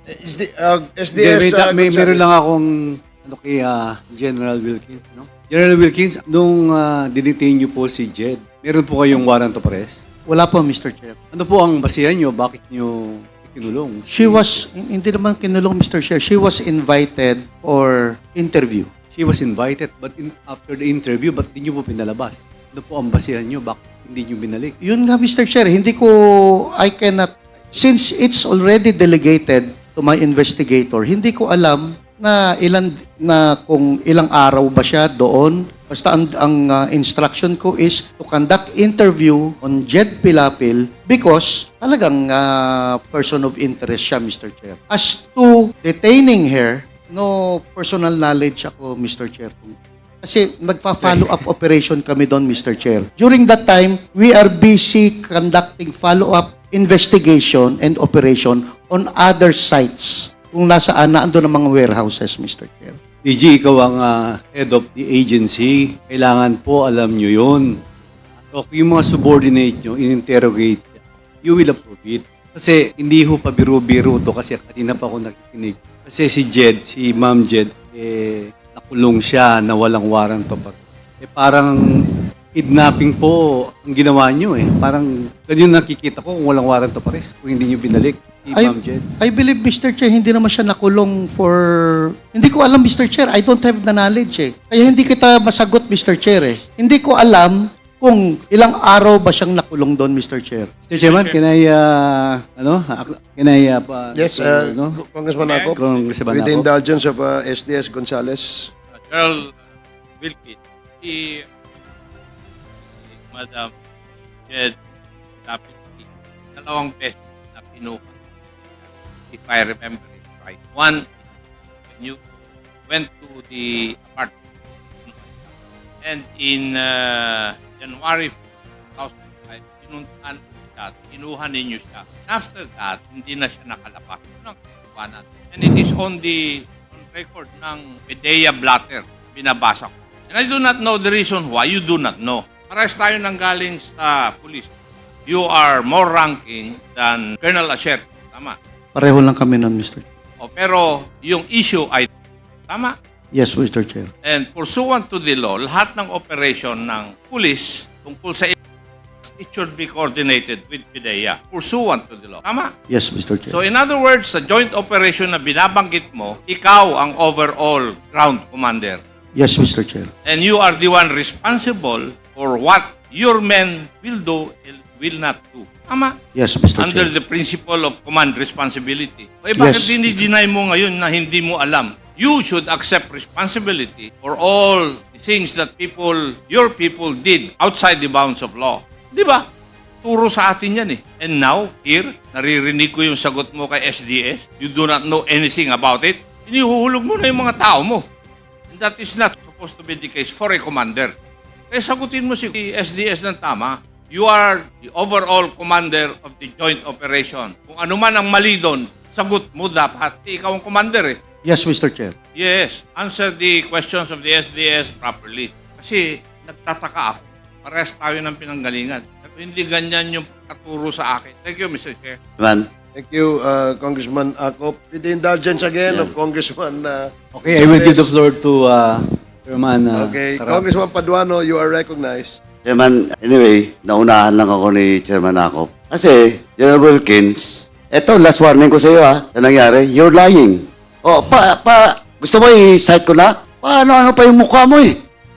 Speaker 6: SDS.
Speaker 7: Meron lang akong kay General Wilkins. No? General Wilkins, nung didetain niyo po si Jed, meron po kayong warrant of arrest?
Speaker 3: Wala po, Mr. Chair.
Speaker 7: Ano po ang basihan niyo? Bakit niyo kinulong?
Speaker 3: Hindi naman kinulong, Mr. Chair. She was invited for interview.
Speaker 7: She was invited, but after the interview, ba't di nyo po pinalabas? Ano po ang basihan nyo? Bakit hindi nyo binalik?
Speaker 3: Yun nga, Mr. Chair, I cannot, since it's already delegated to my investigator, hindi ko alam na kung ilang araw ba siya doon. Basta ang instruction ko is to conduct interview on Jed Pilapil because talagang person of interest siya, Mr. Chair. As to detaining her, no personal knowledge ako, Mr. Chair. Kasi magpa-follow up operation kami doon, Mr. Chair. During that time, we are busy conducting follow-up investigation and operation on other sites kung nasaan na andun ang mga warehouses, Mr. Chair.
Speaker 7: DG, ikaw ang head of the agency. Kailangan po alam nyo yun. So, kung yung mga subordinate nyo, in-interrogate, you will approve it. Kasi hindi ho pa biro-biro to kasi kanina pa ako nakikinig. Kasi si Jed, si Ma'am Jed, nakulong siya na walang warrant of arrest. Parang kidnapping po ang ginawa nyo Parang ganyan nakikita ko kung walang warrant of arrest, kung hindi nyo binalik si Ma'am Jed.
Speaker 3: I believe, Mr. Chair, hindi naman siya nakulong for... Hindi ko alam, Mr. Chair. I don't have the knowledge Kaya hindi kita masagot, Mr. Chair Hindi ko alam kung ilang araw ba siyang nakulong doon, Mr. Chair.
Speaker 7: Mr. Chairman, can I,
Speaker 6: Yes, Congressman Ako,
Speaker 7: Congressman
Speaker 6: with the
Speaker 7: Ako.
Speaker 6: indulgence of SDS Gonzales.
Speaker 8: General Wilkins, si Madam Jed Lapid, dalawang beses na pinuha. If I remember it right. One, when you went to the apartment. And in January 2005, pinuntahan siya, kinuha ninyo siya. After that, hindi na siya nakalabas. Yun ang kinuha natin. And it is on record ng PDEA blatter, binabasa ko. And I do not know the reason why. You do not know. Parehas tayo nang galing sa police. You are more ranking than Colonel Asher. Tama.
Speaker 3: Pareho lang kami nun, Mr. Chair.
Speaker 8: Pero yung issue ay tama.
Speaker 3: Yes, Mr. Chair.
Speaker 8: And pursuant to the law, lahat ng operation ng police tungkol sa it should be coordinated with PDEA. Pursuant to the law. Tama?
Speaker 3: Yes, Mr. Chair.
Speaker 8: So in other words, sa joint operation na binabanggit mo, ikaw ang overall ground commander.
Speaker 3: Yes, Mr. Chair.
Speaker 8: And you are the one responsible for what your men will do and will not do. Tama?
Speaker 3: Yes, Mr.
Speaker 8: Under
Speaker 3: Chair.
Speaker 8: the principle of command responsibility. Bakit
Speaker 3: Yes.
Speaker 8: dinideny mo ngayon na hindi mo alam? You should accept responsibility for all the things that your people did outside the bounds of law. Di ba? Turo sa atin yan And now, here, naririnig ko yung sagot mo kay SDS. You do not know anything about it. Inihuhulog mo na yung mga tao mo. And that is not supposed to be the case for a commander. Kaya sagutin mo si SDS ng tama. You are the overall commander of the joint operation. Kung ano man ang mali doon, sagot mo dapat. Ikaw ang commander
Speaker 3: Yes, Mr. Chair.
Speaker 8: Yes, answer the questions of the SDS properly. Kasi nagtataka ako. Parehas tayo ng pinanggalingan. Pero hindi ganyan yung katuro sa akin. Thank you, Mr. Chair.
Speaker 4: Man.
Speaker 6: Thank you, Congressman Ako. With the indulgence again of Congressman
Speaker 7: Okay, I will give the
Speaker 6: Gonzales.
Speaker 7: floor to Chairman
Speaker 6: Okay,
Speaker 7: Taraps.
Speaker 6: Congressman Paduano, you are recognized.
Speaker 4: Chairman, anyway, naunahan lang ako ni Chairman Akop. Kasi, General Wilkins, eto, last warning ko sa iyo na nangyari, you're lying. Gusto mo i-cite ko na? Ano pa yung mukha mo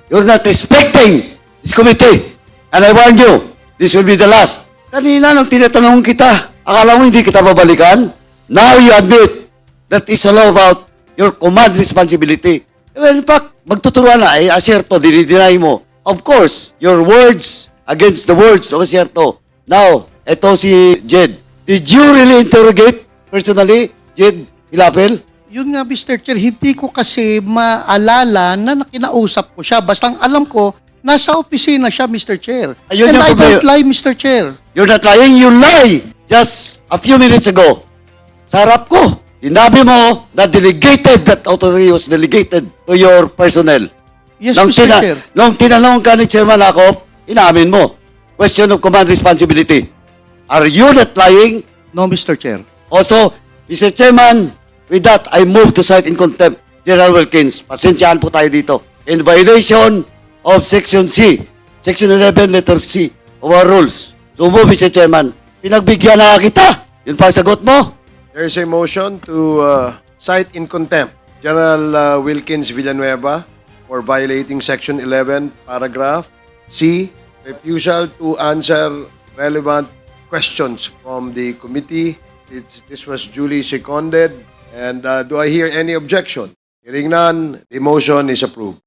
Speaker 4: You're not respecting this committee. And I warn you, this will be the last. Kanina nang tinatanong kita, akala mo hindi kita babalikan? Now you admit that is all about your command responsibility. Well, in fact, magtuturuan na, Asierto, dinideny mo. Of course, your words against the words of Asierto. Now, eto si Jed. Did you really interrogate personally, Jed Pilapil?
Speaker 3: Yun nga, Mr. Chair, hindi ko kasi maalala na nakinausap ko siya. Basta ang alam ko, nasa opisina siya, Mr. Chair.
Speaker 4: Ayun
Speaker 3: And
Speaker 4: yung
Speaker 3: I
Speaker 4: problema.
Speaker 3: don't lie, Mr. Chair.
Speaker 4: You're not lying, you lie! Just a few minutes ago, sa harap ko, sinabi mo na delegated, that authority was delegated to your personnel.
Speaker 3: Yes, Mr. Chair.
Speaker 4: Nung tinanong ka ni Chairman Akop, inamin mo, question of command responsibility. Are you not lying?
Speaker 3: No, Mr. Chair.
Speaker 4: Also, Mr. Chairman, with that, I move to cite in contempt General Wilkins. Pasensyahan po tayo dito. In violation of Section C, Section 11, letter C of our rules. So move, Mr. Chairman. Pinagbigyan na kita. Yun pa ang sagot mo.
Speaker 6: There is a motion to cite in contempt General Wilkins Villanueva for violating Section 11, paragraph C, refusal to answer relevant questions from the committee. This was duly seconded. And do I hear any objection? Hearing none, the motion is approved.